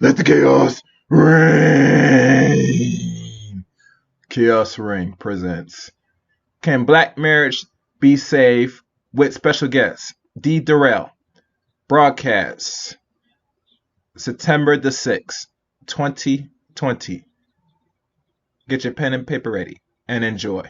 Let the chaos reign. Chaos Ring presents Can Black Marriage Be Saved? With special guest D Durell. Broadcast September the 6th, 2020. Get your pen and paper ready and enjoy.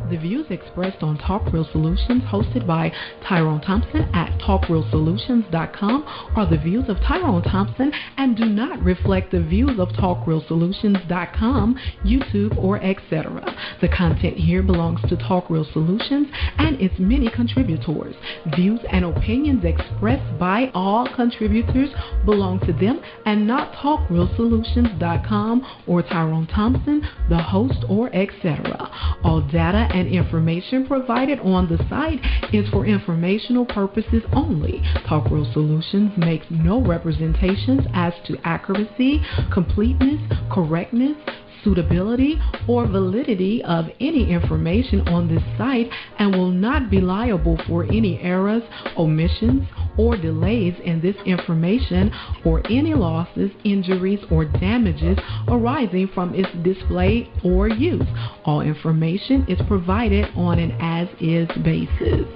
The views expressed on Talk Real Solutions, hosted by Tyrone Thompson at TalkRealSolutions.com, are the views of Tyrone Thompson and do not reflect the views of TalkRealSolutions.com, YouTube, or etc. The content here belongs to Talk Real Solutions and its many contributors. Views and opinions expressed by all contributors belong to them and not TalkRealSolutions.com or Tyrone Thompson, the host, or etc. All data and information provided on the site is for informational purposes only. Talk Real Solutions makes no representations as to accuracy, completeness, correctness, suitability, or validity of any information on this site and will not be liable for any errors, omissions, or delays in this information or any losses, injuries, or damages arising from its display or use. All information is provided on an as-is basis.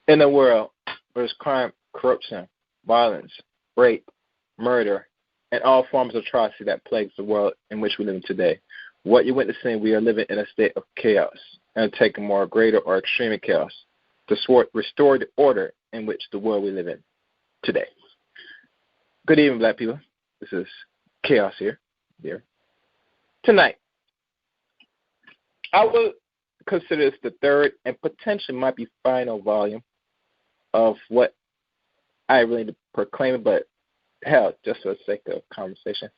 In a world where there's crime, corruption, violence, rape, murder, and all forms of atrocity that plagues the world in which we live in today, what you're witnessing, we are living in a state of chaos, and taking more greater or extreme chaos to restore the order in which the world we live in today. Good evening, Black people. This is Chaos here. Tonight, I would consider this the third and potentially might be final volume of what I really proclaim, but hell, just for the sake of conversation.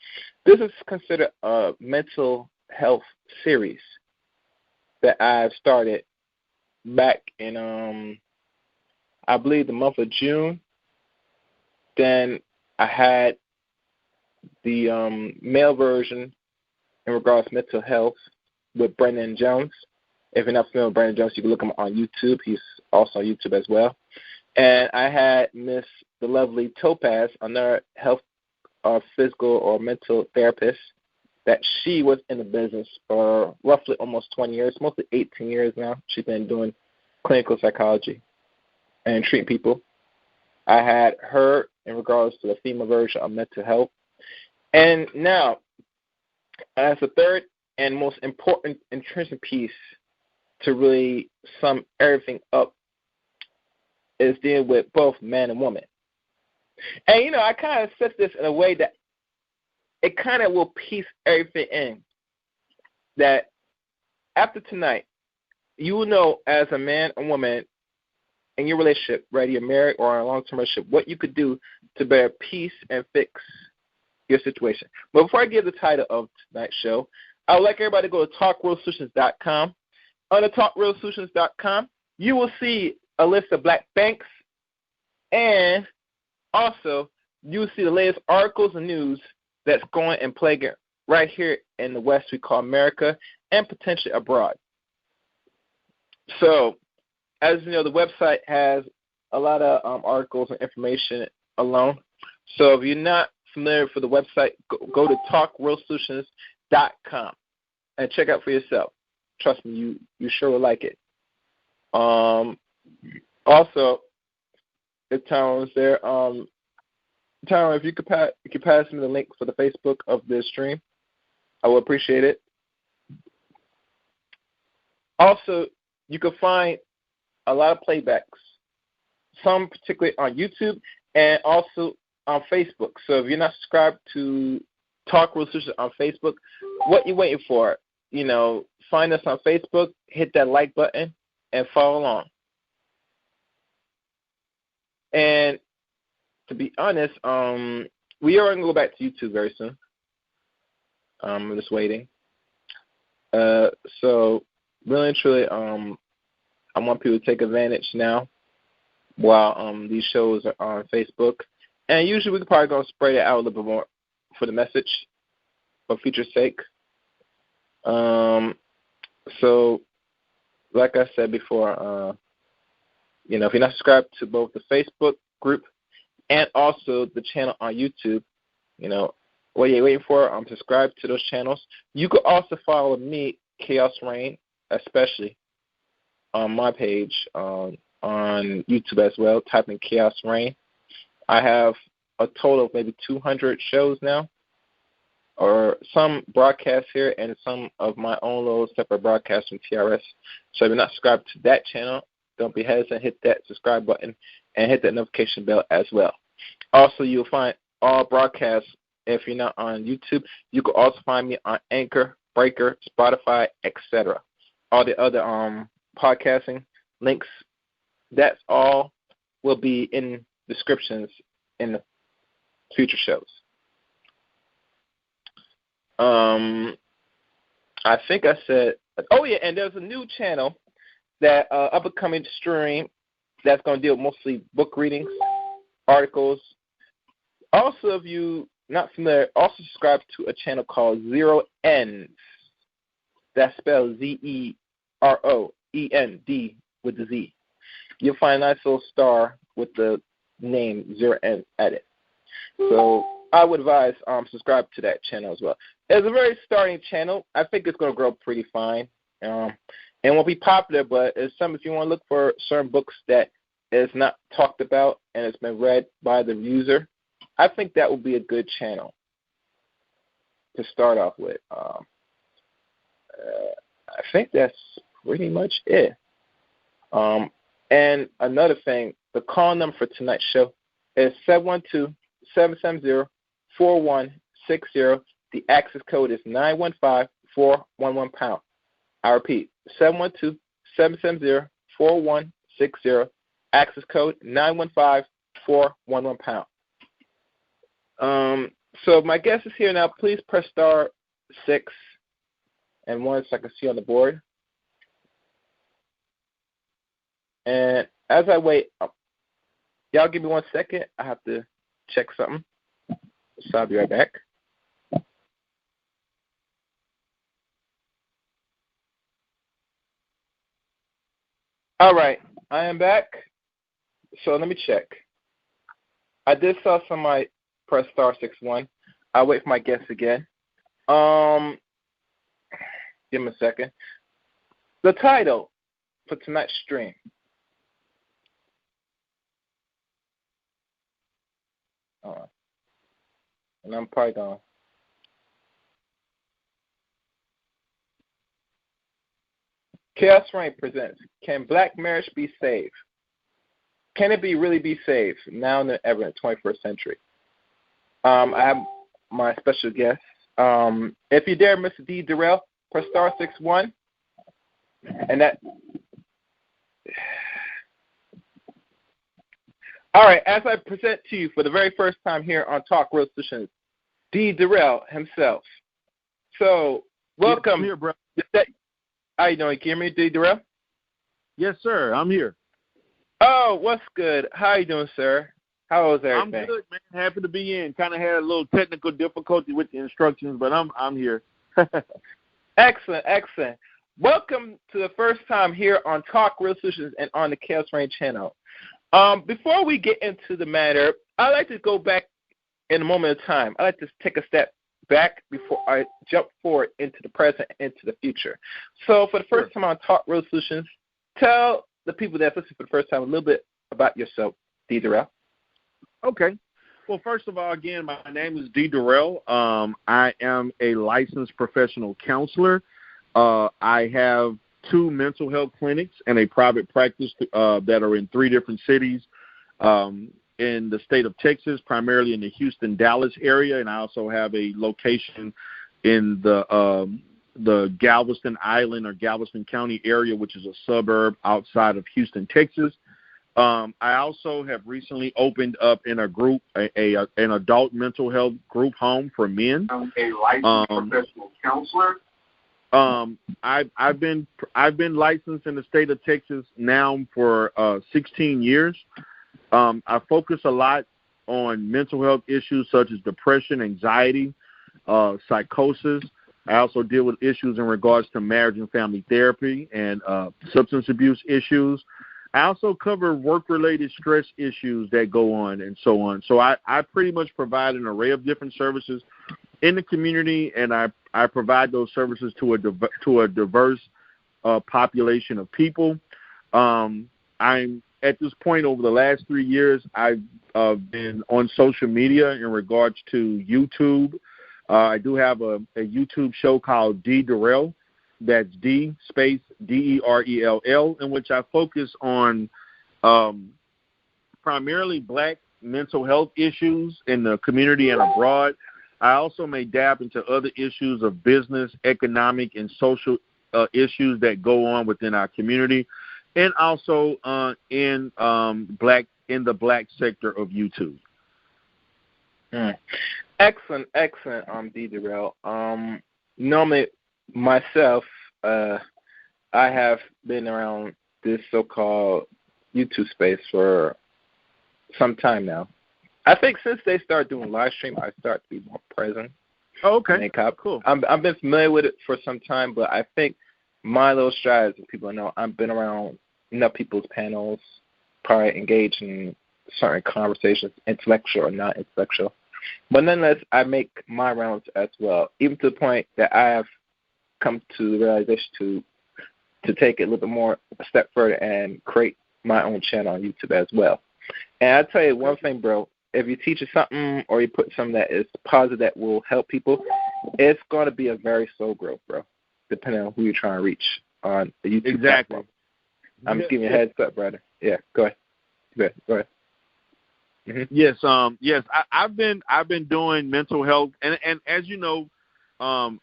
This is considered a mental health series that I've started back in, I believe, the month of June. Then I had the male version in regards to mental health with Brendan Jones. If you're not familiar with Brendan Jones, you can look him on YouTube. He's also on YouTube as well. And I had Miss the lovely T.R.S, another health or physical or mental therapist, that she was in the business for roughly almost 20 years, mostly 18 years now. She's been doing clinical psychology and treating people. I had her in regards to the female version of mental health. And now, as a third and most important intrinsic piece to really sum everything up is dealing with both man and woman. And, I kind of set this in a way that it kind of will piece everything in. That after tonight, you will know as a man or woman in your relationship, whether you're married or in a long-term relationship, what you could do to better peace and fix your situation. But before I give the title of tonight's show, I would like everybody to go to talkrealsolutions.com. On the talkrealsolutions.com, you will see a list of black banks, and also you will see the latest articles and news that's going and plaguing right here in the West we call America, and potentially abroad. So, as you know, the website has a lot of articles and information alone. So if you're not familiar with the website, go to talkrealsolutions.com and check out for yourself. Trust me, you sure will like it. Also, if Tyron's there, Tyron, if you could pass me the link for the Facebook of this stream, I would appreciate it. Also, you can find a lot of playbacks, some particularly on YouTube and also on Facebook. So if you're not subscribed to Talk Real Solutions on Facebook, what you waiting for? Find us on Facebook, hit that like button, and follow along. And to be honest, we are going to go back to YouTube very soon. I'm just waiting. So really and truly, I want people to take advantage now while these shows are on Facebook. And usually we're probably going to spread it out a little bit more for the message, for future's sake. So, like I said before, if you're not subscribed to both the Facebook group and also the channel on YouTube, what are you waiting for? Subscribe to those channels. You could also follow me, Chaos Reign, especially on my page on YouTube as well. Type in Chaos Reign. I have a total of maybe 200 shows now, or some broadcasts here and some of my own little separate broadcasts from T.R.S. So if you're not subscribed to that channel, don't be hesitant. Hit that subscribe button and hit that notification bell as well. Also, you'll find all broadcasts. If you're not on YouTube, you can also find me on Anchor, Breaker, Spotify, etc. All the other podcasting links, that's all will be in descriptions in the future shows. I think I said, and there's a new channel that up-and-coming stream that's going to deal with mostly book readings, articles. Also, if you not familiar, also subscribe to a channel called Zero Ends. That's spelled ZEROEND with the Z. You'll find a nice little star with the name Zero Ends at it. So I would advise subscribe to that channel as well. It's a very starting channel. I think it's going to grow pretty fine. It won't be popular, but it's if you want to look for certain books that is not talked about and it's been read by the user, I think that would be a good channel to start off with. I think that's pretty much it. And another thing, the call number for tonight's show is 712-770-4167. The access code is 915-411-pound. I repeat, 712-770-4160. Access code 915-411-pound. So my guest is here now. Please press star 6 and 1 so I can see on the board. And as I wait, y'all give me 1 second. I have to check something. So I'll be right back. All right, I am back. So let me check. I did saw somebody press star 6-1. I'll wait for my guest again. Give me a second. The title for tonight's stream. And I'm probably going. T.R.S. presents, Can Black Marriage Be Saved? Can it really be saved now than ever in the 21st century? I have my special guest. If you dare, Mr. D Durell, press star 6-1. And that. All right, as I present to you for the very first time here on Talk Real Solutions, D Durell himself. So, welcome. Yes, I'm here, bro. How you doing? Can you hear me, D Durell? Yes, sir. I'm here. Oh, what's good? How you doing, sir? How is everything? I'm good, man. Happy to be in. Kind of had a little technical difficulty with the instructions, but I'm here. Excellent. Welcome to the first time here on Talk Real Solutions and on the Chaos Rain channel. Before we get into the matter, I'd like to go back in a moment of time. I'd like to take a step back before I jump forward into the present and into the future. So for the first time on Talk Real Solutions, tell the people that listen for the first time a little bit about yourself, D Durell. Okay. Well, first of all, again, my name is D Durell. I am a licensed professional counselor. I have 2 mental health clinics and a private practice that are in 3 different cities in the state of Texas, primarily in the Houston, Dallas area, and I also have a location in the Galveston Island or Galveston County area, which is a suburb outside of Houston, Texas. I also have recently opened up in a group, an adult mental health group home for men. I'm a licensed professional counselor. I've been licensed in the state of Texas now for 16 years. I focus a lot on mental health issues such as depression, anxiety, psychosis. I also deal with issues in regards to marriage and family therapy and substance abuse issues. I also cover work-related stress issues that go on and so on. So I pretty much provide an array of different services in the community, and I provide those services to a diverse population of people. I'm at this point over the last 3 years, I've been on social media in regards to YouTube. I do have a YouTube show called D Durell. That's D space Derell, in which I focus on primarily Black mental health issues in the community and abroad. I also may dab into other issues of business, economic, and social issues that go on within our community, and also in the Black sector of YouTube. Excellent, D Durell. Normally, myself, I have been around this so-called YouTube space for some time now. I think since they started doing live stream, I started to be more present. Oh, okay, cool. I've been familiar with it for some time, but I think my little strategy, people know, I've been around enough people's panels, probably engaged in certain conversations, intellectual or not intellectual. But nonetheless, I make my rounds as well, even to the point that I have come to the realization to take it a little bit more a step further and create my own channel on YouTube as well. And I'll tell you one thing, bro. If you teach something or you put something that is positive that will help people, it's going to be a very slow growth, bro, depending on who you're trying to reach on the YouTube platform. I'm just giving you a heads up, brother. Yeah, go ahead. Yes, I've been doing mental health, and as you know,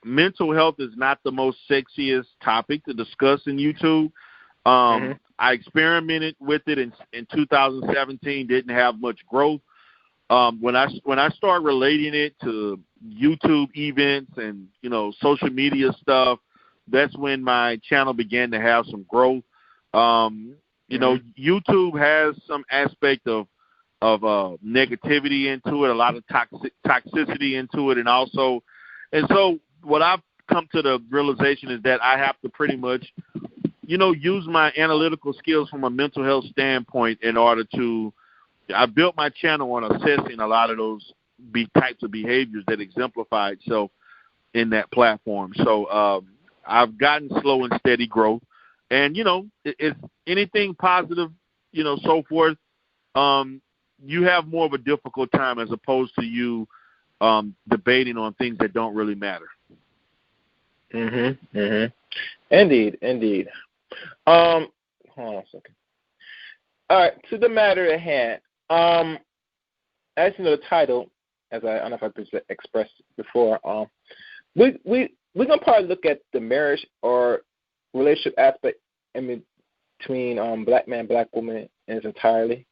mental health is not the most sexiest topic to discuss in YouTube. I experimented with it in 2017, didn't have much growth. When I started relating it to YouTube events and social media stuff, that's when my channel began to have some growth. YouTube has some aspect of negativity into it, a lot of toxicity into it, and so what I've come to the realization is that I have to pretty much, use my analytical skills from a mental health standpoint in order to. I built my channel on assessing a lot of those types of behaviors that exemplify itself in that platform. So I've gotten slow and steady growth, and it's anything positive, so forth. You have more of a difficult time as opposed to you debating on things that don't really matter. Indeed. Hold on a second. All right, to the matter at hand. As you know, the title, as I don't know if I expressed before, we're gonna probably look at the marriage or relationship aspect in between black man, black woman in its entirety.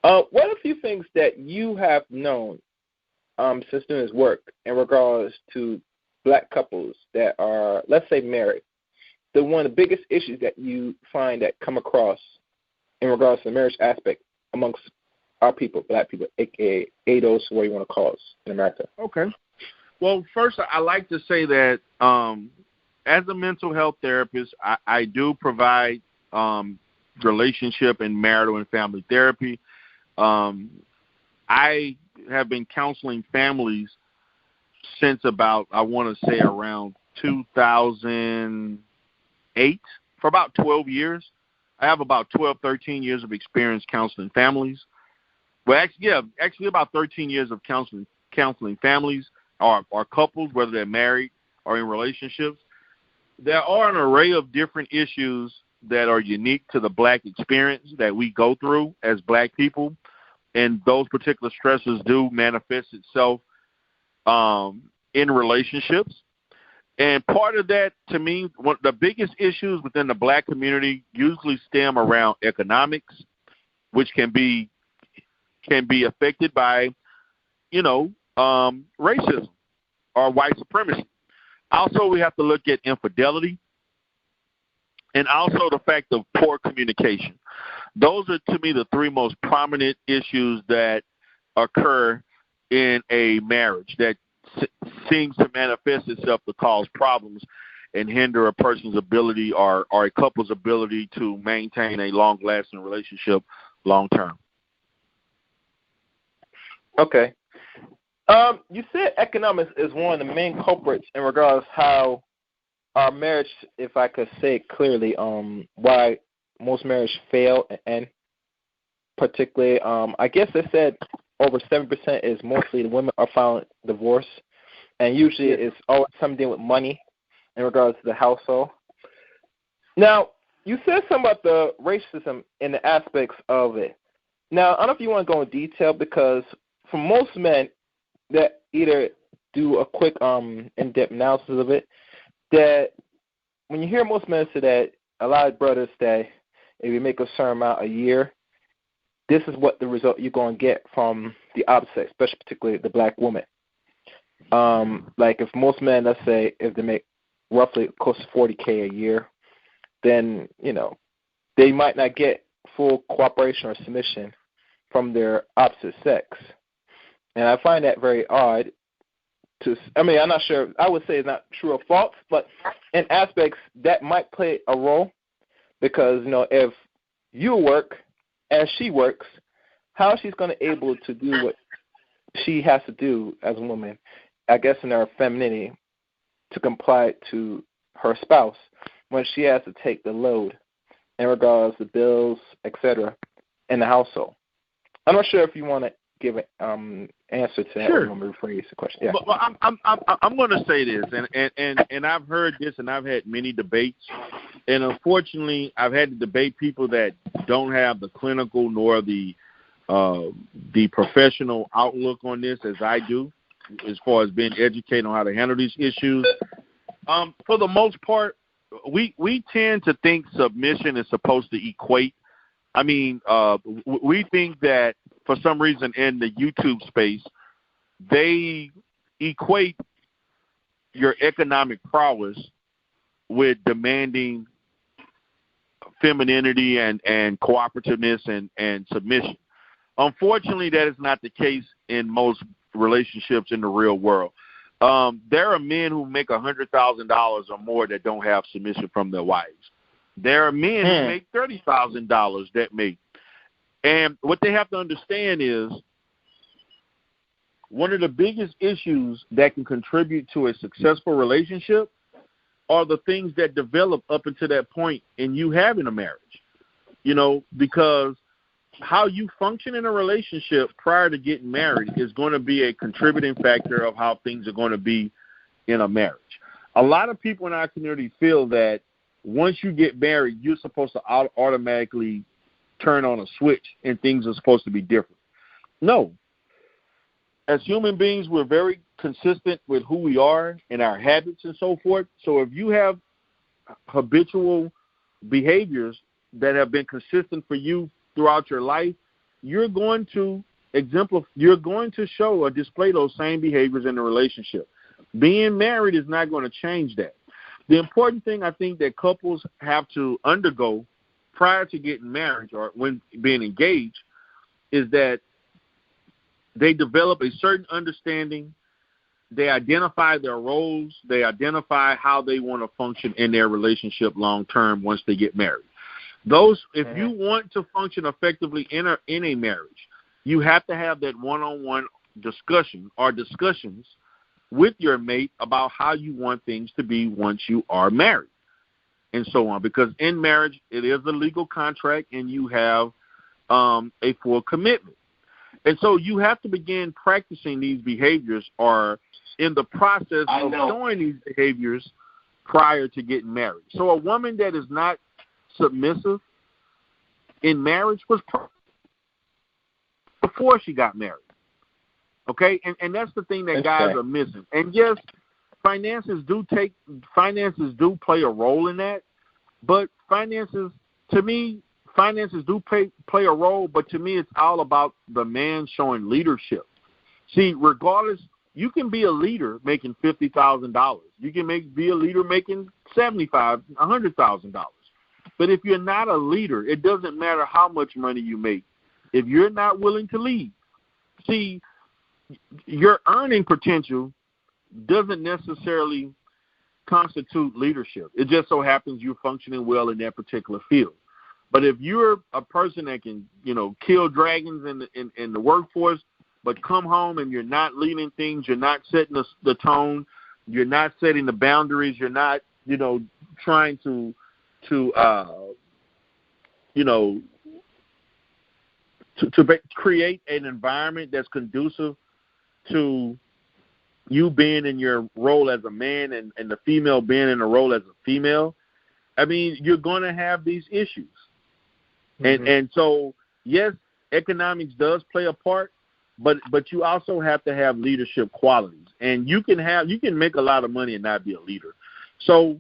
What are a few things that you have known since doing this work in regards to black couples that are, let's say, married? One of the biggest issues that you find that come across in regards to the marriage aspect amongst our people, black people, aka ADOS, what you want to call us in America. Okay. Well, first, I like to say that as a mental health therapist, I do provide relationship and marital and family therapy. I have been counseling families since about, I want to say, around 2008 for about 12 years. I have about 12, 13 years of experience counseling families. Well, actually about 13 years of counseling families or couples, whether they're married or in relationships. There are an array of different issues that are unique to the black experience that we go through as black people, and those particular stresses do manifest itself in relationships. And part of that, to me, one of the biggest issues within the black community usually stem around economics, which can be affected by, racism or white supremacy. Also, we have to look at infidelity and also the fact of poor communication. Those are, to me, the three most prominent issues that occur in a marriage that seems to manifest itself to cause problems and hinder a person's ability or a couple's ability to maintain a long-lasting relationship long-term. Okay. You said economics is one of the main culprits in regards how our marriage, if I could say it clearly, why most marriages fail and end. Particularly, I guess they said over 7% is mostly the women are filing divorce, and usually it's always something with money in regards to the household. Now, you said something about the racism and the aspects of it. Now, I don't know if you want to go in detail, because for most men that either do a quick in-depth analysis of it, that when you hear most men say that, a lot of brothers say if you make a certain amount a year, this is what the result you're going to get from the opposite, especially particularly the black woman. Like if most men, let's say, if they make roughly close to $40K a year, then, they might not get full cooperation or submission from their opposite sex. And I find that very odd. I'm not sure. I would say it's not true or false, but in aspects that might play a role, because, if you work as she works, how she's going to be able to do what she has to do as a woman, I guess in her femininity, to comply to her spouse when she has to take the load in regards to bills, etc., in the household. I'm not sure if you want to give an answer to that. Sure. Or rephrase the question. Yeah. Well, I'm going to say this, and I've heard this, and I've had many debates, and unfortunately, I've had to debate people that don't have the clinical nor the the professional outlook on this as I do, as far as being educated on how to handle these issues. For the most part, we tend to think submission is supposed to equate. I mean, we think that for some reason in the YouTube space, they equate your economic prowess with demanding femininity and cooperativeness and submission. Unfortunately, that is not the case in most relationships in the real world. There are men who make $100,000 or more that don't have submission from their wives. There are men who make $30,000 that make. And what they have to understand is one of the biggest issues that can contribute to a successful relationship are the things that develop up until that point in you having a marriage. Because how you function in a relationship prior to getting married is going to be a contributing factor of how things are going to be in a marriage. A lot of people in our community feel that once you get married, you're supposed to automatically turn on a switch and things are supposed to be different. No. As human beings, we're very consistent with who we are and our habits and so forth. So if you have habitual behaviors that have been consistent for you throughout your life, you're going to show or display those same behaviors in the relationship. Being married is not going to change that. The important thing I think that couples have to undergo prior to getting married or when being engaged is that they develop a certain understanding. They identify their roles. They identify how they want to function in their relationship long term once they get married. If you want to function effectively in a marriage, you have to have that one-on-one discussion or discussions with your mate about how you want things to be once you are married and so on. Because in marriage, it is a legal contract and you have a full commitment. And so you have to begin practicing these behaviors or in the process of showing these behaviors prior to getting married. So a woman that is not submissive in marriage was before she got married. Okay? And that's the thing that guys are missing. And yes, finances do play a role in that, but finances do play a role, but to me it's all about the man showing leadership. See, regardless, you can be a leader making $50,000. You can be a leader making $75,000, $100,000. But if you're not a leader, it doesn't matter how much money you make. If you're not willing to lead, see, your earning potential doesn't necessarily constitute leadership. It just so happens you're functioning well in that particular field. But if you're a person that can, kill dragons in the workforce, but come home and you're not leading things, you're not setting the tone, you're not setting the boundaries, you're not, trying to create an environment that's conducive to you being in your role as a man and the female being in a role as a female, I mean, you're going to have these issues. Mm-hmm. And so, yes, economics does play a part, but you also have to have leadership qualities. And you can make a lot of money and not be a leader. So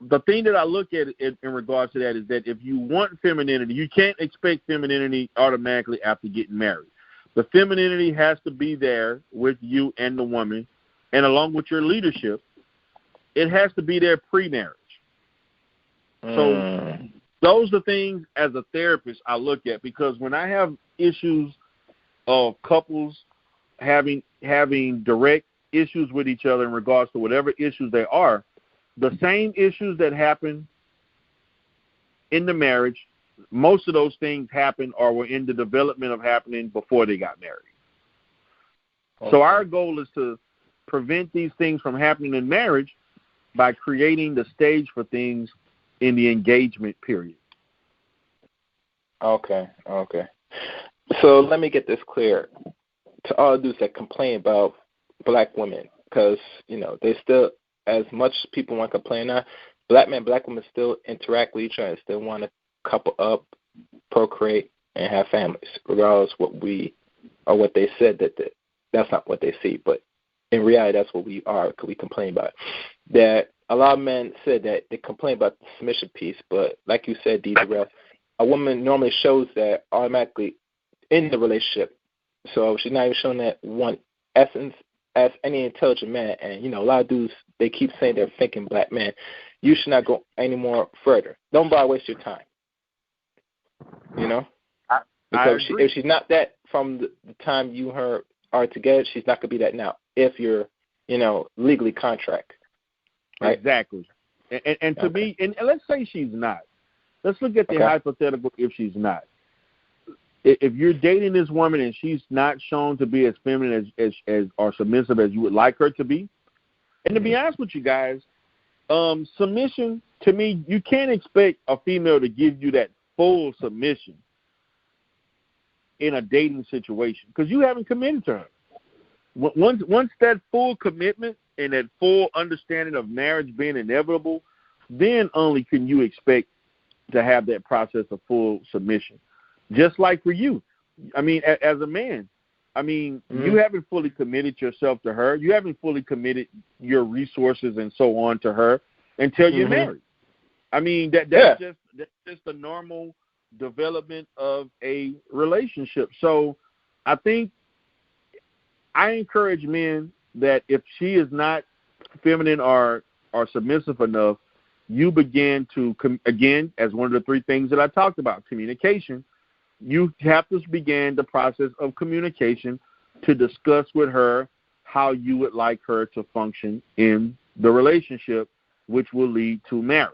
the thing that I look at in regards to that is that if you want femininity, you can't expect femininity automatically after getting married. The femininity has to be there with you and the woman, and along with your leadership, it has to be there pre-marriage. So those are things as a therapist I look at, because when I have issues of couples having direct issues with each other in regards to whatever issues they are, the same issues that happen in the marriage, most of those things happen or were in the development of happening before they got married. Okay. So our goal is to prevent these things from happening in marriage by creating the stage for things in the engagement period. Okay. So let me get this clear to all dudes that complain about black women, because, they still, as much people want to complain now, black men, black women still interact with each other, still want to couple up, procreate, and have families, regardless what we or what they said that's not what they see, but in reality, that's what we are because we complain about it. That a lot of men said that they complain about the submission piece, but like you said, D. Durell, a woman normally shows that automatically in the relationship. So she's not even showing that one essence as any intelligent man. And, you know, a lot of dudes, they keep saying they're thinking black men. You should not go any more further. Don't bother waste your time. You know? Because if she's not that from the time you and her are together, she's not going to be that now if you're, you know, legally contract. Right? Exactly. And to me, and let's say she's not. Let's look at the hypothetical if she's not. If you're dating this woman and she's not shown to be as feminine as or submissive as you would like her to be, and to be honest with you guys, submission, to me, you can't expect a female to give you that full submission in a dating situation because you haven't committed to her. Once that full commitment and that full understanding of marriage being inevitable, then only can you expect to have that process of full submission. Just like for you. I mean, as a man, I mean, you haven't fully committed yourself to her. You haven't fully committed your resources and so on to her until you're married. I mean, that's just the normal development of a relationship. So I think I encourage men that if she is not feminine or submissive enough, you begin to, again, as one of the three things that I talked about, communication, you have to begin the process of communication to discuss with her how you would like her to function in the relationship, which will lead to marriage.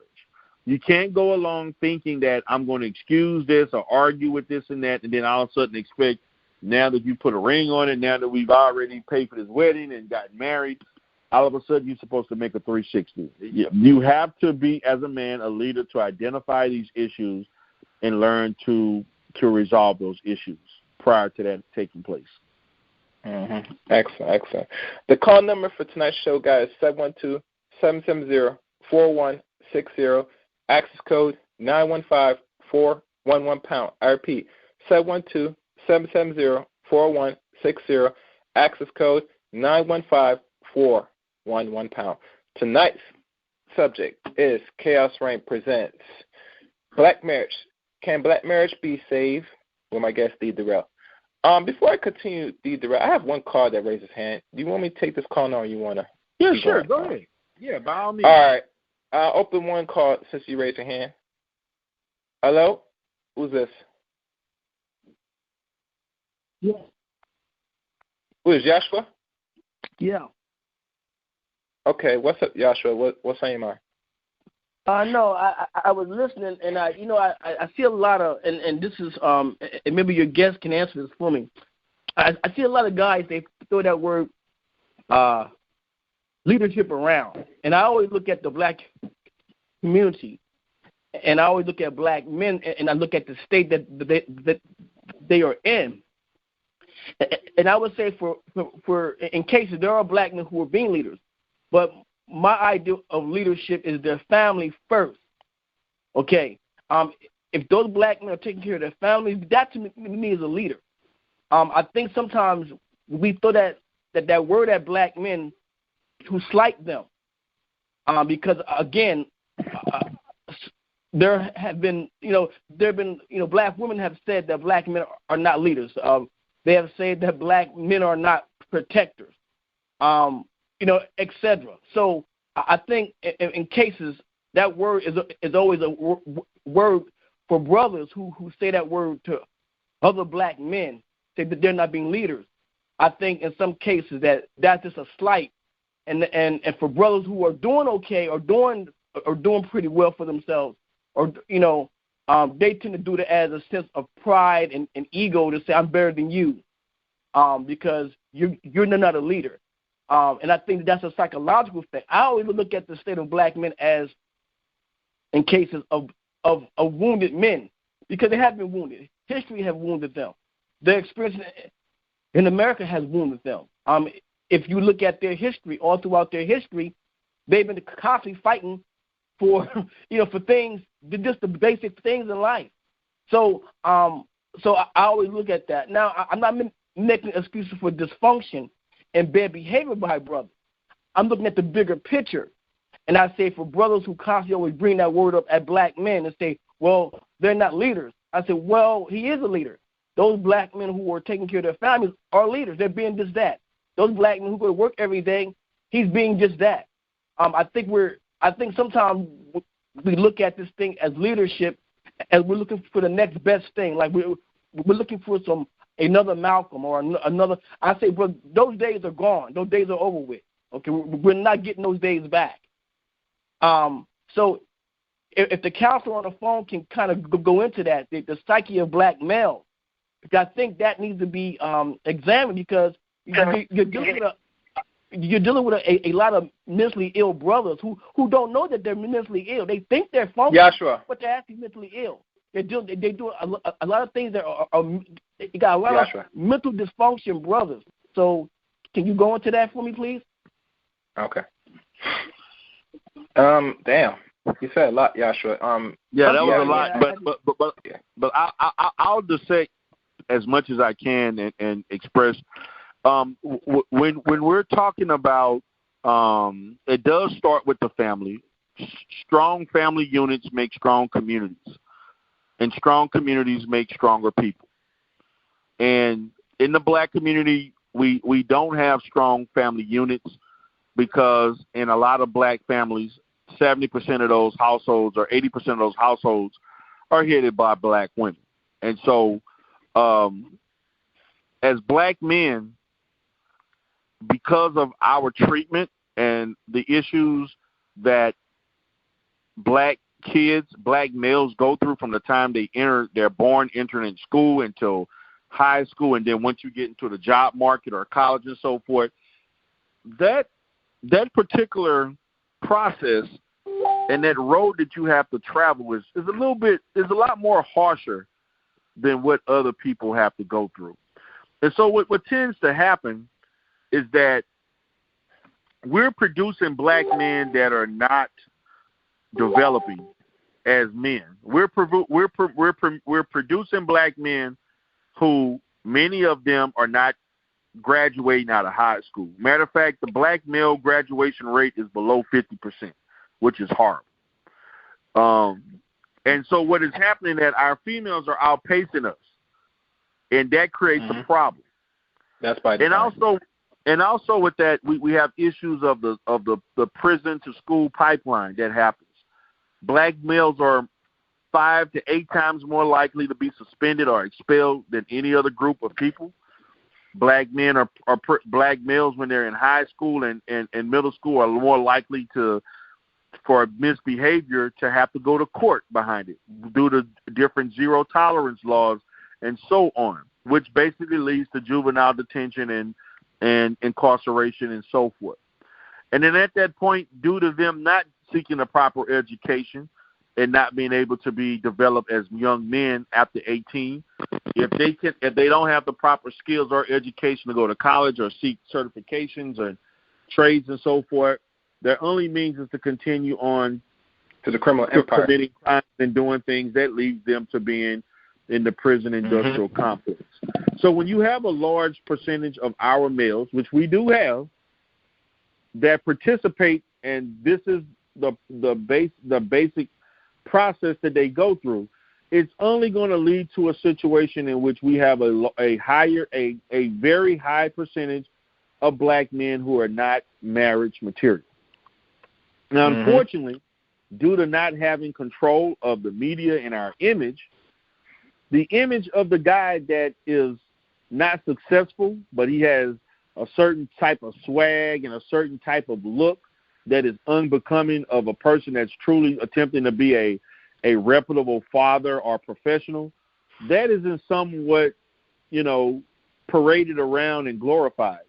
You can't go along thinking that I'm going to excuse this or argue with this and that, and then all of a sudden expect now that you put a ring on it, now that we've already paid for this wedding and gotten married, all of a sudden you're supposed to make a 360. You have to be, as a man, a leader to identify these issues and learn to resolve those issues prior to that taking place. Excellent. The call number for tonight's show, guys, is 712-770-4160. Access code 915-411#. I repeat, 712-770-4160. Access code 915-411#. Tonight's subject is Chaos Reign presents Black Marriage. Can black marriage be saved? With my guest, D. Durell. Before I continue, D. Durell, I have one call that raised his hand. Do you want me to take this call now or you want to? Yeah, sure. Go ahead. Yeah, by all means. All right. I'll open one call since you raised your hand. Hello? Who's this? Yeah. Who is Joshua? Yeah. Okay. What's up, Joshua? What's on your mind? No, I was listening, and I see a lot of, and this is, and maybe your guest can answer this for me. I see a lot of guys, they throw that word leadership around, and I always look at the black community, and I always look at black men, and I look at the state that they are in, and I would say for in cases there are black men who are being leaders, but my idea of leadership is their family first. Okay, if those black men are taking care of their families, that to me is a leader. I think sometimes we throw that word at black men to slight them, because again, there have been black women have said that black men are not leaders. They have said that black men are not protectors. Etc. So I think in cases that word is always a word for brothers who say that word to other black men, say that they're not being leaders. I think in some cases that's just a slight, and for brothers who are doing okay or doing pretty well for themselves, or they tend to do it as a sense of pride and ego to say I'm better than you, because you're not a leader. And I think that's a psychological thing. I always look at the state of black men as in cases of wounded men, because they have been wounded. History has wounded them. Their experience in America has wounded them. If you look at their history, all throughout their history, they've been constantly fighting for for things, just the basic things in life. So So I always look at that. Now, I'm not making excuses for dysfunction and bad behavior by brothers. I'm looking at the bigger picture. And I say for brothers who constantly always bring that word up at black men and say, well, they're not leaders. I say, well, he is a leader. Those black men who are taking care of their families are leaders. They're being just that. Those black men who go to work every day, he's being just that. I think sometimes we look at this thing as leadership, as we're looking for the next best thing. Like we're looking for another Malcolm or another. I say, bro, those days are gone. Those days are over with. Okay, we're not getting those days back. So if the counselor on the phone can kind of go into that, the psyche of black males, because I think that needs to be examined, because you're dealing with a lot of mentally ill brothers who don't know that they're mentally ill. They think they're functioning, but they're actually mentally ill. They do a lot of things that are you got a lot of mental dysfunction brothers. So can you go into that for me, please? Okay. Damn. You said a lot, Yashua. Yeah, that was a lot. But I'll dissect as much as I can and express. When we're talking about, it does start with the family. Strong family units make strong communities, and strong communities make stronger people. And in the black community, we don't have strong family units, because in a lot of black families, 70% of those households or 80% of those households are headed by black women. And so as black men, because of our treatment and the issues that black kids, black males go through from the time they're born entering school until high school, and then once you get into the job market or college and so forth, that particular process and that road that you have to travel is a lot more harsher than what other people have to go through. And so what tends to happen is that we're producing black men that are not developing as men. We're producing black men who, many of them are not graduating out of high school. Matter of fact, the black male graduation rate is below 50%, which is horrible. And so what is happening is that our females are outpacing us, and that creates a problem. That's by design. And also with that, we have issues of the prison to school pipeline that happens. Black males are 5 to 8 times more likely to be suspended or expelled than any other group of people. Black men black males, when they're in high school and middle school, are more likely for misbehavior to have to go to court behind it due to different zero tolerance laws and so on, which basically leads to juvenile detention and incarceration and so forth. And then at that point, due to them not seeking a proper education and not being able to be developed as young men after 18, if they don't have the proper skills or education to go to college or seek certifications or trades and so forth, their only means is to continue on to the criminal empire, committing crimes and doing things that leads them to being in the prison industrial complex. So when you have a large percentage of our males, which we do have, that participate, and this is the basic process that they go through, it's only going to lead to a situation in which we have a very high percentage of black men who are not marriage material. Now, unfortunately, due to not having control of the media and our image, the image of the guy that is not successful, but he has a certain type of swag and a certain type of look that is unbecoming of a person that's truly attempting to be a reputable father or professional, that is in somewhat, paraded around and glorified.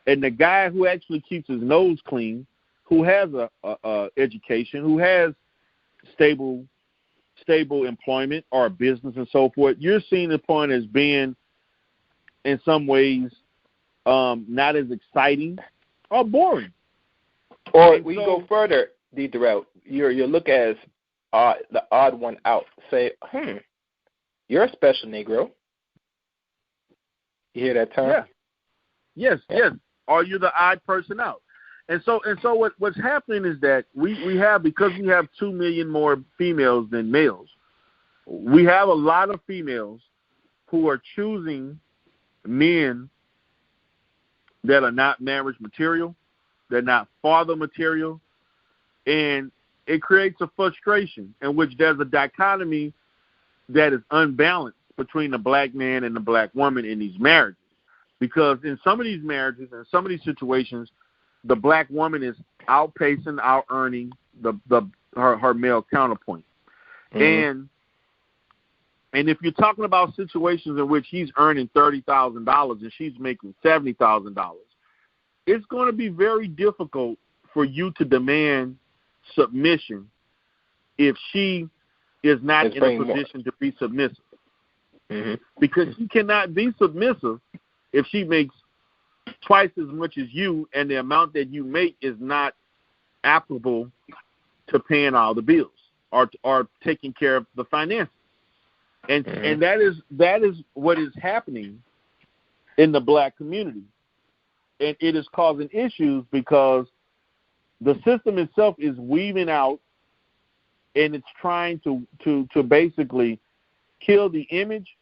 And the guy who actually keeps his nose clean, who has a education, who has stable employment or business and so forth, you're seen upon as being, in some ways, not as exciting or boring. Or we go further, D. Durell. You look as the odd one out. Say, You're a special Negro. You hear that term? Yeah. Yes. Are you the odd person out? And so what's happening is that we have, because we have 2 million more females than males, we have a lot of females who are choosing men that are not marriage material, they're not father material, and it creates a frustration in which there's a dichotomy that is unbalanced between the black man and the black woman in these marriages. Because in some of these marriages and some of these situations, the black woman is outpacing, out-earning her male counterpoint. Mm-hmm. And if you're talking about situations in which he's earning $30,000 and she's making $70,000, it's going to be very difficult for you to demand submission if she is not in a position to be submissive. Mm-hmm. Because she cannot be submissive if she makes twice as much as you, and the amount that you make is not applicable to paying all the bills or taking care of the finances. And mm-hmm. and that is what is happening in the black community. And it is causing issues because the system itself is weaving out, and it's trying to basically kill the image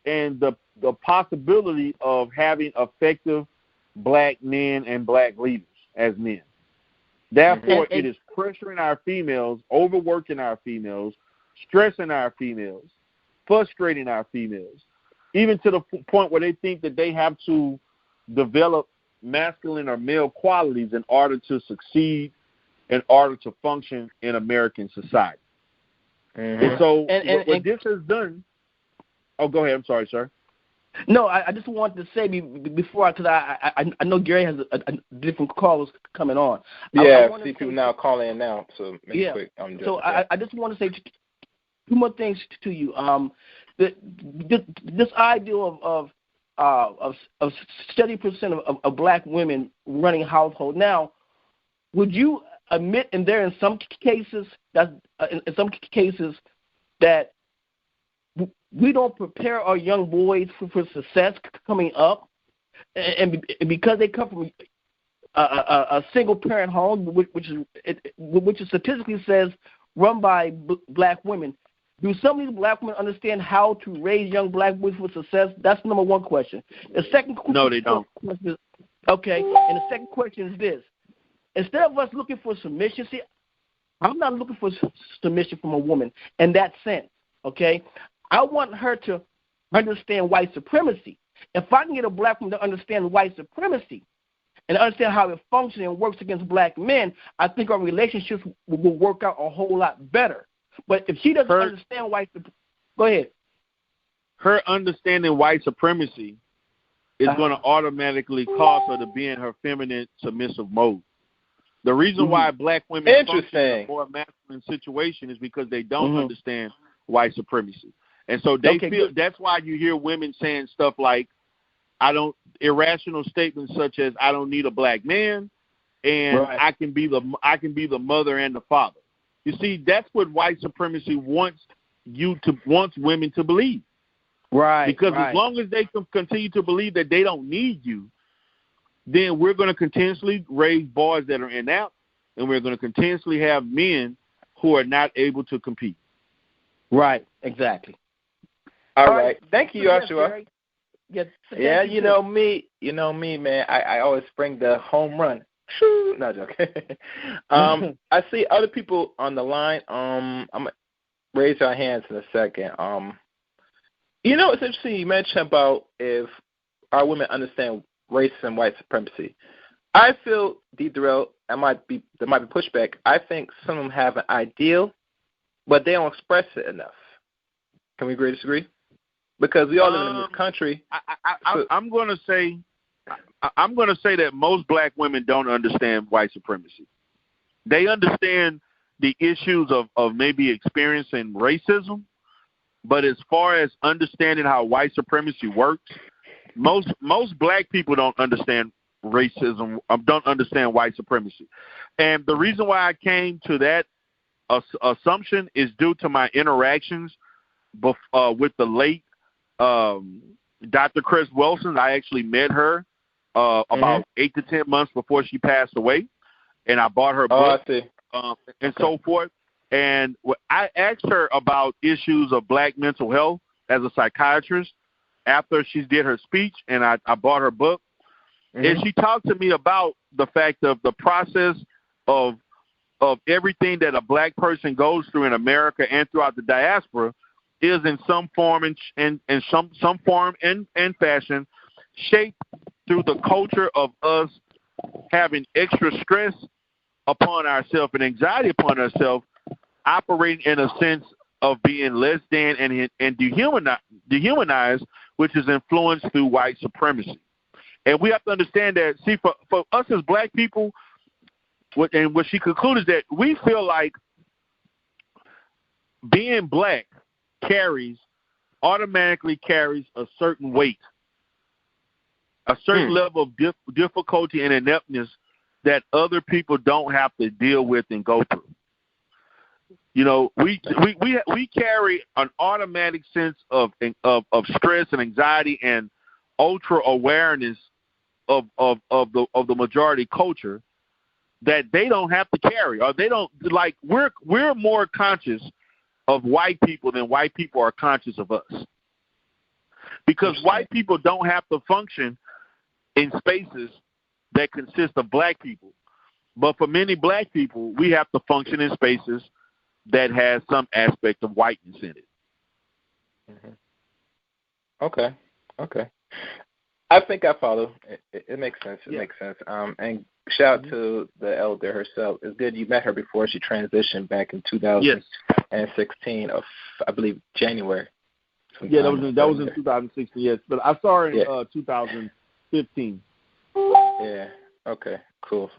and the possibility of having effective black men and black leaders as men. Therefore, it is pressuring our females, overworking our females, stressing our females, frustrating our females, even to the point where they think that they have to develop masculine or male qualities in order to succeed, in order to function in American society. Mm-hmm. And so what this has done... Oh, go ahead. I'm sorry, sir. No, I just wanted to say before, because I know Gary has a different callers coming on. Yeah, I see people now calling in now, so make it quick. I just want to say two more things to you. This idea of 70% of black women running household. Now, would you admit in some cases that we don't prepare our young boys for success coming up, and because they come from a single parent home, which statistically says run by black women? Do some of these black women understand how to raise young black boys for success? That's number one question. The second question, no, they don't. Okay, and the second question is this: instead of us looking for submission, see, I'm not looking for submission from a woman in that sense. Okay. I want her to understand white supremacy. If I can get a black woman to understand white supremacy and understand how it functions and works against black men, I think our relationships will work out a whole lot better. But if she doesn't understand white supremacy, go ahead. Her understanding white supremacy is going to automatically cause her to be in her feminine, submissive mode. The reason why black women function in a more masculine situation is because they don't understand white supremacy. And so they feel that's why you hear women saying stuff like, irrational statements such as, I don't need a black man, and I can be the mother and the father. You see, that's what white supremacy wants women to believe. Right. Because as long as they can continue to believe that they don't need you, then we're going to continuously raise boys that are inept, and we're going to continuously have men who are not able to compete. Right, exactly. All right. Thank you, Joshua. Yes, yeah, you know me, man. I always bring the home run. No joke. I see other people on the line. I'm gonna raise your hands in a second. It's interesting you mentioned about if our women understand race and white supremacy. I feel, D Durell, there might be pushback. I think some of them have an ideal, but they don't express it enough. Can we agree or disagree? Because we all live in this country. I'm going to say that most black women don't understand white supremacy. They understand the issues of maybe experiencing racism, but as far as understanding how white supremacy works, most black people don't understand racism, don't understand white supremacy. And the reason why I came to that assumption is due to my interactions with the late Dr. Chris Wilson. I actually met her about 8 to 10 months before she passed away, and I bought her book and so forth. And I asked her about issues of black mental health as a psychiatrist after she did her speech, and I bought her book. And she talked to me about the fact of the process of everything that a black person goes through in America and throughout the diaspora is in some form and some form and fashion shaped through the culture of us having extra stress upon ourselves and anxiety upon ourselves, operating in a sense of being less than and dehumanized, which is influenced through white supremacy. And we have to understand that, see, for us as black people, what she concluded is that we feel like being black automatically carries a certain weight, a certain level of difficulty and ineptness that other people don't have to deal with and go through. You know, we carry an automatic sense of stress and anxiety and ultra awareness of the majority culture that they don't have to carry, or they don't like. We're more conscious of white people than white people are conscious of us, because white people don't have to function in spaces that consist of black people, but for many black people, we have to function in spaces that has some aspect of whiteness in it. Okay. I think I follow. It makes sense. It makes sense. And shout out to the elder herself. It's good you met her before she transitioned back in 2016 of, I believe, January. Yeah, that was in 2016. Yes, but I saw her in 2015. Yeah. Okay. Cool.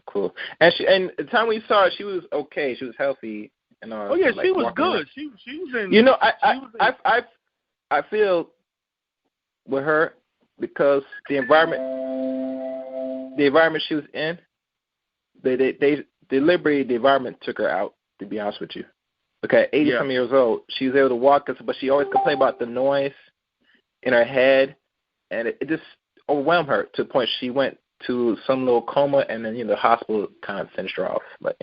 And the time we saw her, she was okay. She was healthy. And she was good. She was in. You know, I feel with her because the environment she was in, they deliberately, the environment took her out, to be honest with you. Okay, 80-some years old, she was able to walk, but she always complained about the noise in her head, and it just overwhelmed her to the point she went to some little coma, and then, the hospital kind of finished her off. But,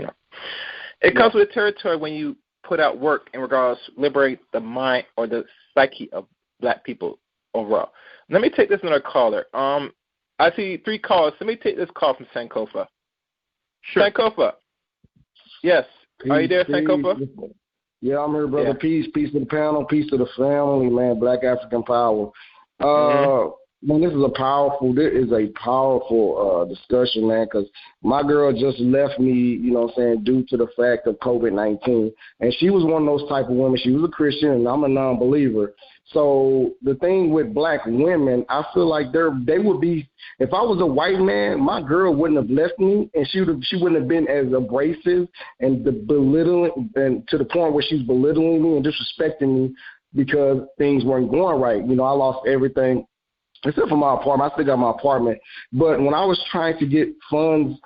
it comes with the territory when you put out work in regards to liberate the mind or the psyche of black people overall. Let me take this another caller. I see 3 callers. Let me take this call from Sankofa. Sure. Sankofa. Yes. Peace, are you there, Sankofa? Yeah, I'm here, brother. Peace to the panel. Peace to the family, man. Black African power. Man, this is a powerful discussion, man, because my girl just left me, due to the fact of COVID-19. And she was one of those type of women. She was a Christian, and I'm a non-believer. So the thing with black women, I feel like they would be, if I was a white man, my girl wouldn't have left me, and she wouldn't have been as abrasive and belittling, and to the point where she's belittling me and disrespecting me because things weren't going right. I lost everything. Except for my apartment. I still got my apartment. But when I was trying to get funds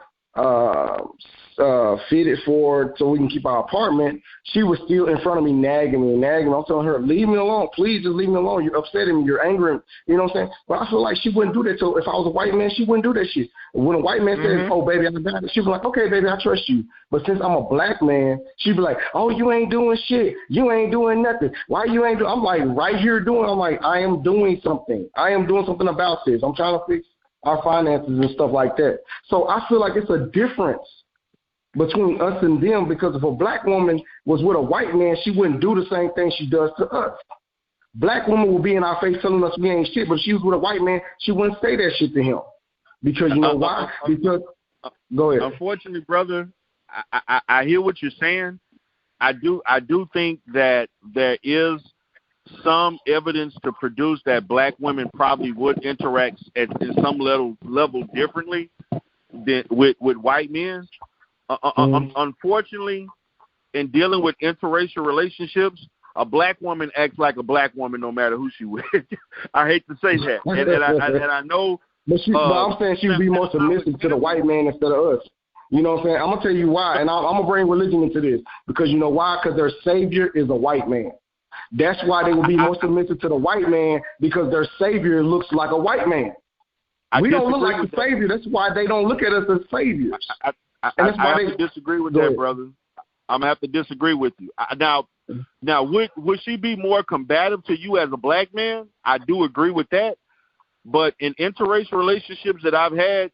fitted for so we can keep our apartment, she was still in front of me, nagging me. I'm telling her, leave me alone. Please just leave me alone. You're upsetting me. You're angry. You know what I'm saying? But I feel like she wouldn't do that. So if I was a white man, she wouldn't do that shit. When a white man says, oh, baby, I got it, she'd be like, okay, baby, I trust you. But since I'm a black man, she'd be like, oh, you ain't doing shit. You ain't doing nothing. Why you ain't doing? I'm like, right here doing. I'm like, I am doing something. I am doing something about this. I'm trying to fix our finances and stuff like that. So I feel like it's a difference between us and them, because if a black woman was with a white man, she wouldn't do the same thing she does to us. Black woman will be in our face telling us we ain't shit, but if she was with a white man, she wouldn't say that shit to him. Because you know why? Because go ahead. Unfortunately, brother, I hear what you're saying. I do think that there is some evidence to produce that black women probably would interact at some level differently than with white men. Unfortunately, in dealing with interracial relationships, a black woman acts like a black woman no matter who she with. I hate to say that, and I know. But I'm saying she would be more submissive to the white man instead of us. You know what I'm saying? I'm going to tell you why, and I'm going to bring religion into this. Because you know why? Because their savior is a white man. That's why they will be more submissive to the white man, because their savior looks like a white man. We don't look like the savior. That's why they don't look at us as saviors. I have to disagree with that, brother. I'm gonna have to disagree with you. Now, would she be more combative to you as a black man? I do agree with that. But in interracial relationships that I've had,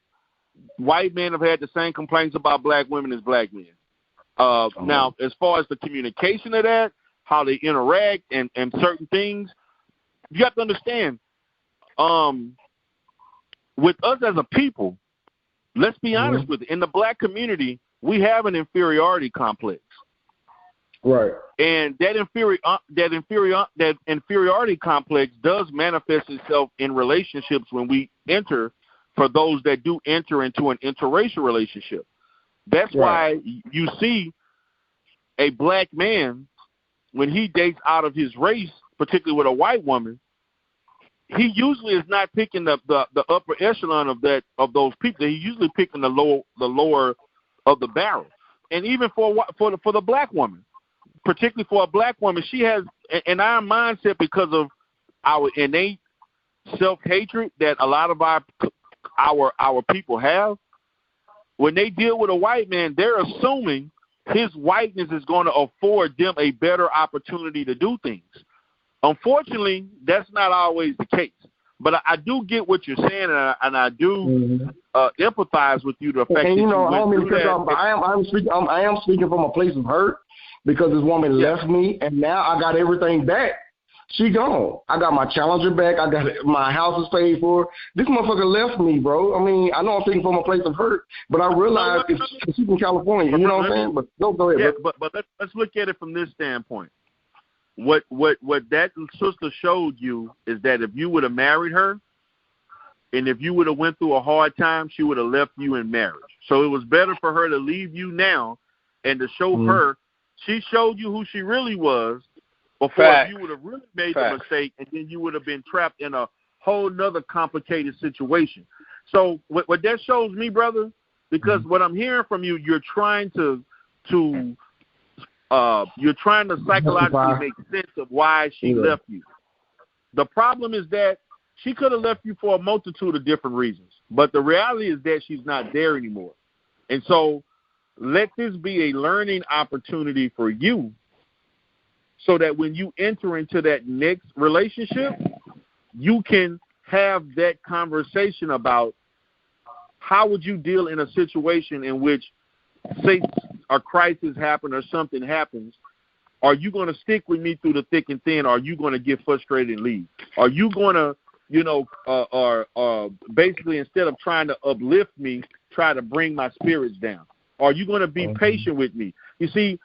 white men have had the same complaints about black women as black men. Now, as far as the communication of that, how they interact and certain things, you have to understand, with us as a people, let's be honest with it. In the black community, we have an inferiority complex. Right. And that inferiority complex does manifest itself in relationships when we enter, for those that do enter into an interracial relationship. That's why you see a black man, when he dates out of his race, particularly with a white woman, he usually is not picking the upper echelon of those people. He's usually picking the lower of the barrel. And even for the black woman, particularly for a black woman, she has in our mindset, because of our innate self-hatred that a lot of our people have. When they deal with a white man, they're assuming his whiteness is going to afford them a better opportunity to do things. Unfortunately, that's not always the case. But I do get what you're saying, and I do empathize with you. The fact that you went through that. I am speaking from a place of hurt, because this woman left me, and now I got everything back. She gone. I got my Challenger back. I got my house is paid for. This motherfucker left me, bro. I mean, I know I'm speaking from a place of hurt, but I realize she's in California. You know what I'm saying? But go ahead. Yeah, but let's look at it from this standpoint. What that sister showed you is that if you would have married her, and if you would have went through a hard time, she would have left you in marriage. So it was better for her to leave you now and to show her. She showed you who she really was before you would have really made the mistake, and then you would have been trapped in a whole nother complicated situation. So what that shows me, brother, because what I'm hearing from you, you're trying to psychologically make sense of why she left you. The problem is that she could have left you for a multitude of different reasons, but the reality is that she's not there anymore. And so let this be a learning opportunity for you, so that when you enter into that next relationship, you can have that conversation about how would you deal in a situation in which, say, a crisis happens or something happens. Are you going to stick with me through the thick and thin, or are you going to get frustrated and leave? Are you going to, basically, instead of trying to uplift me, try to bring my spirits down? Are you going to be patient with me? You see,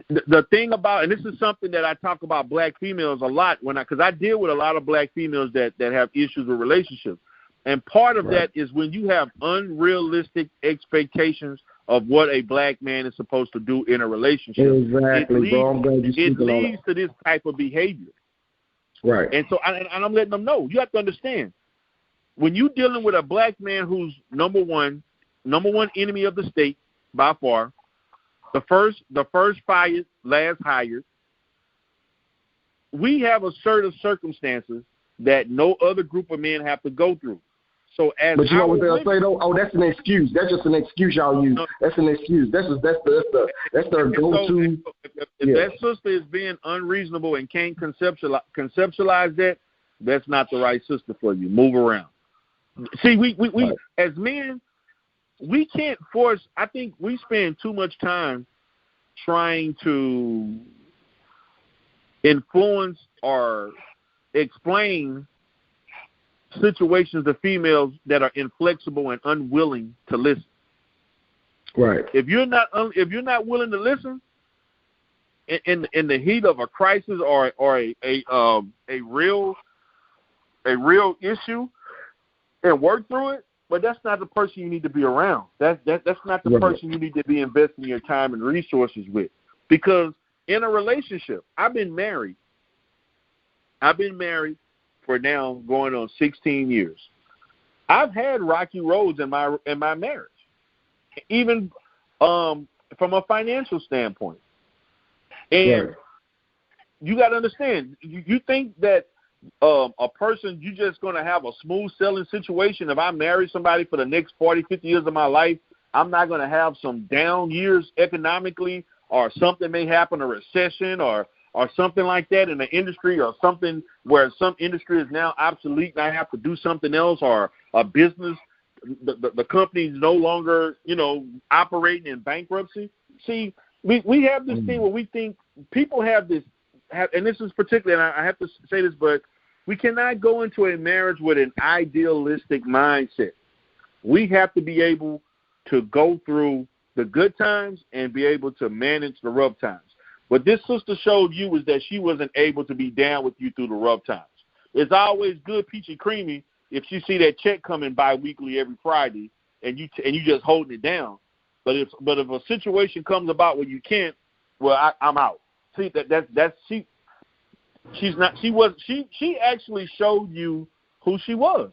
the thing about, and this is something that I talk about black females a lot, because I deal with a lot of black females that have issues with relationships. And part of that is when you have unrealistic expectations of what a black man is supposed to do in a relationship. Exactly, it leads to this type of behavior. Right. And so I'm letting them know. You have to understand, when you're dealing with a black man who's number one enemy of the state by far, the first fired, last hired, we have a set of circumstances that no other group of men have to go through. So but you know what they'll say though? Oh, that's an excuse. That's just an excuse y'all use. That's an excuse. That's their go-to. If that sister is being unreasonable and can't conceptualize that, that's not the right sister for you. Move around. See, we as men, we can't force. I think we spend too much time trying to influence or explain situations to females that are inflexible and unwilling to listen. Right. If you're not willing to listen in the heat of a crisis or a real issue and work through it, but that's not the person you need to be around. That's not the person you need to be investing your time and resources with. Because in a relationship, I've been married for now going on 16 years. I've had rocky roads in my marriage, even from a financial standpoint. And you got to understand, you think that a person, you just going to have a smooth selling situation. If I marry somebody for the next 40, 50 years of my life, I'm not going to have some down years economically, or something may happen, a recession or something like that in the industry, or something where some industry is now obsolete and I have to do something else, or a business, the company is no longer, operating in bankruptcy. See, we have this thing where we think people have this, and this is particularly, and I have to say this, but we cannot go into a marriage with an idealistic mindset. We have to be able to go through the good times and be able to manage the rough times. What this sister showed you was that she wasn't able to be down with you through the rough times. It's always good, peachy creamy, if you see that check coming bi-weekly every Friday and you just holding it down. But if a situation comes about where you can't, well, I'm out. See, she actually showed you who she was.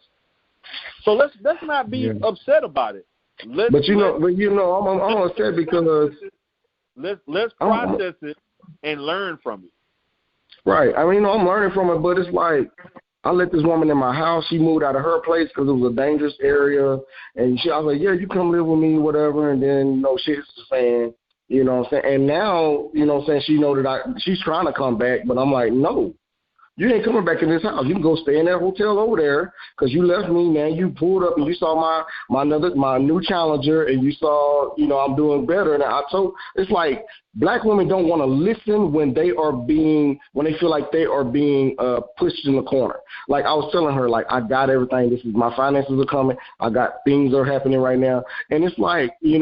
So let's not be upset about it. I'm upset because let's process it and learn from it. Right. I mean, I'm learning from it, but it's like I let this woman in my house. She moved out of her place because it was a dangerous area, and I was like, yeah, you come live with me, whatever. And then she hits the fan. You know what I'm saying? And now, she know that she's trying to come back, but I'm like, no. You ain't coming back in this house. You can go stay in that hotel over there because you left me, man. You pulled up and you saw my new Challenger, and you saw, I'm doing better. And it's like black women don't want to listen when they feel like they are being pushed in the corner. Like I was telling her, like, I got everything. This is my finances are coming. I got things are happening right now. And it's like, they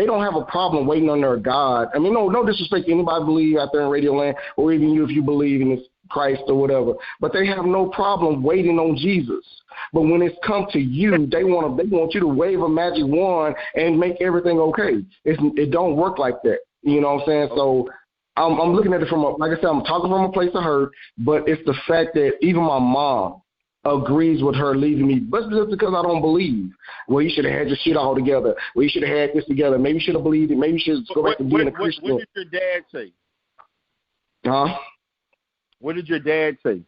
don't have a problem waiting on their God. I mean, no disrespect to anybody believe out there in Radio Land, or even you if you believe in this Christ or whatever, but they have no problem waiting on Jesus. But when it's come to you, they want you to wave a magic wand and make everything okay. It don't work like that. You know what I'm saying? So I'm looking at it like I said, I'm talking from a place of hurt, but it's the fact that even my mom agrees with her leaving me, but just because I don't believe. Well, you should have had your shit all together. Well, you should have had this together. Maybe you should have believed it. Maybe you should go back to being a Christian. What did your dad say? Huh? What did your dad say?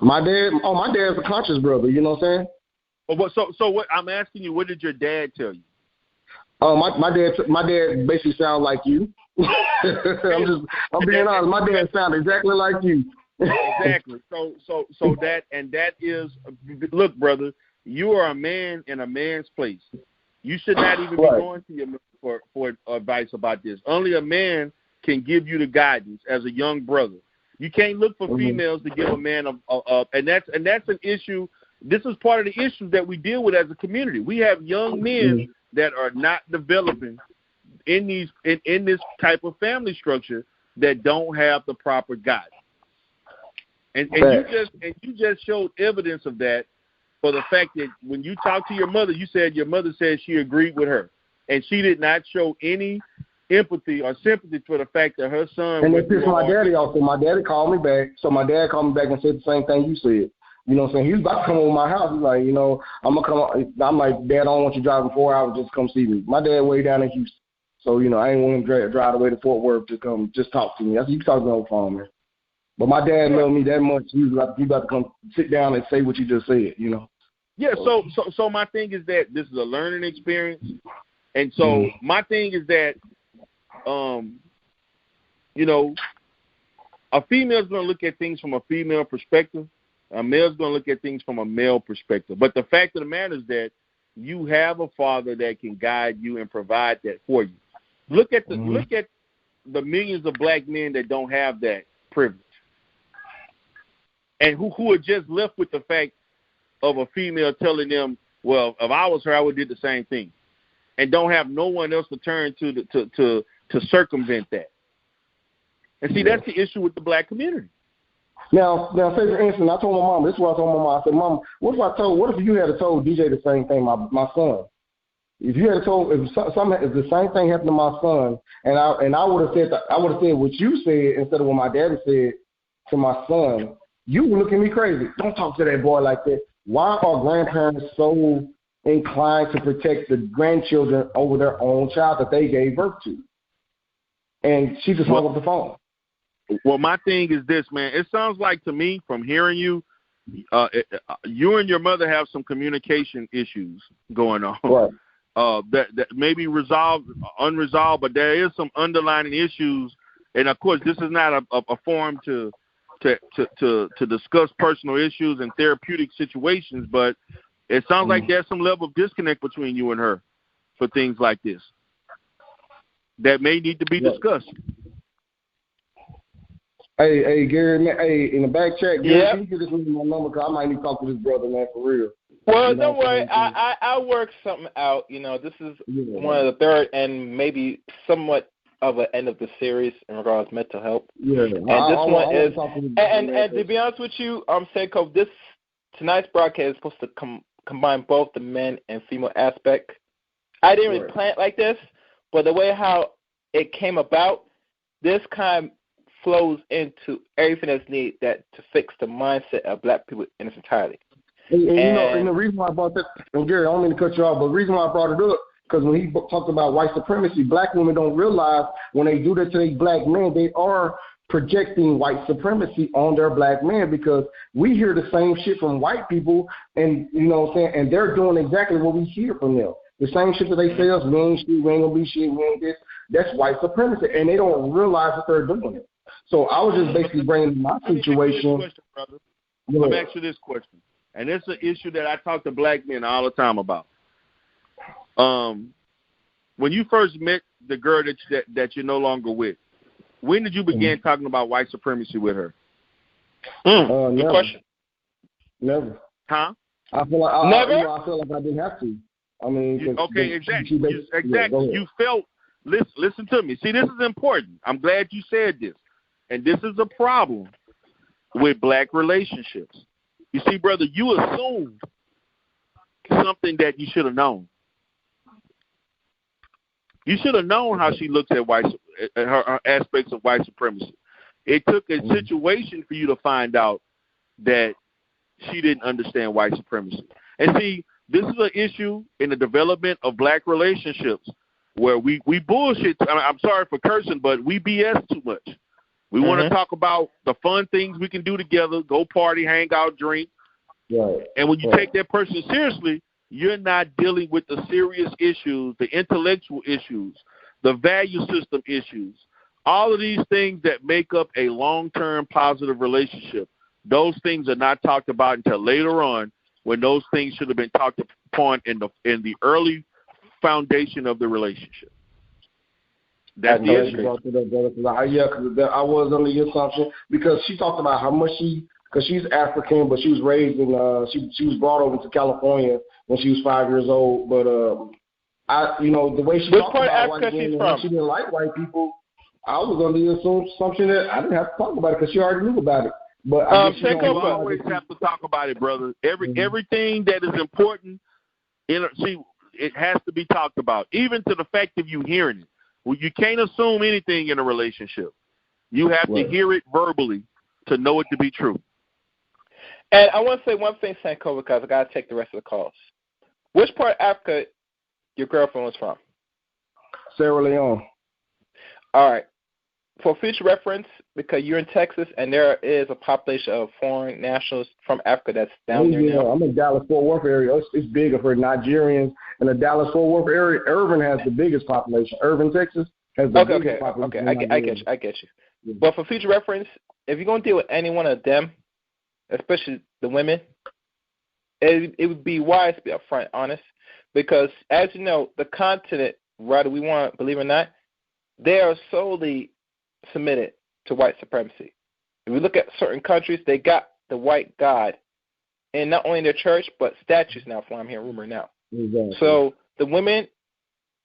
My dad's a conscious brother. You know what I'm saying? So what I'm asking you, what did your dad tell you? My dad basically sounds like you. I'm being honest. My dad sounds exactly like you. Exactly. So that is, look, brother, you are a man in a man's place. You should not even be going to your man for advice about this. Only a man can give you the guidance as a young brother. You can't look for females to give a man and that's an issue. This is part of the issues that we deal with as a community. We have young men that are not developing in this type of family structure that don't have the proper guidance. And you just showed evidence of that for the fact that when you talked to your mother, you said your mother said she agreed with her, and she did not show any empathy or sympathy for the fact that her son. And it's my daddy also. My daddy called me back, so my dad called me back and said the same thing you said. You know what I'm saying? He was about to come over my house. He's like, I'm gonna come. I'm like, Dad, I don't want you driving 4 hours just to come see me. My dad way down in Houston, so I ain't want him to drive away to Fort Worth to come just talk to me. That's you can talk to me on the phone, man. But my dad loved me that much. He was about to come sit down and say what you just said. Yeah. So my thing is that this is a learning experience, and so my thing is that, a female's gonna look at things from a female perspective. A male's going to look at things from a male perspective. But the fact of the matter is that you have a father that can guide you and provide that for you. Look at the millions of black men that don't have that privilege, and who are just left with the fact of a female telling them, well, if I was her, I would have did the same thing, and don't have no one else to turn to circumvent that. And see, that's the issue with the black community. Now, say for instance, I told my mom. This is what I told my mom. I said, Mom, what if you had told DJ the same thing, my son? If you had told, if the same thing happened to my son, and I would have said what you said instead of what my daddy said to my son, you would look at me crazy. Don't talk to that boy like that. Why are grandparents so inclined to protect the grandchildren over their own child that they gave birth to? And she just hung up the phone. Well, my thing is this, man. It sounds like to me, from hearing you, you and your mother have some communication issues going on. Right. That may be unresolved, but there is some underlying issues. And of course, this is not a forum to discuss personal issues and therapeutic situations, but it sounds like there's some level of disconnect between you and her for things like this that may need to be discussed. Hey, Gary, man, in the back chat, Gary, can you give this man my number? Because I might need to talk to this brother, man, for real. Well, don't worry. I'll work something out. This is one of the third and maybe somewhat of an end of the series in regards to mental health. Yeah. And to be honest with you, Seiko, tonight's broadcast is supposed to combine both the men and female aspect. I didn't really plan it like this, but the way how it came about, this kind of flows into everything that's needed to fix the mindset of black people in its entirety. And the reason why I brought that, and Gary, I don't mean to cut you off, but the reason why I brought it up, because when he talked about white supremacy, black women don't realize when they do that to their black men, they are projecting white supremacy on their black men, because we hear the same shit from white people, and you know what I'm saying, and they're doing exactly what we hear from them. The same shit that they say us, we ain't shit, we ain't gonna be shit, we ain't this. That's white supremacy, and they don't realize that they're doing it. So I was just basically bringing my situation. Let me ask you this question, and it's an issue that I talk to black men all the time about. When you first met the girl that you're no longer with, when did you begin talking about white supremacy with her? Good question. Never. Huh? I feel like never. I feel like I didn't have to. I mean, exactly. You felt. Listen to me. See, this is important. I'm glad you said this, and this is a problem with black relationships. You see, brother, you assumed something that you should have known. You should have known how she looks at her aspects of white supremacy. It took a situation for you to find out that she didn't understand white supremacy. And see, this is an issue in the development of black relationships where we bullshit. I'm sorry for cursing, but we BS too much. We want to talk about the fun things we can do together, go party, hang out, drink. Right. And when you take that person seriously, you're not dealing with the serious issues, the intellectual issues, the value system issues, all of these things that make up a long-term positive relationship. Those things are not talked about until later on, when those things should have been talked upon in the early foundation of the relationship. That's the issue. Yeah, because I was under the assumption, because she talked about how much because she's African, but she was raised in, she was brought over to California when she was 5 years old. But the way she talked about white women, she didn't like white people. I was under the assumption that I didn't have to talk about it because she already knew about it. But you always have to talk about it, brother. Everything that is important, it has to be talked about, even to the fact of you hearing it. Well, you can't assume anything in a relationship. You have to hear it verbally to know it to be true. And I want to say one thing, Sanko, because I got to take the rest of the calls. Which part of Africa your girlfriend was from? Sierra Leone. All right. For future reference, because you're in Texas and there is a population of foreign nationals from Africa that's down there now. I'm in Dallas-Fort Worth area. It's bigger for Nigerians. And the Dallas-Fort Worth area, Irvin has the biggest population. Irvin, Texas has the biggest population. Okay, I get you. Yeah. But for future reference, if you're going to deal with any one of them, especially the women, it would be wise to be upfront, honest, because as you know, the continent, whether we want to believe it or not, they are solely submitted to white supremacy. If we look at certain countries, they got the white god, and not only in their church, but statues now, from what I'm hearing rumor now. Exactly. So the women,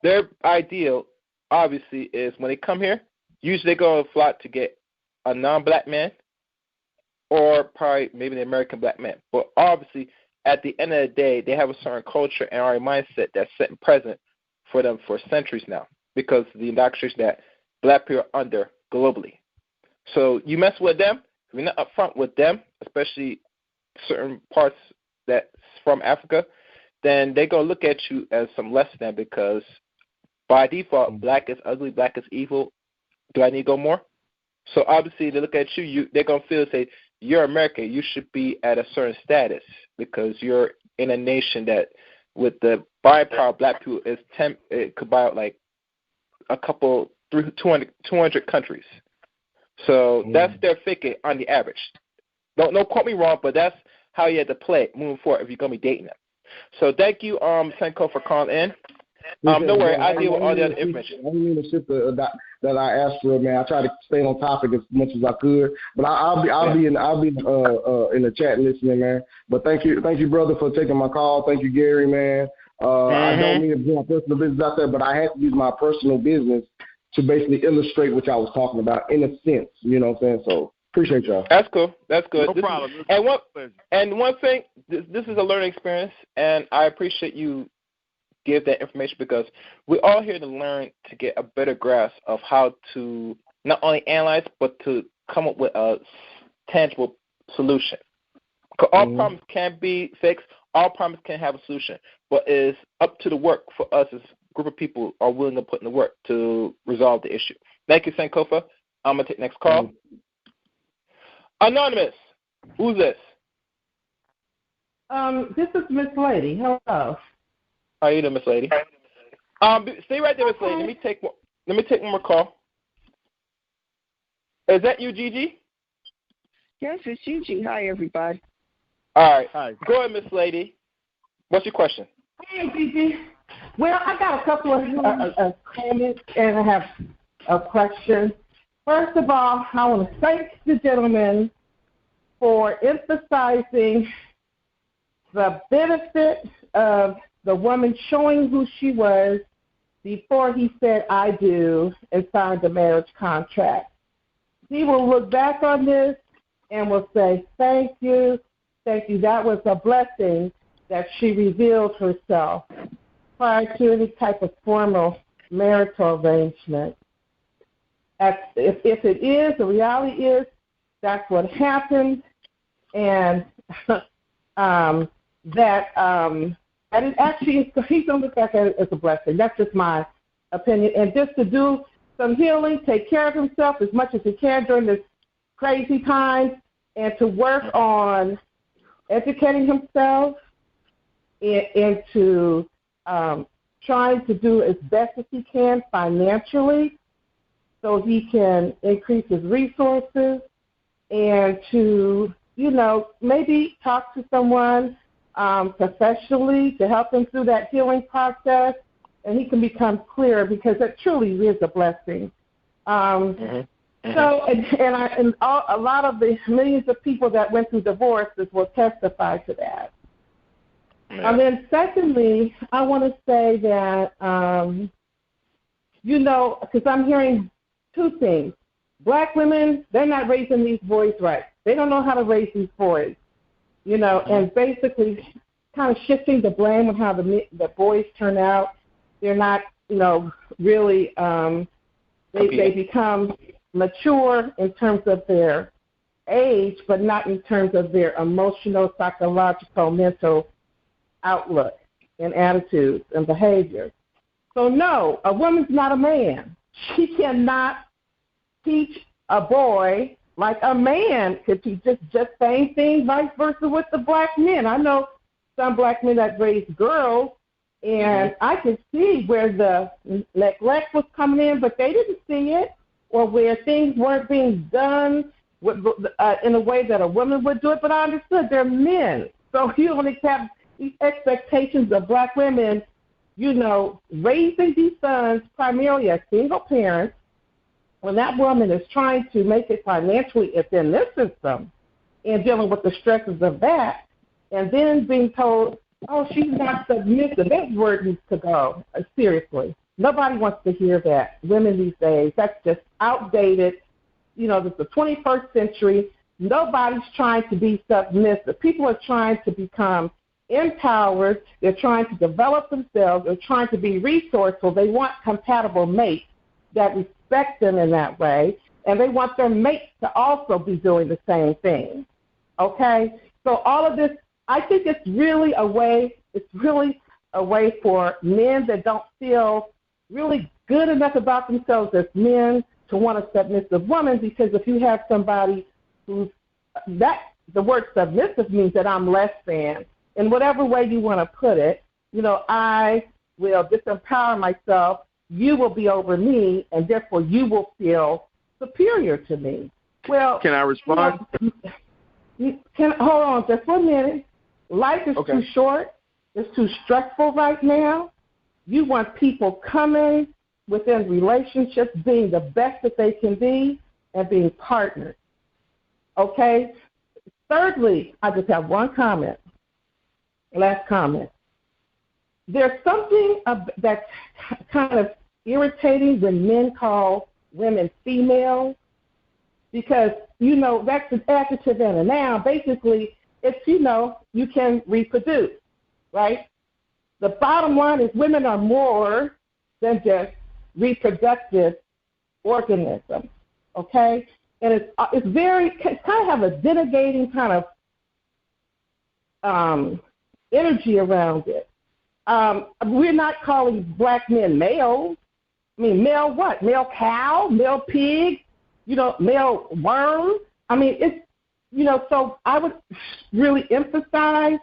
their ideal, obviously, is when they come here, usually they go and flock to get a non-black man, or probably maybe the American black man. But obviously, at the end of the day, they have a certain culture and our mindset that's set and present for them for centuries now, because of the indoctrination that black people are under globally. So you mess with them, if you're not upfront with them, especially certain parts that's from Africa, then they're going to look at you as some less than, because by default, black is ugly, black is evil. Do I need to go more? So obviously, they look at you, they're going to feel, say, you're American. You should be at a certain status because you're in a nation that, with the buying power of black people, it could buy out like a couple, 200 countries. So that's their thinking on the average. Don't quote me wrong, but that's how you have to play it moving forward if you're going to be dating them. So thank you, Senko, for calling in. Don't worry, I deal with all the other information. I didn't mean to shift that I asked for, man. I tried to stay on topic as much as I could, but I'll be in the chat listening, man. But thank you, brother, for taking my call. Thank you, Gary, man. I don't mean to bring my personal business out there, but I had to use my personal business to basically illustrate what y'all was talking about in a sense. You know what I'm saying? So appreciate y'all. That's cool. That's good. No problem. And one thing, this is a learning experience, and I appreciate you give that information because we're all here to learn to get a better grasp of how to not only analyze but to come up with a tangible solution. Because all problems can be fixed, all problems can have a solution, but it's up to the work for us as a group of people are willing to put in the work to resolve the issue. Thank you, Sankofa. I'm going to take the next call. Anonymous, who's this? This is Miss Lady. Hello. How are you doing, Miss Lady? Stay right there, Miss Lady. Let me take one more call. Is that you, Gigi? Yes, it's Gigi. Hi, everybody. All right. Hi. Go ahead, Miss Lady. What's your question? Hey, Gigi. Well, I got a couple of comments, and I have a question. First of all, I want to thank the gentleman for emphasizing the benefit of the woman showing who she was before he said, I do, and signed the marriage contract. He will look back on this and will say, thank you. That was a blessing that she revealed herself prior to any type of formal marital arrangement. If it is, the reality is that's what happened, and and it actually, he's going to look back at it as a blessing. That's just my opinion. And just to do some healing, take care of himself as much as he can during this crazy time, and to work on educating himself into trying to do as best as he can financially so he can increase his resources, and to, maybe talk to someone professionally to help him through that healing process, and he can become clearer, because it truly is a blessing. So, a lot of the millions of people that went through divorces will testify to that. Yeah. And then secondly, I want to say that, because I'm hearing two things. Black women, they're not raising these boys right. They don't know how to raise these boys. And basically kind of shifting the blame on how the boys turn out. They're not, really, they become mature in terms of their age, but not in terms of their emotional, psychological, mental outlook and attitudes and behaviors. So no, a woman's not a man. She cannot teach a boy like a man could teach. Just same thing, vice versa with the black men. I know some black men that raise girls, and I could see where the neglect was coming in, but they didn't see it, or where things weren't being done in a way that a woman would do it. But I understood they're men, so you only have these expectations of black women, raising these sons primarily as single parents, when that woman is trying to make it financially within this system and dealing with the stresses of that, and then being told, oh, she's not submissive. That word needs to go. Seriously. Nobody wants to hear that. Women these days, that's just outdated. This is the 21st century. Nobody's trying to be submissive. People are trying to become empowered. They're trying to develop themselves. They're trying to be resourceful. They want compatible mates that respect them in that way, and they want their mates to also be doing the same thing. Okay? So all of this, I think it's really a way for men that don't feel really good enough about themselves as men to want a submissive woman, because if you have somebody who's the word submissive means that I'm less than. In whatever way you want to put it, I will disempower myself. You will be over me, and therefore you will feel superior to me. Well, can I respond? Hold on just 1 minute. Life is too short. It's too stressful right now. You want people coming within relationships, being the best that they can be, and being partners. Okay? Thirdly, I just have one comment. Last comment. There's something that's kind of irritating when men call women female, because, that's an adjective and a noun. Basically, it's, you can reproduce, right? The bottom line is women are more than just reproductive organisms, okay? And it's kind of have a denigrating kind of energy around it. We're not calling black men males. I mean, male what? Male cow, male pig, male worm. I mean, it's, so I would really emphasize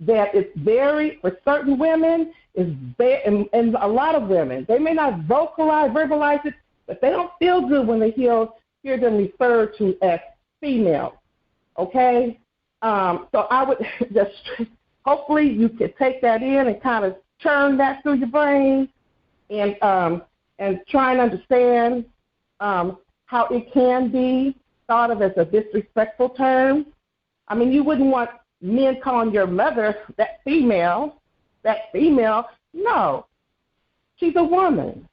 that it's very, for certain women, and a lot of women, they may not verbalize it, but they don't feel good when they hear them referred to as female, okay? So I would just, hopefully you could take that in and kind of churn that through your brain and try and understand how it can be thought of as a disrespectful term. I mean, you wouldn't want men calling your mother that female. No, she's a woman.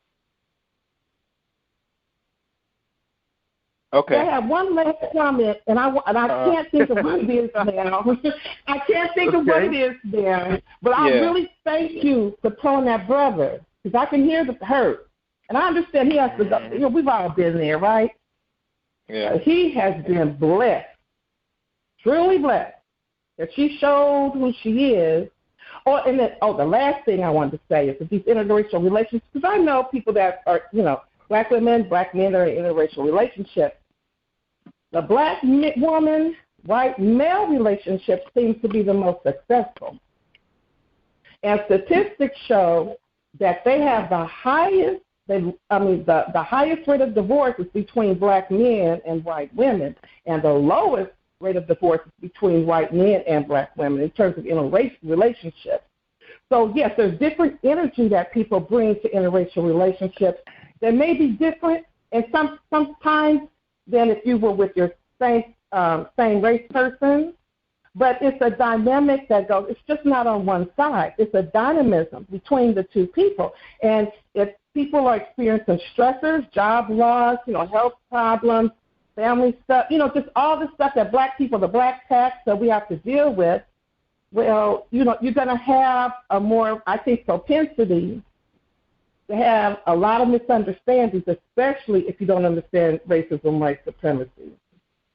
Okay. I have one last comment, and I can't think of what it is now. I can't think of what it is now. But I really thank you for telling that brother, because I can hear the hurt. And I understand he has to go. We've all been there, right? Yeah. He has been blessed, truly blessed, that she showed who she is. The last thing I wanted to say is that these interracial relationships, because I know people that are, black women, black men that are in interracial relationships. The black woman, white male relationship seems to be the most successful. And statistics show that they have the highest, the highest rate of divorce is between black men and white women, and the lowest rate of divorce is between white men and black women in terms of interracial relationships. So, yes, there's different energy that people bring to interracial relationships that may be different, and sometimes than if you were with your same race person. But it's a dynamic that goes. It's just not on one side. It's a dynamism between the two people. And if people are experiencing stressors, job loss, health problems, family stuff, just all the stuff that black people, the black tax that we have to deal with. Well, you're going to have a more, I think, propensity to have a lot of misunderstandings, especially if you don't understand racism, white supremacy.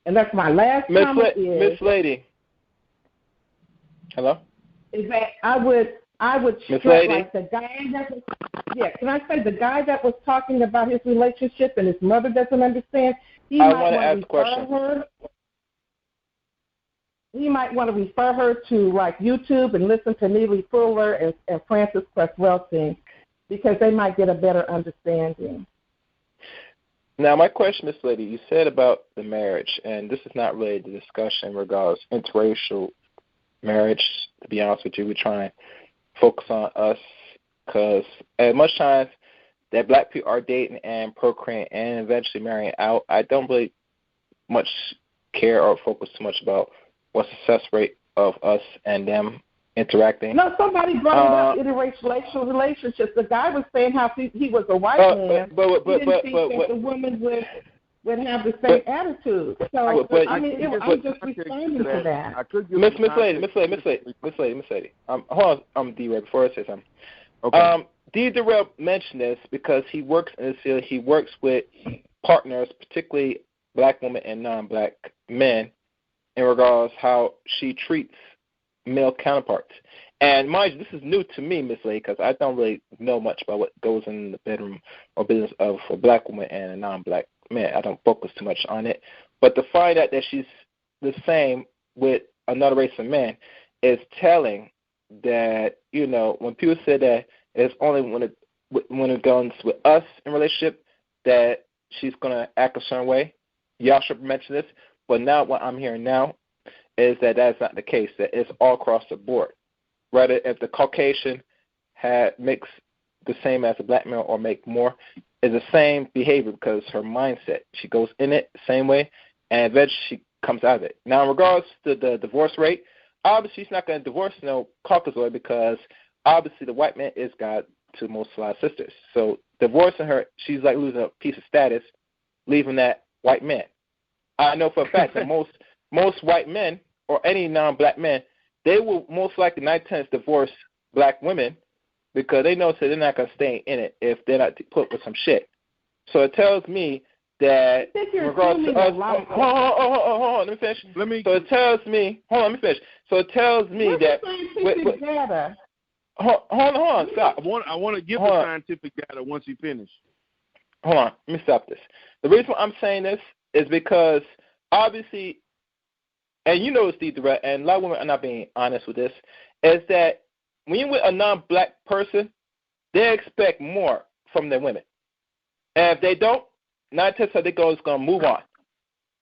And that's my last comment. Miss Lady. Hello? Is that I would stress like the guy that was, can I say the guy that was talking about his relationship and his mother doesn't understand, he might want to refer her to like YouTube and listen to Neely Fuller and Frances Cress Welsing, because they might get a better understanding. Now, my question, Miss Lady, you said about the marriage, and this is not really the discussion in regards to interracial marriage. To be honest with you, we try and focus on us, because as much times that black people are dating and procreating and eventually marrying out, I don't really much care or focus too much about what's the success rate of us and them interacting. No, somebody brought it up interracial relationships. The guy was saying how he was a white man. He didn't think that the woman would have the same attitude. So I'm just responding to that. Miss Lady. Hold on, D. Right before I say something. Okay. D. Durell mentioned this because he works in this field. He works with partners, particularly black women and non-black men, in regards how she treats male counterparts. And mind you, this is new to me, Miss Lady, because I don't really know much about what goes in the bedroom or business of a black woman and a non-black man, I don't focus too much on it. But to find out that she's the same with another race of men is telling that, you know, when people say that it's only when it goes with us in relationship that she's going to act a certain way. Y'all should mention this. But now what I'm hearing now is that that's not the case, that it's all across the board. Rather, if the Caucasian makes the same as a black male or make more, is the same behavior because her mindset. She goes in it the same way, and eventually she comes out of it. Now, in regards to the divorce rate, obviously she's not going to divorce no Caucasoid because obviously the white man is God to most of our sisters. So divorcing her, she's like losing a piece of status, leaving that white man. I know for a fact that most white men or any non-black men, they will most likely 9 times divorce black women because they know that they're not going to stay in it if they're not put with some shit. So it tells me that in regards to us, hold on, let me finish. So it tells me, hold on, let me finish. So it tells me that. Hold on, stop. I want to give the scientific data once you finish. Hold on, let me stop this. The reason why I'm saying this is because obviously, and you know it's D Durell, and a lot of women are not being honest with this, is that when you're with a non-black person, they expect more from their women. And if they don't, 9 times out they go is going to move on.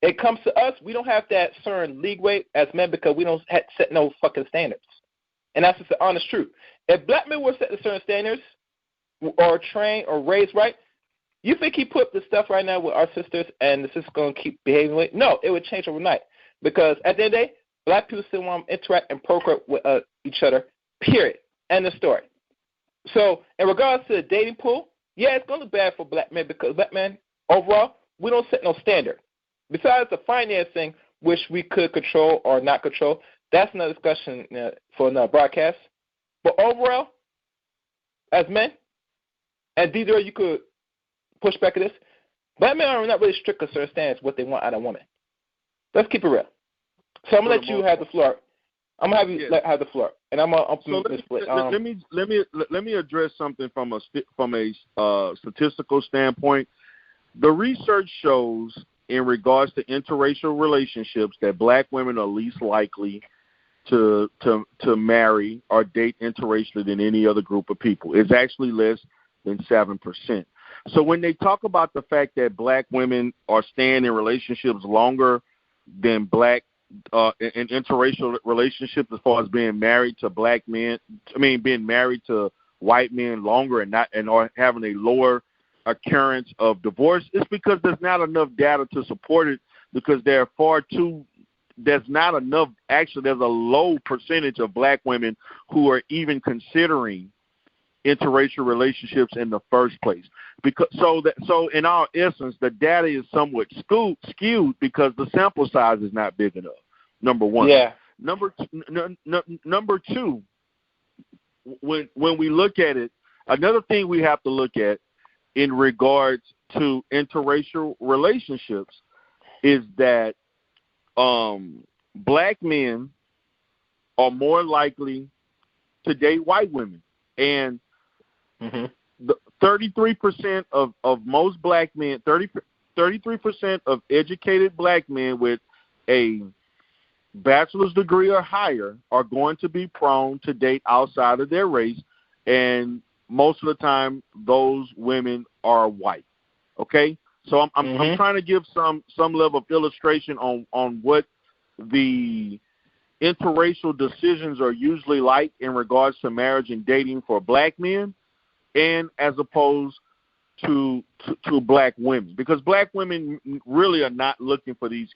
It comes to us, we don't have that certain leeway as men because we don't set no fucking standards. And that's just the honest truth. If black men were set the certain standards or trained or raised right, you think he put the stuff right now with our sisters and the sisters going to keep behaving with? No, it would change overnight. Because at the end of the day, black people still want to interact and procreate with each other, period. End of story. So in regards to the dating pool, yeah, it's going to look bad for black men because black men, overall, we don't set no standard. Besides the financing, which we could control or not control, that's another discussion for another broadcast. But overall, as men, and D Durell, you could push back at this, black men are not really strict on certain standards what they want out of a woman. Let's keep it real. So I'm gonna let you have the floor. I'm gonna have you have the floor, and I'm gonna open this split. Let me address something from a statistical standpoint. The research shows, in regards to interracial relationships, that black women are least likely to marry or date interracially than any other group of people. It's actually less than 7%. So when they talk about the fact that black women are staying in relationships longer than black in interracial relationships, as far as being married to black men, being married to white men longer and or having a lower occurrence of divorce, it's because there's not enough data to support it, because there's not enough. Actually, there's a low percentage of black women who are even considering interracial relationships in the first place. So in our essence, the data is somewhat skewed because the sample size is not big enough. Number one. Yeah. Number two, when we look at it, another thing we have to look at in regards to interracial relationships is that black men are more likely to date white women. And the 33% of most black men, 33% of educated black men with a bachelor's degree or higher are going to be prone to date outside of their race, and most of the time those women are white. Okay, so I'm trying to give some level of illustration on what the interracial decisions are usually like in regards to marriage and dating for black men, and as opposed to black women, because black women really are not looking for these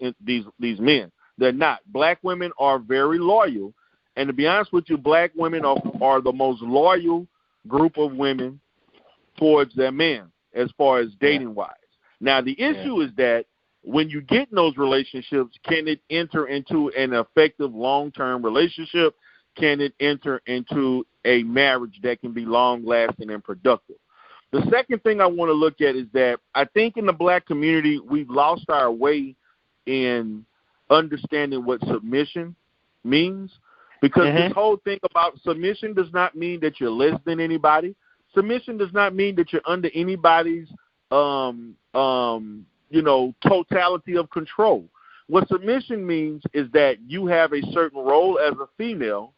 men. They're not. Black women are very loyal, and to be honest with you, black women are the most loyal group of women towards their men as far as dating wise. Now the issue is that when you get in those relationships, can it enter into an effective long-term relationship? Can it enter into a marriage that can be long-lasting and productive? The second thing I want to look at is that I think in the black community, we've lost our way in understanding what submission means, because this whole thing about submission does not mean that you're less than anybody. Submission does not mean that you're under anybody's totality of control. What submission means is that you have a certain role as a female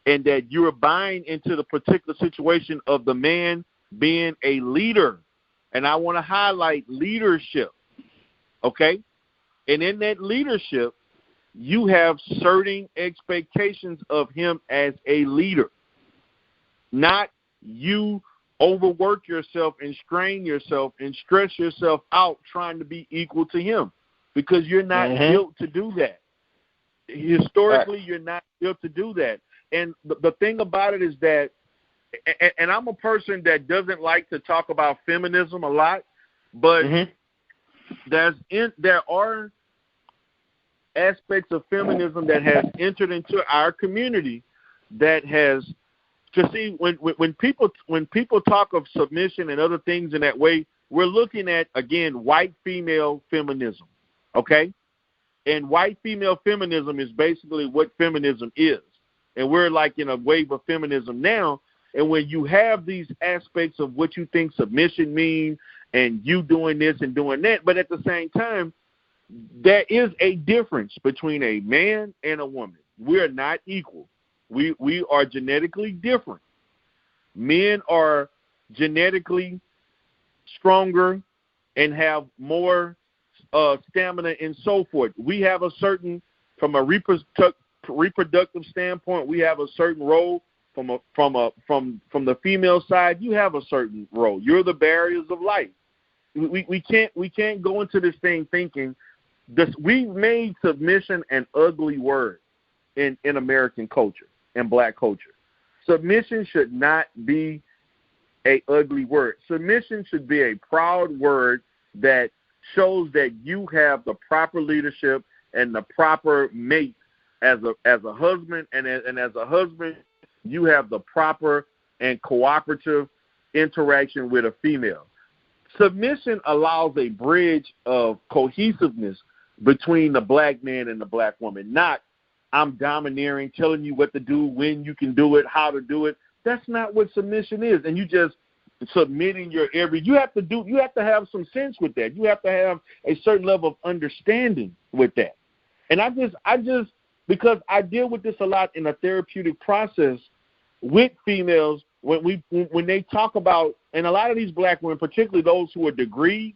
and that you're buying into the particular situation of the man being a leader. And I want to highlight leadership, okay? And in that leadership, you have certain expectations of him as a leader, not you overwork yourself and strain yourself and stress yourself out trying to be equal to him, because you're not built to do that. Historically, you're not built to do that. And the thing about it is that, and I'm a person that doesn't like to talk about feminism a lot, but there are aspects of feminism that has entered into our community that has, to see, when people talk of submission and other things in that way, we're looking at, again, white female feminism, okay? And white female feminism is basically what feminism is. And we're like in a wave of feminism now. And when you have these aspects of what you think submission means and you doing this and doing that, but at the same time, there is a difference between a man and a woman. We are not equal. We are genetically different. Men are genetically stronger and have more stamina and so forth. We have a certain, from a reproductive standpoint, we have a certain role. From the female side, you have a certain role. You're the barriers of life. We can't go into this thing thinking this. We've made submission an ugly word in American culture and black culture. Submission should not be a ugly word. Submission should be a proud word that shows that you have the proper leadership and the proper mate as a husband, and as a husband, you have the proper and cooperative interaction with a female. Submission allows a bridge of cohesiveness between the black man and the black woman, not I'm domineering, telling you what to do, when you can do it, how to do it. That's not what submission is. And you just submitting you have to have some sense with that. You have to have a certain level of understanding with that. And I just because I deal with this a lot in a therapeutic process with females, when they talk about, and a lot of these black women, particularly those who are degreed,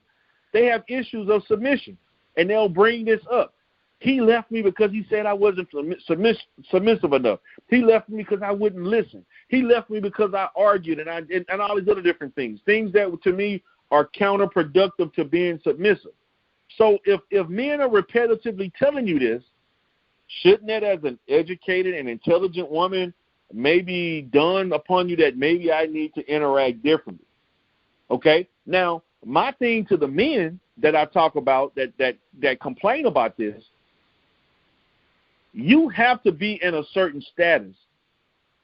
they have issues of submission, and they'll bring this up. He left me because he said I wasn't submissive enough. He left me because I wouldn't listen. He left me because I argued and all these other different things that to me are counterproductive to being submissive. So if men are repetitively telling you this, shouldn't that, as an educated and intelligent woman, maybe dawn upon you that maybe I need to interact differently? Okay? Now, my thing to the men that I talk about that complain about this, you have to be in a certain status.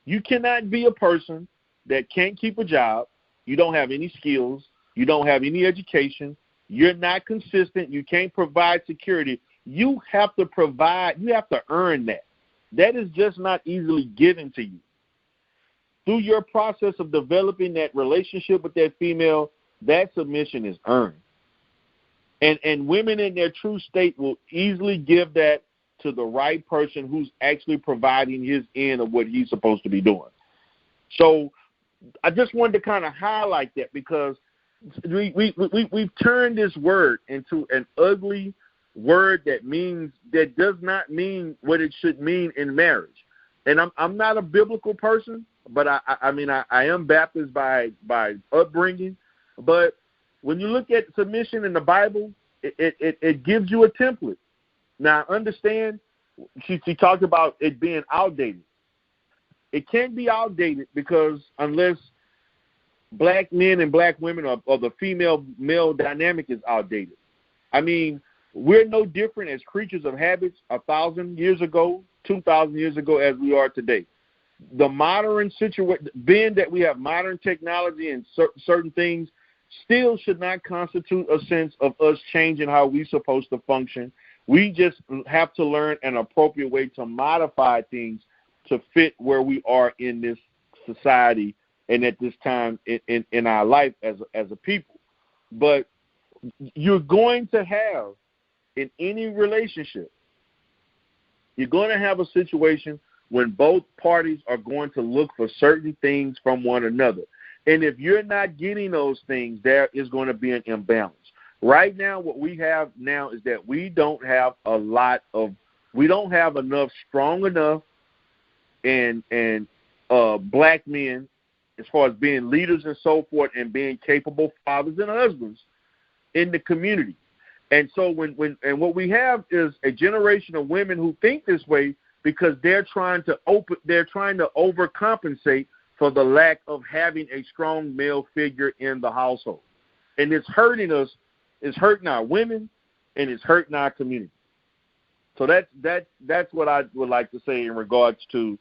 You cannot be a person that can't keep a job, you don't have any skills, you don't have any education, you're not consistent, you can't provide security. You have to provide, you have to earn that. That is just not easily given to you. Through your process of developing that relationship with that female, that submission is earned. And women in their true state will easily give that to the right person who's actually providing his end of what he's supposed to be doing. So I just wanted to kind of highlight that, because we've turned this word into an ugly word that does not mean what it should mean in marriage. And I'm not a biblical person, but I am Baptist by upbringing. But when you look at submission in the Bible, it gives you a template. Now, understand, she talked about it being outdated. It can't be outdated because unless black men and black women or the female-male dynamic is outdated. I mean, we're no different as creatures of habits 1,000 years ago, 2,000 years ago as we are today. The modern situation, being that we have modern technology and certain things, still should not constitute a sense of us changing how we're supposed to function. We just have to learn an appropriate way to modify things to fit where we are in this society and at this time in our life as a people. But you're going to have in any relationship, you're going to have a situation when both parties are going to look for certain things from one another. And if you're not getting those things, there is going to be an imbalance. Right now, what we have now is that we don't have enough strong enough and black men as far as being leaders and so forth and being capable fathers and husbands in the community. And so what we have is a generation of women who think this way because they're trying to overcompensate for the lack of having a strong male figure in the household. And it's hurting us, it's hurting our women, and it's hurting our community. So that's what I would like to say in regards to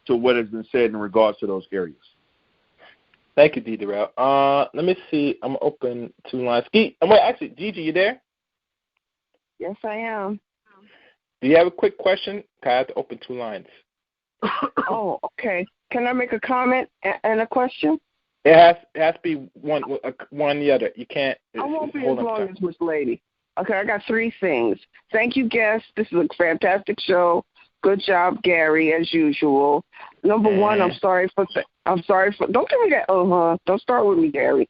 what has been said in regards to those areas. Thank you, D. Durell. Let me see. I'm going to open 2 lines. Actually, Gigi, you there? Yes, I am. Do you have a quick question? I have to open 2 lines. Oh, okay. Can I make a comment and a question? It has to be one the other. You can't. I won't be as long as Miss Lady. Okay, I got 3 things. Thank you, guest. This is a fantastic show. Good job, Gary, as usual. Number 1, I'm sorry for. Don't give me that. Don't start with me, Gary.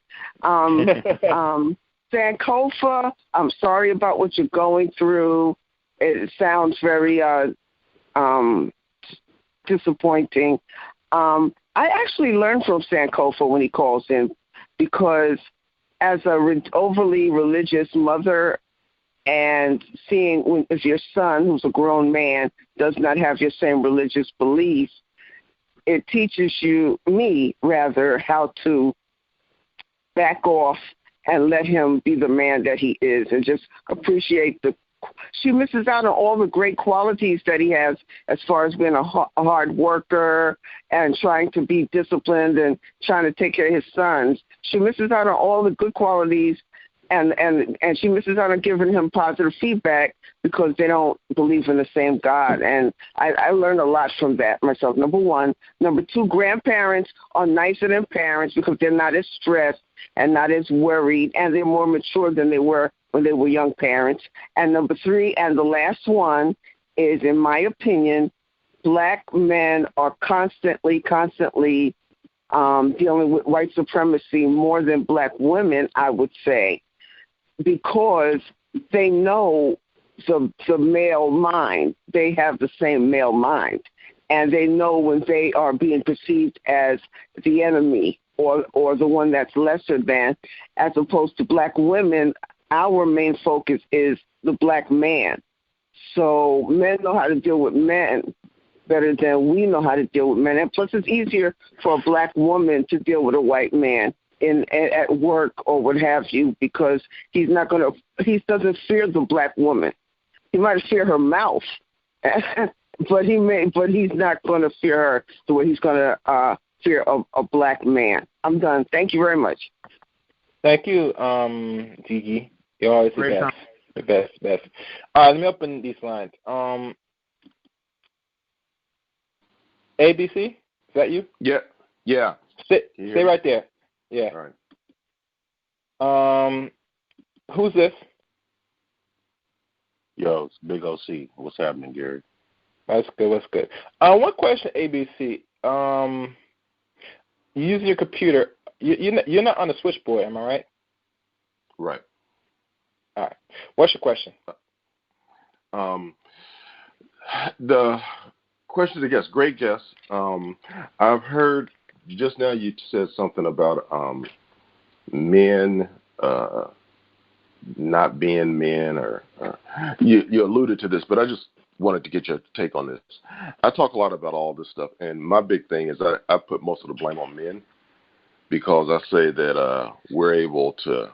Sankofa, I'm sorry about what you're going through. It sounds very disappointing. I actually learned from Sankofa when he calls in, because as a overly religious mother and seeing if your son, who's a grown man, does not have your same religious beliefs, it teaches me, how to back off and let him be the man that he is and just appreciate she misses out on all the great qualities that he has as far as being a hard worker and trying to be disciplined and trying to take care of his sons. She misses out on all the good qualities and she misses out on giving him positive feedback because they don't believe in the same God. And I learned a lot from that myself, number 1. Number 2, grandparents are nicer than parents because they're not as stressed and not as worried, and they're more mature than they were when they were young parents. And number 3, and the last one, is, in my opinion, black men are constantly dealing with white supremacy more than black women, I would say, because they know the male mind. They have the same male mind, and they know when they are being perceived as the enemy or the one that's lesser than, as opposed to black women. Our main focus is the black man. So men know how to deal with men better than we know how to deal with men. And plus, it's easier for a black woman to deal with a white man at work or what have you, because he doesn't fear the black woman. He might fear her mouth, but he's not going to fear her the way he's going to fear a black man. I'm done. Thank you very much. Thank you, Gigi. You're always the best. All right, let me open these lines. ABC, is that you? Yeah. Stay right there. Yeah. All right. Who's this? Yo, it's Big OC. What's happening, Gary? That's good. One question, ABC. You using your computer. You're not on the switchboard, am I right? Right. All right. What's your question? The question, I guess, great guess. I've heard just now you said something about men not being men, or you alluded to this, but I just wanted to get your take on this. I talk a lot about all this stuff, and my big thing is I put most of the blame on men, because I say that we're able to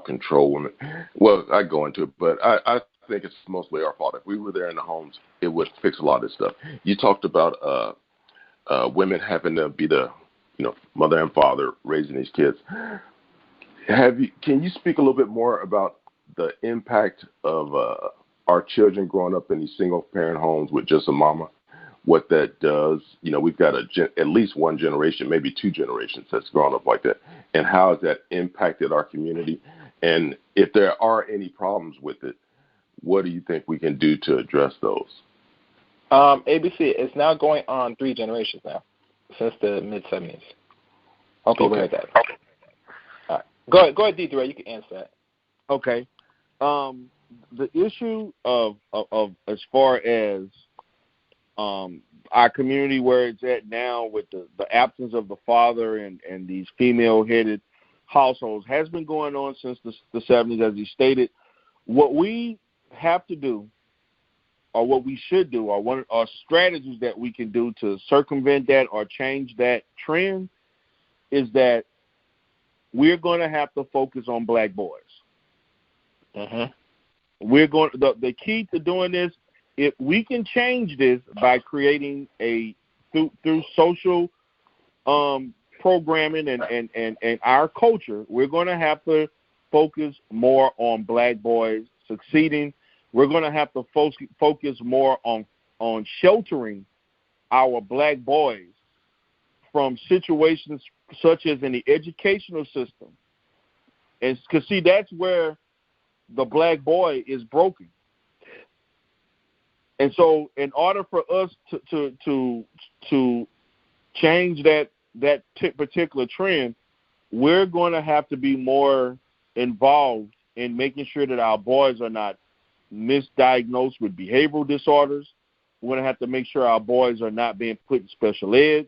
control women. Well, I go into it, but I think it's mostly our fault. If we were there in the homes, it would fix a lot of this stuff. You talked about women having to be the mother and father raising these kids. Can you speak a little bit more about the impact of our children growing up in these single parent homes with just a mama? What that does? We've got at least one generation, maybe 2 generations that's grown up like that, and how has that impacted our community? And if there are any problems with it, what do you think we can do to address those? ABC is now going on 3 generations now, since the mid-70s. Okay. With that. Okay. All right. Go ahead, D. Durell. You can answer that. Okay. The issue of as far as our community where it's at now with the absence of the father and these female-headed households has been going on since the 70s, as he stated. What we have to do, or what we should do, or one of strategies that we can do to circumvent that or change that trend is that we're going to have to focus on black boys. We're going. The key to doing this, if we can change this by creating through social programming and our culture, we're going to have to focus more on black boys succeeding. We're going to have to focus more on sheltering our black boys from situations such as in the educational system. And because, see, that's where the black boy is broken. And so in order for us to change that particular trend, we're going to have to be more involved in making sure that our boys are not misdiagnosed with behavioral disorders. We're going to have to make sure our boys are not being put in special ed.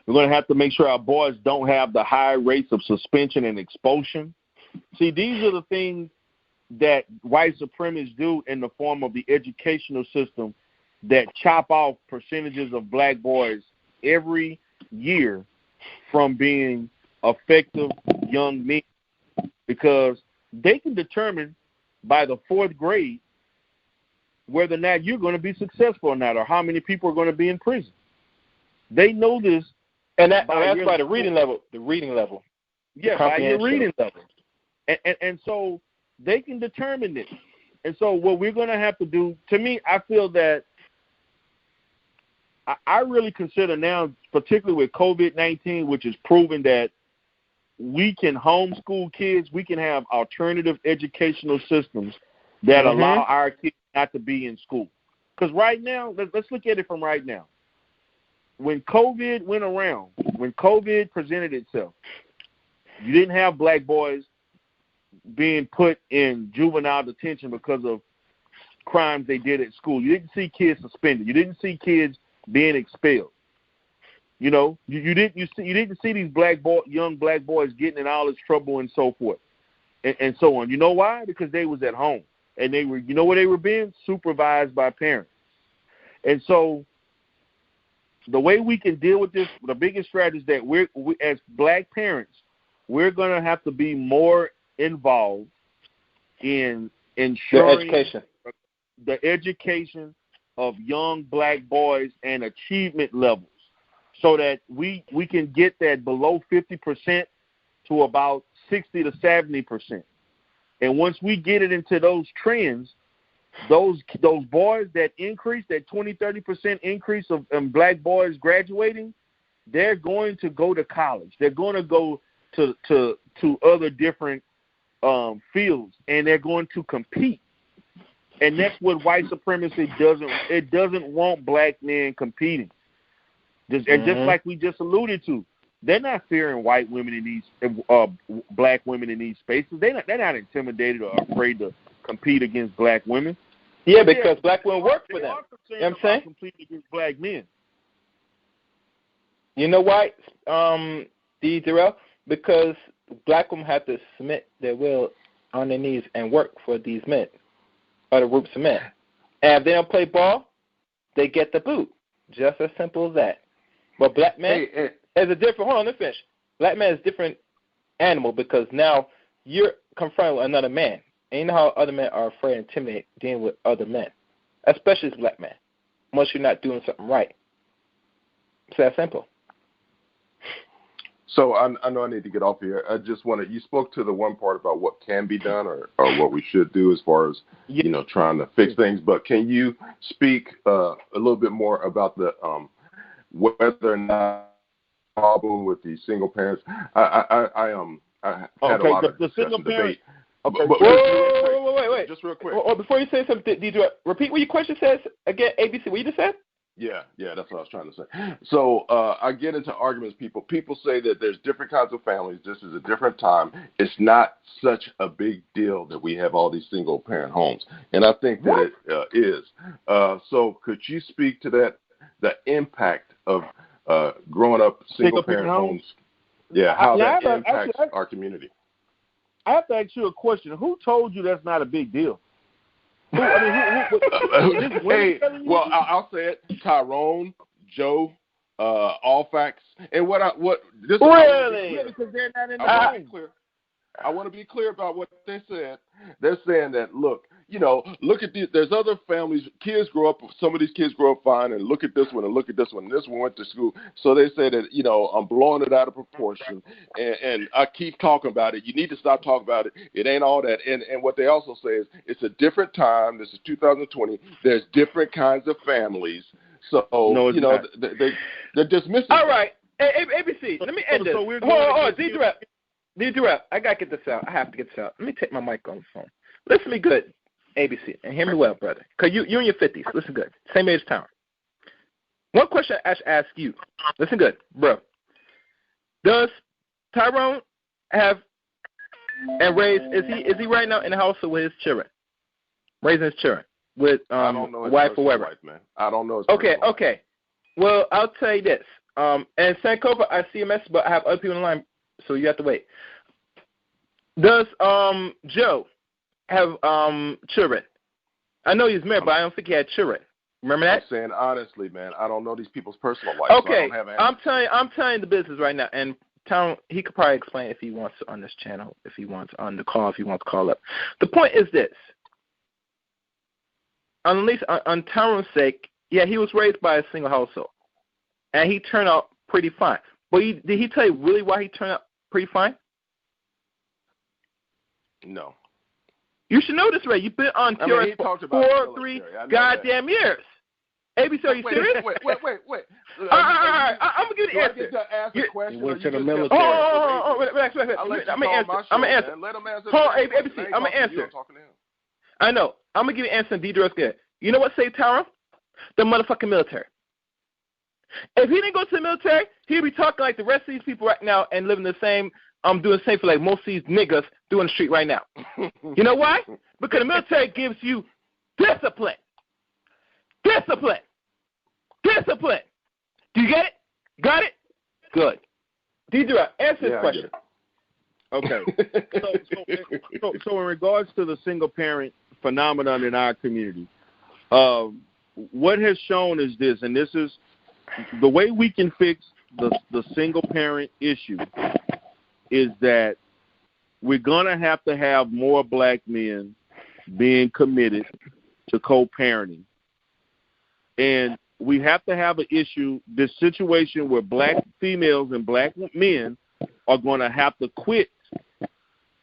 We're going to have to make sure our boys don't have the high rates of suspension and expulsion. See, these are the things that white supremacists do in the form of the educational system that chop off percentages of black boys every year from being effective young men, because they can determine by the 4th grade whether or not you're going to be successful or not, or how many people are going to be in prison. They know this. And that's by the reading level. The reading level. Yeah, by your reading level. And so they can determine this. And so what we're going to have to do, to me, I feel that I really consider now, particularly with COVID-19, which is proven that we can homeschool kids, we can have alternative educational systems that allow our kids not to be in school. Because right now, let's look at it from right now. When COVID went around, when COVID presented itself, you didn't have black boys being put in juvenile detention because of crimes they did at school. You didn't see kids suspended. You didn't see kids being expelled. You know, you didn't see these young black boys getting in all this trouble and so forth, and so on. You know why? Because they was at home and they were, you know, where they were being supervised by parents. And so the way we can deal with this, the biggest strategy is that we as black parents, we're going to have to be more involved in ensuring the education of young black boys and achievement levels, so that we can get that below 50% to about 60 to 70%. And once we get it into those trends, those boys that increase, that 20, 30% increase of black boys graduating, they're going to go to college. They're going to go to other different fields, and they're going to compete. And that's what white supremacy doesn't. It doesn't want black men competing. And just like we just alluded to, they're not fearing white women in these black women in these spaces. They're not intimidated or afraid to compete against black women. Yeah, because black women work for them. You know what I'm saying? Competing against black men. You know why, D. Durell? Because black women have to submit their will on their knees and work for these men, or the groups of men. And if they don't play ball, they get the boot. Just as simple as that. But black men is a different. Hold on, let me finish. Black man is a different animal, because now you're confronted with another man. And you know how other men are afraid and intimidated dealing with other men, especially as black men, unless you're not doing something right. It's that simple. So I know I need to get off here. I just wanted, you spoke to the one part about what can be done or what we should do as far as, you know, trying to fix things. But can you speak a little bit more about the whether or not problem with the single parents? I I had a lot of the single parent. debate. Okay. Wait. Just real quick. Well, before you say something, repeat what your question says again. ABC. What you just said? Yeah, that's what I was trying to say. So I get into arguments. People say that there's different kinds of families. This is a different time. It's not such a big deal that we have all these single parent homes, and I think that it is. So could you speak to that? The impact of growing up single parent homes. Yeah, how that impacts our community. I have to ask you a question. Who told you that's not a big deal? Hey, well, I'll say it. Tyrone, Joe, Allfax, and this really? Because they're not in the home. I want to be clear about what they said. They're saying that, look at these. There's other families. Kids grow up. Some of these kids grow up fine, and look at this one, and look at this one. This one went to school. So they say that, I'm blowing it out of proportion, and I keep talking about it. You need to stop talking about it. It ain't all that. And what they also say is it's a different time. This is 2020. There's different kinds of families. So they're dismissing. All right, ABC. Let me end this. Hold on, D Durell, I gotta get this out. I have to get this out. Let me take my mic on the phone. Listen to me good, ABC, and hear me well, brother. Because you're in your 50s. Listen good. Same age as Tyrone. One question I should ask you. Listen good, bro. Does Tyrone have and raise, is he right now in the household with his children? Raising his children with I don't know his wife or whatever? Life, man. I don't know his Okay. Well, I'll tell you this. And Sankofa, I see a message, but I have other people in line, so you have to wait. Does Joe have children? I know he's married, but I don't think he had children. Remember that? I'm saying honestly, man, I don't know these people's personal life. Okay, so I don't have I'm telling you the business right now, and he could probably explain if he wants to on this channel, if he wants on the call, if he wants to call up. The point is this: at least on Tyrone's sake, yeah, he was raised by a single household, and he turned out pretty fine. But did he tell you really why he turned out pretty fine? No. You should know this, Ray. You've been on T.R.S. for 3 goddamn years. ABC, are you serious? Wait. I'm going to give you the answer. To ask a question. He went to the military. Relax. I'm going to answer. Let him answer. Hold on, ABC. I'm going to answer. I know. I'm going to give you an answer, and D. Durell's good. You know what saved Tyrone? The motherfucking military. If he didn't go to the military, he'd be talking like the rest of these people right now and living the same. I'm doing the same for like most of these niggas doing the street right now. You know why? Because the military gives you discipline. Discipline. Do you get it? Got it? Good. D. Durell, answer this question. Okay. So in regards to the single parent phenomenon in our community, what has shown is this, and this is the way we can fix the single parent issue, is that we're going to have more black men being committed to co-parenting. And we have to have an issue, this situation where black females and black men are going to have to quit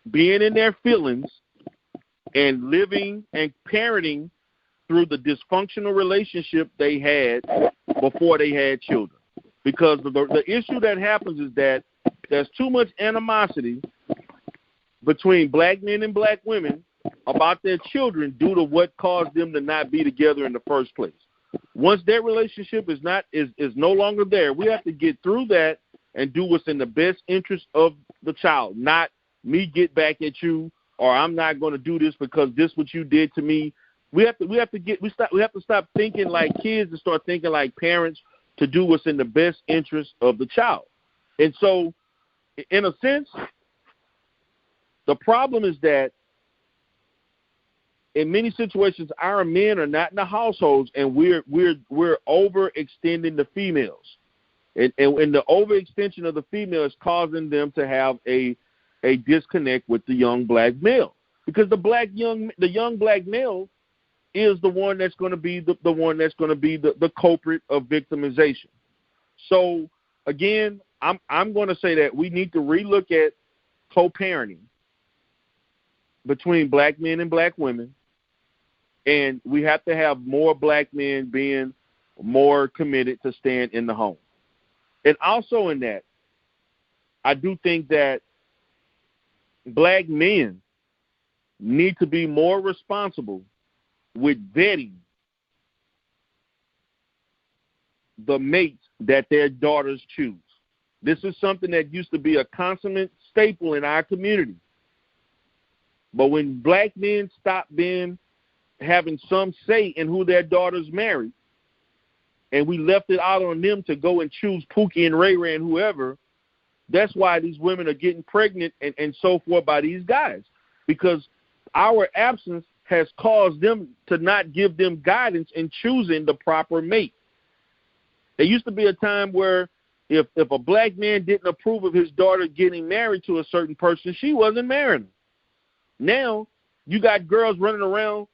being in their feelings and living and parenting through the dysfunctional relationship they had before they had children. Because the issue that happens is that there's too much animosity between black men and black women about their children due to what caused them to not be together in the first place. Once their relationship is no longer there, we have to get through that and do what's in the best interest of the child, not me get back at you, or I'm not going to do this because this what you did to me. We have to stop thinking like kids and start thinking like parents to do what's in the best interest of the child. And so, in a sense, the problem is that in many situations, our men are not in the households, and we're overextending the females, and the overextension of the female is causing them to have a disconnect with the young black male, because the young black male is the one that's going to be the culprit of victimization. So again, I'm going to say that we need to relook at co-parenting between black men and black women. And we have to have more black men being more committed to staying in the home. And also in that, I do think that black men need to be more responsible with vetting the mates that their daughters choose. This is something that used to be a consummate staple in our community. But when black men stopped having some say in who their daughters married, and we left it out on them to go and choose Pookie and Ray Ray and whoever, that's why these women are getting pregnant and so forth by these guys. Because our absence has caused them to not give them guidance in choosing the proper mate. There used to be a time where if a black man didn't approve of his daughter getting married to a certain person, she wasn't marrying him. Now, you got girls running around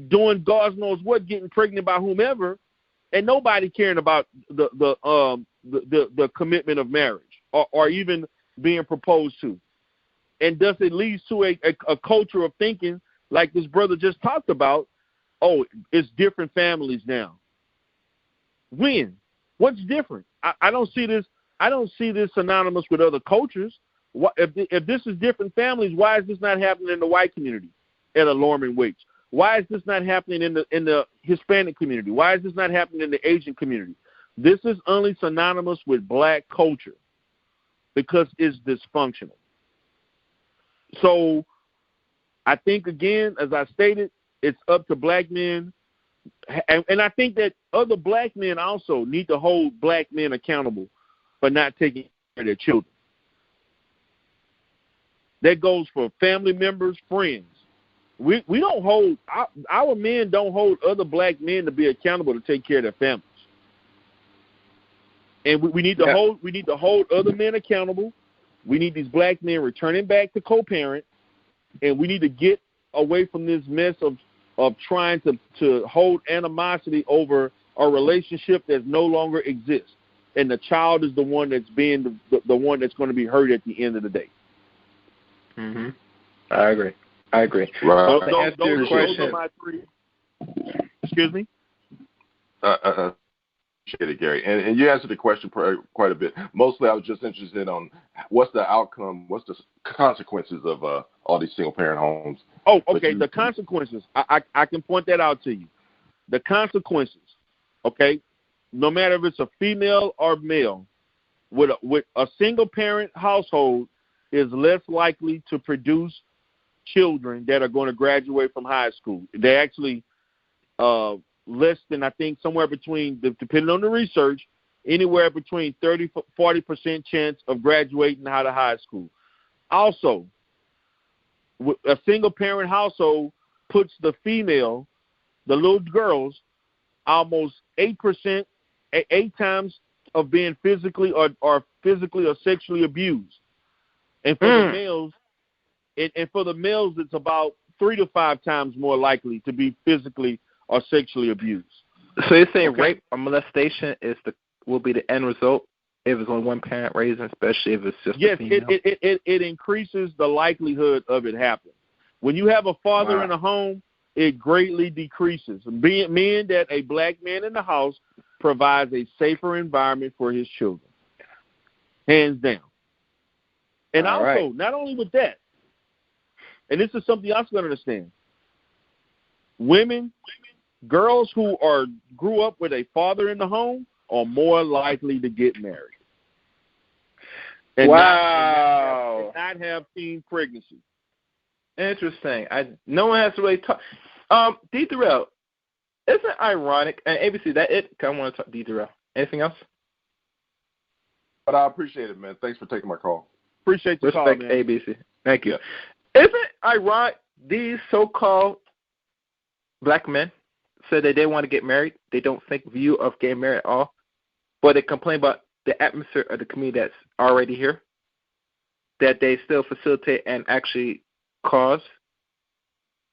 doing God knows what, getting pregnant by whomever, and nobody caring about the commitment of marriage or even being proposed to. And thus it leads to a culture of thinking, like this brother just talked about, oh, it's different families now. When? What's different? I don't see this. I don't see this synonymous with other cultures. If this is different families, why is this not happening in the white community at alarming rates? Why is this not happening in the Hispanic community? Why is this not happening in the Asian community? This is only synonymous with black culture because it's dysfunctional. So I think, again, as I stated, it's up to black men. And I think that other black men also need to hold black men accountable for not taking care of their children. That goes for family members, friends. We don't hold our men don't hold other black men to be accountable to take care of their families. And we need to hold other men accountable. We need these black men returning back to co-parent, and we need to get away from this mess of trying to hold animosity over a relationship that no longer exists. And the child is the one that's being the one that's going to be hurt at the end of the day. Mm-hmm. I agree. Right. Those are my three. Excuse me? Appreciate it, Gary. And you answered the question quite a bit. Mostly I was just interested on what's the outcome, what's the consequences of all these single-parent homes. Oh, okay, the consequences. I can point that out to you. The consequences, okay, no matter if it's a female or male, with a single-parent household is less likely to produce children that are going to graduate from high school. They actually less than, I think, somewhere between, depending on the research, anywhere between 30-40% chance of graduating out of high school. Also, a single-parent household puts the female, the little girls, almost 8 times of being physically or sexually abused. And for the males, and for the males, it's about 3 to 5 times more likely to be physically or sexually abused. So you're saying rape or molestation will be the end result if it's only one parent raising, especially if it's just a female? Yes, it increases the likelihood of it happening. When you have a father in a home, it greatly decreases. Meaning that a black man in the house provides a safer environment for his children, hands down. And also, not only with that, and this is something else you got to understand, girls who grew up with a father in the home are more likely to get married. And not have teen pregnancy. Interesting. No one has to really talk. D Durell, isn't it ironic? And ABC, that it? I want to talk D Durell. Anything else? But I appreciate it, man. Thanks for taking my call. Appreciate the call, man. ABC. Thank you. Yeah. Isn't it ironic these so-called black men say that they want to get married? They don't think view of getting married at all, but they complain about the atmosphere of the community that's already here, that they still facilitate and actually cause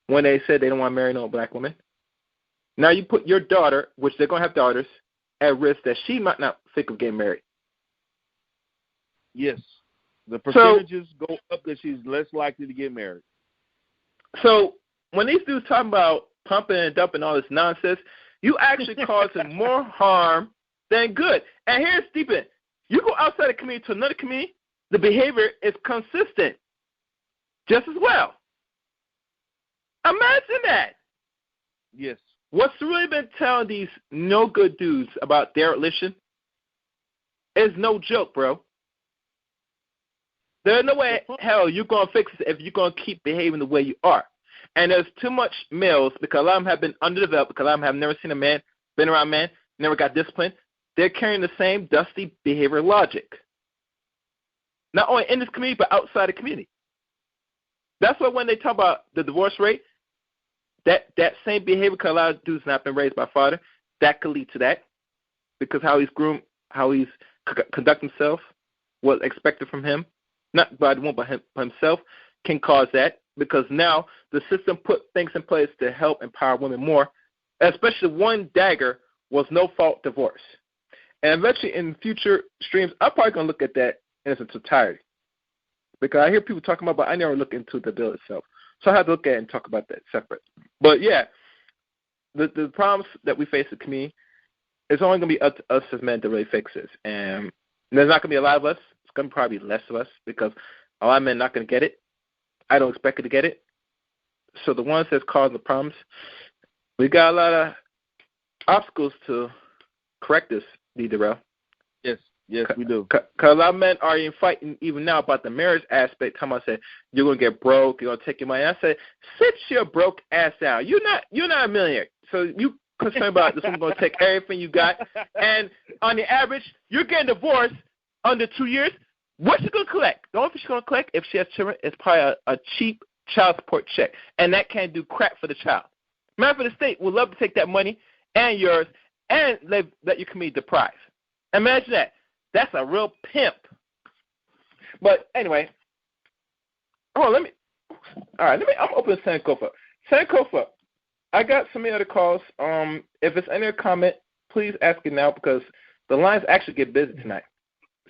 when they said they don't want to marry no black woman. Now you put your daughter, which they're going to have daughters, at risk that she might not think of getting married. Yes. The percentages go up that she's less likely to get married. So when these dudes talking about pumping and dumping all this nonsense, you actually causing more harm than good. And here's Stephen. You go outside the community to another community, the behavior is consistent. just as well. Imagine that. Yes. What's really been telling these no good dudes about dereliction is no joke, bro. There's no way hell you're going to fix it if you're going to keep behaving the way you are. And there's too much males, because a lot of them have been underdeveloped, because a lot of them have never seen a man, been around men, never got disciplined. They're carrying the same dusty behavior logic. Not only in this community, but outside the community. That's why when they talk about the divorce rate, that same behavior, because a lot of dudes not been raised by father, that could lead to that. Because how he's groomed, how he's conducting himself, what's expected from him, not by the one, but himself, can cause that. Because now the system put things in place to help empower women more, especially one dagger was no-fault divorce. And eventually in future streams, I'm probably going to look at that in its entirety. Because I hear people talking about, but I never look into the bill itself. So I have to look at it and talk about that separate. But, yeah, the problems that we face in the community, it's only going to be up to us as men to really fix this. And there's not going to be a lot of us. It's going to probably be less of us because a lot of men are not going to get it. I don't expect it to get it. So the ones that's causing the problems, we got a lot of obstacles to correct this, D. Durell. Yes, we do. Because a lot of men are even fighting even now about the marriage aspect. Time I said, you're going to get broke, you're going to take your money. I said, sit your broke ass down. You're not a millionaire. So you concerned about this woman's going to take everything you got. And on the average, you're getting divorced under 2 years. What's she going to collect? The only thing she's going to collect, if she has children, is probably a cheap child support check. And that can't do crap for the child. Matter for the state would love to take that money and yours and let your community deprive. Imagine that. That's a real pimp. But anyway, I'm open to Sankofa. Sankofa, I got so many other calls. If it's any comment, please ask it now because the lines actually get busy tonight.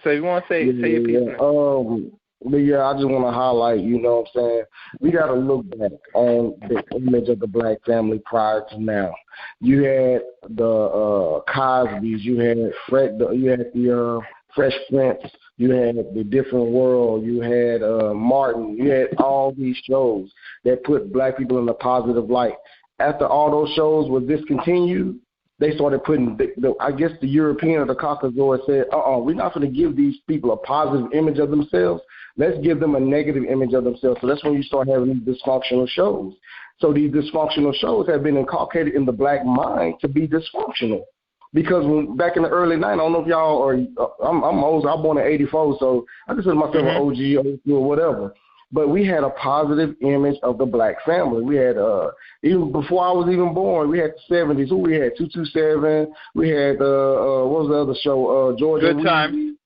So you want to say your piece? But yeah, I just want to highlight, you know what I'm saying, we got to look back on the image of the black family prior to now. You had the Cosbys, you had the Fresh Prince, you had The Different World, you had Martin, you had all these shows that put black people in a positive light. After all those shows were discontinued, they started putting, I guess the European or the Caucasoid said, we're not going to give these people a positive image of themselves. Let's give them a negative image of themselves. So that's when you start having these dysfunctional shows. So these dysfunctional shows have been inculcated in the black mind to be dysfunctional. Because back in the early 90s, I don't know if y'all are, I'm old, I was born in 84, so I consider myself an OG, old school, whatever. But we had a positive image of the black family. We had, even before I was even born, we had the 70s. Who we had? 227. We had, what was the other show? Georgia. Good Time.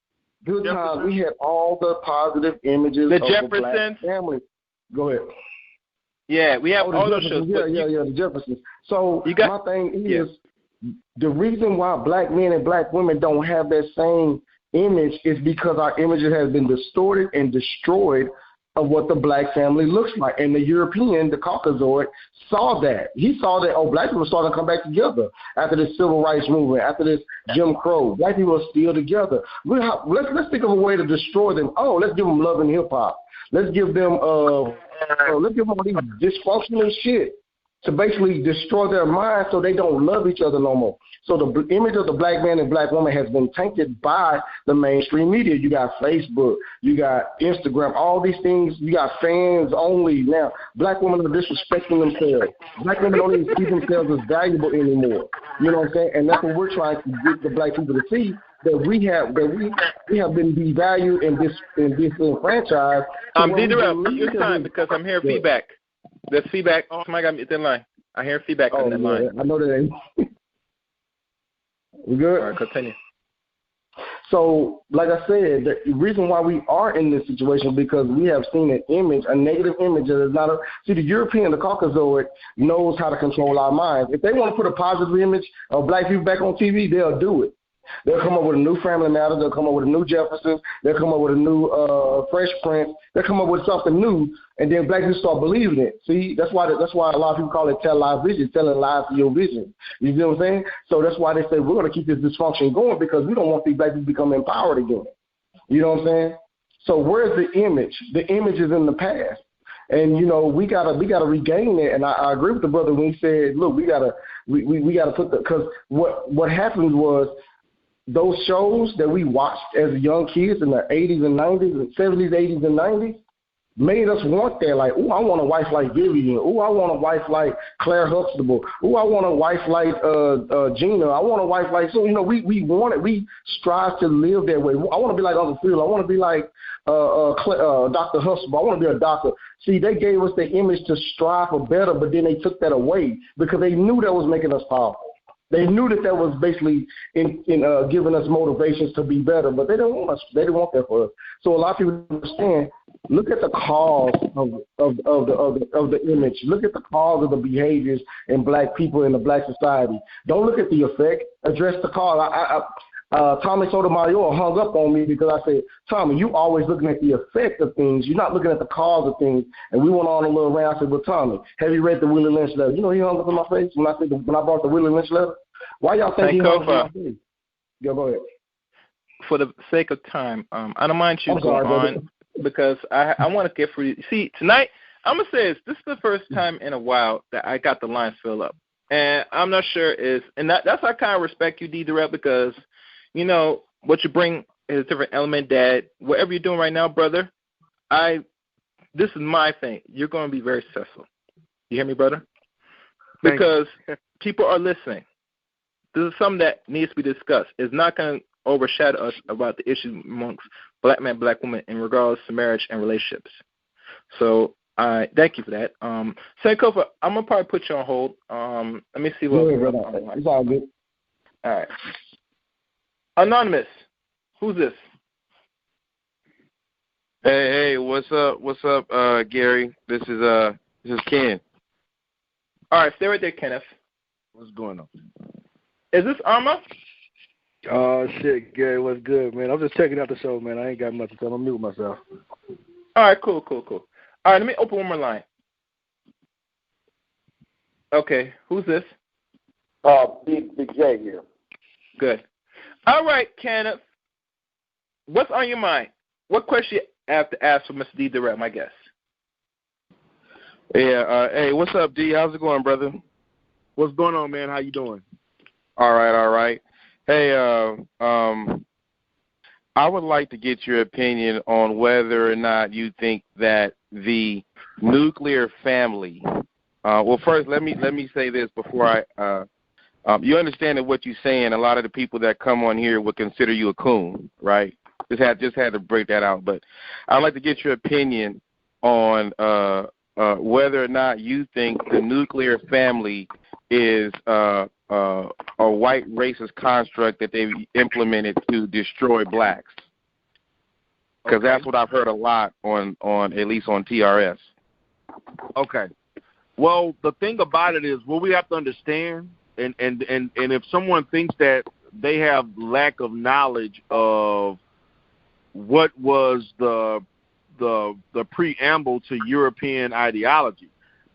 Good Time. We had all the positive images of the black family. Go ahead. Yeah, we have all those shows. Yeah, the Jeffersons. So my thing is, the reason why black men and black women don't have that same image is because our images have been distorted and destroyed of what the black family looks like. And the European, the Caucasoid, saw that. He saw that, black people are starting to come back together after this civil rights movement, after this Jim Crow. Black people are still together. Let's think of a way to destroy them. Let's give them love and hip-hop. Let's give them all these dysfunctional shit to basically destroy their minds so they don't love each other no more. So the image of the black man and black woman has been tainted by the mainstream media. You got Facebook, you got Instagram, all these things. You got fans only now. Black women are disrespecting themselves. Black women don't even see themselves as valuable anymore. You know what I'm saying? And that's what we're trying to get the black people to see, that we have been devalued and disenfranchised. D. Durell, take your time because I'm hearing feedback. There's feedback. Somebody got me at that line. I hear feedback on that line. I know that ain't. We good? All right, continue. So, like I said, the reason why we are in this situation is because we have seen an image, a negative image that is not a. See, the European, the Caucasoid, knows how to control our minds. If they want to put a positive image of black people back on TV, they'll do it. They'll come up with a new Family Matters. They'll come up with a new Jeffersons. They'll come up with a new Fresh Prince. They'll come up with something new, and then black people start believing it. See, that's why a lot of people call it tell lie vision, telling lies to your vision. You see what I'm saying? So that's why they say we're going to keep this dysfunction going because we don't want these black people to become empowered again. You know what I'm saying? So where's the image? The image is in the past. And we gotta regain it. And I agree with the brother when he said, look, we gotta put because what happened was those shows that we watched as young kids in the 80s and 90s and 70s, 80s and 90s made us want that. Like, I want a wife like Vivian. I want a wife like Claire Huxtable. I want a wife like Gina. I want a wife like, so, we strive to live that way. I want to be like Uncle Phil. I want to be like Dr. Huxtable. I want to be a doctor. See, they gave us the image to strive for better, but then they took that away because they knew that was making us powerful. They knew that was basically in giving us motivations to be better, but they didn't want us. They didn't want that for us. So a lot of people understand. Look at the cause of the image. Look at the cause of the behaviors in black people in the black society. Don't look at the effect. Address the cause. Tommy Sotomayor hung up on me because I said, Tommy, you always looking at the effect of things. You're not looking at the cause of things. And we went on a little round. I said, well, Tommy, have you read the Willie Lynch letter? He hung up in my face when I brought the Willie Lynch letter. Why y'all think he hung up in my face? Go ahead. For the sake of time, I don't mind you going on because I want to get for you. See, tonight, I'm going to say this is the first time in a while that I got the line filled up. And I'm not sure that's why I kind of respect you, D Durell, because what you bring is a different element that whatever you're doing right now, brother, this is my thing. You're going to be very successful. You hear me, brother? Because people are listening. This is something that needs to be discussed. It's not going to overshadow us about the issues amongst black men, black women in regards to marriage and relationships. So I thank you for that. Sankofa, I'm going to probably put you on hold. Let me see what it's all good. All right. Anonymous, who's this? Hey, what's up, Gary? This is Ken. All right, stay right there, Kenneth. What's going on? Is this Arma? Oh, shit, Gary, what's good, man? I'm just checking out the show, man. I ain't got much to tell. I'm mute myself. All right, cool. All right, let me open one more line. Okay, who's this? Big J here. Good. All right, Kenneth. What's on your mind? What question you have to ask for Mr. D. Durell, my guest? Yeah, hey, what's up, D? How's it going, brother? What's going on, man? How you doing? All right. Hey, I would like to get your opinion on whether or not you think that the nuclear family. Well, first, let me say this before you understand that what you're saying. A lot of the people that come on here would consider you a coon, right? Just had to break that out. But I'd like to get your opinion on whether or not you think the nuclear family is a white racist construct that they've implemented to destroy blacks. Because that's what I've heard a lot on at least on T.R.S. Okay. Well, the thing about it is, what we have to understand, and if someone thinks that they have lack of knowledge of what was the preamble to European ideology,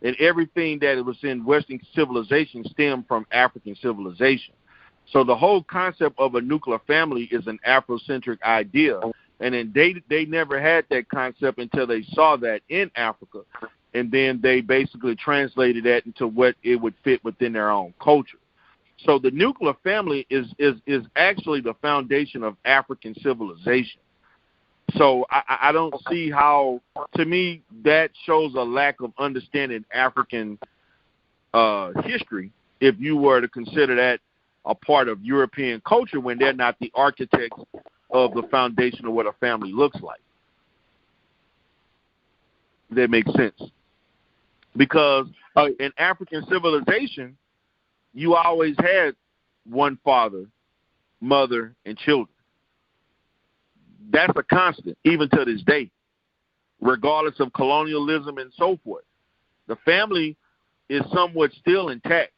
and everything that was in Western civilization stemmed from African civilization. So the whole concept of a nuclear family is an Afrocentric idea. And then they never had that concept until they saw that in Africa. And then they basically translated that into what it would fit within their own culture. So the nuclear family is actually the foundation of African civilization. So I don't see how, to me, that shows a lack of understanding African history if you were to consider that a part of European culture when they're not the architects of the foundation of what a family looks like. That makes sense. Because in African civilization, you always had one father, mother, and children. That's a constant, even to this day, regardless of colonialism and so forth. The family is somewhat still intact.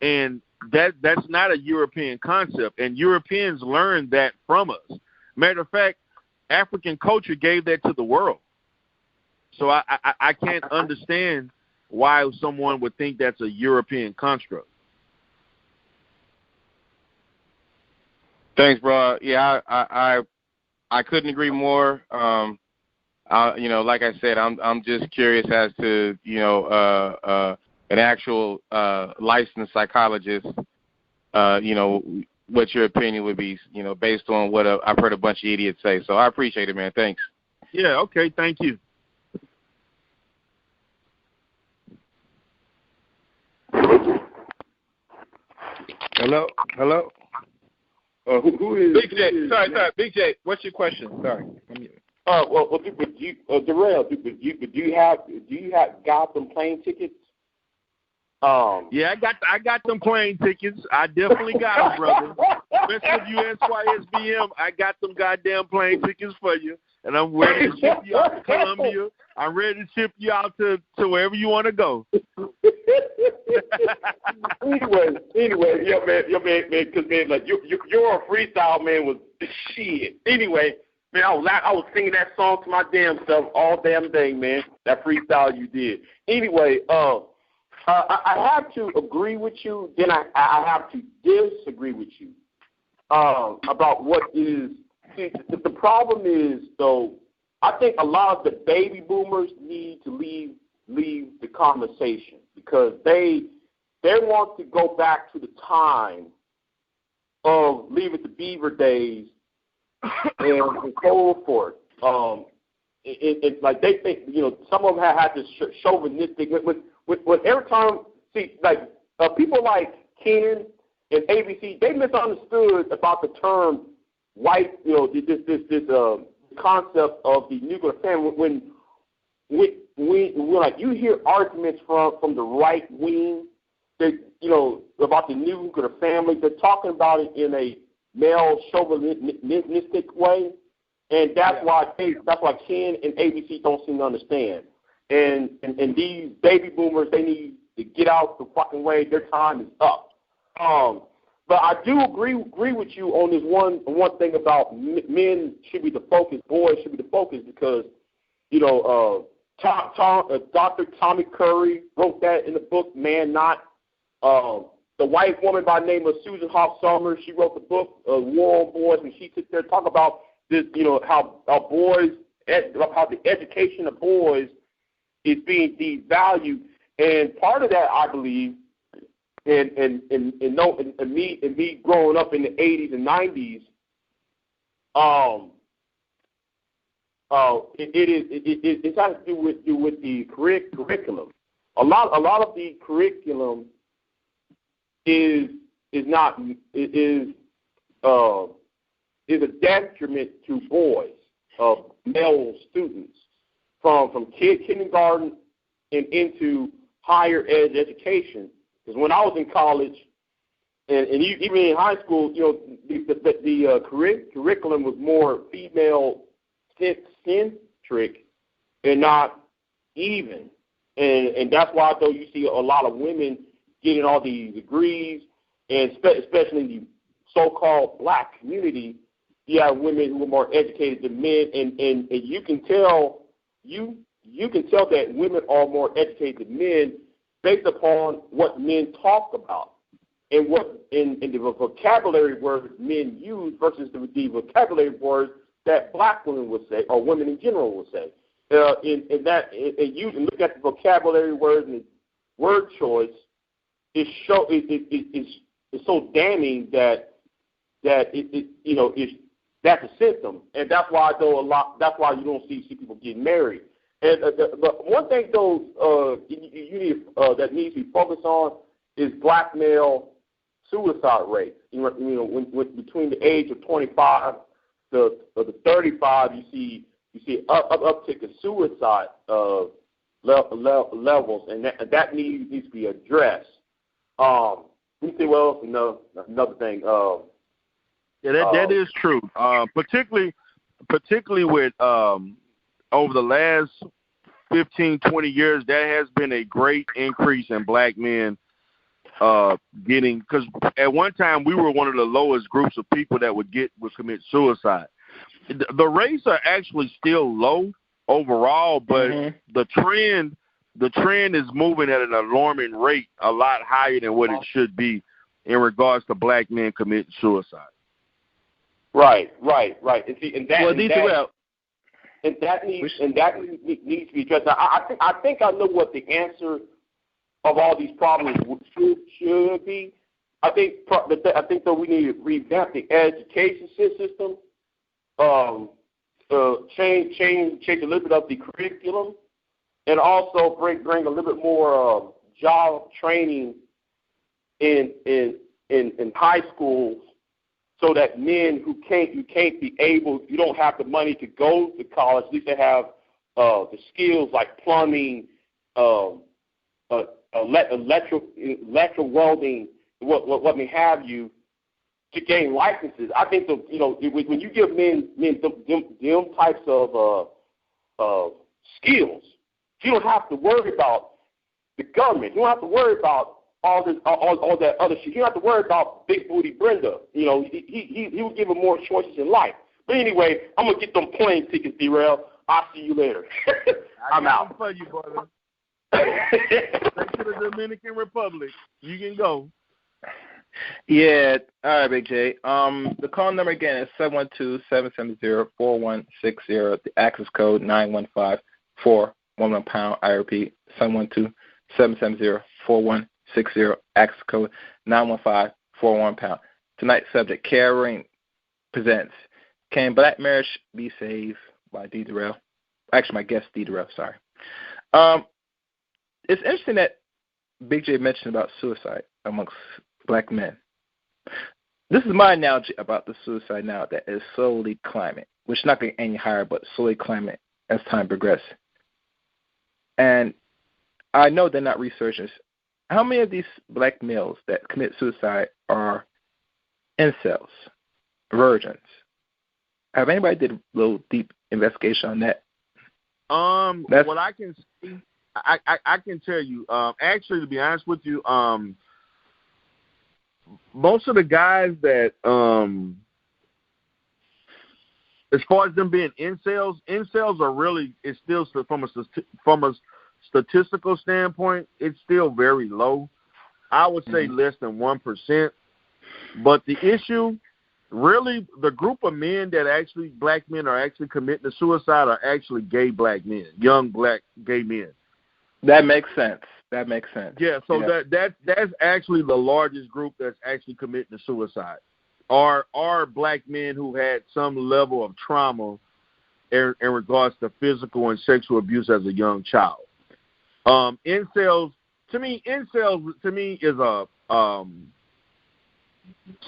And that's not a European concept. And Europeans learned that from us. Matter of fact, African culture gave that to the world. So I can't understand why someone would think that's a European construct. Thanks, bro. Yeah, I couldn't agree more. like I said, I'm just curious as to an actual licensed psychologist, what your opinion would be, based on what I've heard a bunch of idiots say. So I appreciate it, man. Thanks. Yeah. Okay. Thank you. Hello. Who is Big J? Sorry, Big J. What's your question? Sorry. Durell, do you have got them plane tickets? Yeah, I got them plane tickets. I definitely got them, brother. Especially if you SYSBM, I got them goddamn plane tickets for you, and I'm ready to ship you out to Columbia. I'm ready to ship you out to wherever you want to go. anyway, yo man, because man, like your freestyle man was shit. Anyway, man, I was singing that song to my damn self all damn day, man. That freestyle you did. Anyway, I have to agree with you. Then I have to disagree with you about what is. See, the problem is, though, I think a lot of the baby boomers need to leave the conversation because they want to go back to the time of Leave It to Beaver days and so forth. It's like they think, some of them have had this chauvinistic. With every time, see, like people like Ken and ABC, they misunderstood about the term white, this concept of the nuclear family. When like you hear arguments from the right wing, that about the nuclear family, they're talking about it in a male chauvinistic way, and that's why Ken and ABC don't seem to understand. And these baby boomers, they need to get out the fucking way. Their time is up. But I do agree with you on this one thing about men should be the focus, boys should be the focus, because Dr. Tommy Curry wrote that in the book Man Not. The white woman by the name of Susan Hoff Summers, she wrote the book War on Boys, and she sits there and talk about this, how the education of boys is being devalued, and part of that, I believe, and me growing up in the 80s and 90s, it has to do with the curriculum. A lot of the curriculum is a detriment to boys, male students, from kindergarten and into higher education. Because when I was in college, and even in high school, the curriculum was more female centric and not even. And that's why, though, you see a lot of women getting all these degrees, and especially in the so-called black community, you have women who are more educated than men, and you can tell that women are more educated than men based upon what men talk about and what in the vocabulary words men use versus the vocabulary words that black women would say or women in general would say. And you look at the vocabulary words and the word choice, it's so damning that that's a symptom, and that's why that's why you don't see people getting married. And but one thing though you need that needs to be focused on is black male suicide rates. When between the age of 25 to 35, you see uptick in suicide levels, and that needs to be addressed. Let me see what else. Another thing. That is true. Particularly with over the last 15, 20 years, there has been a great increase in black men getting, because at one time we were one of the lowest groups of people that would commit suicide. The rates are actually still low overall, but the trend is moving at an alarming rate, a lot higher than what it should be in regards to black men committing suicide. Right. And see, and that. Well, and that needs to be addressed. I think I know what the answer of all these problems should be. I think that we need to revamp the education system, change a little bit of the curriculum, and also bring a little bit more job training in high schools, so that men who you don't have the money to go to college, at least they have the skills like plumbing, electro welding, what may have you, to gain licenses. I think when you give men them types of skills, you don't have to worry about the government. You don't have to worry about all that other shit. You don't have to worry about Big Booty Brenda. He will give him more choices in life. But anyway, I'm gonna get them plane tickets, Durell. I'll see you later. I'm out. For you, brother. Back to the Dominican Republic. You can go. Yeah. All right, Big J. The call number again is 712-770-4160. The access code 915-411#. I repeat, 712-770-4160. Access code 915-411#. Tonight's subject, K.R. presents Can Black Marriage Be Saved by D Durell. Actually, my guest D Durell. Sorry. It's interesting that Big J mentioned about suicide amongst black men. This is my analogy about the suicide now that is slowly climbing, which is not going any higher, but slowly climbing as time progresses. And I know they're not researchers. How many of these black males that commit suicide are incels, virgins? Have anybody did a little deep investigation on that? What I can see, I can tell you. Actually, to be honest with you, most of the guys that, as far as them being incels are really, it's still from a statistical standpoint, it's still very low. I would say less than 1%. But the issue, really, the group of men that actually, black men are actually committing to suicide are actually gay black men, young black gay men. That makes sense. Yeah, so that's actually the largest group that's actually committing to suicide. Are black men who had some level of trauma in regards to physical and sexual abuse as a young child. Incels to me is a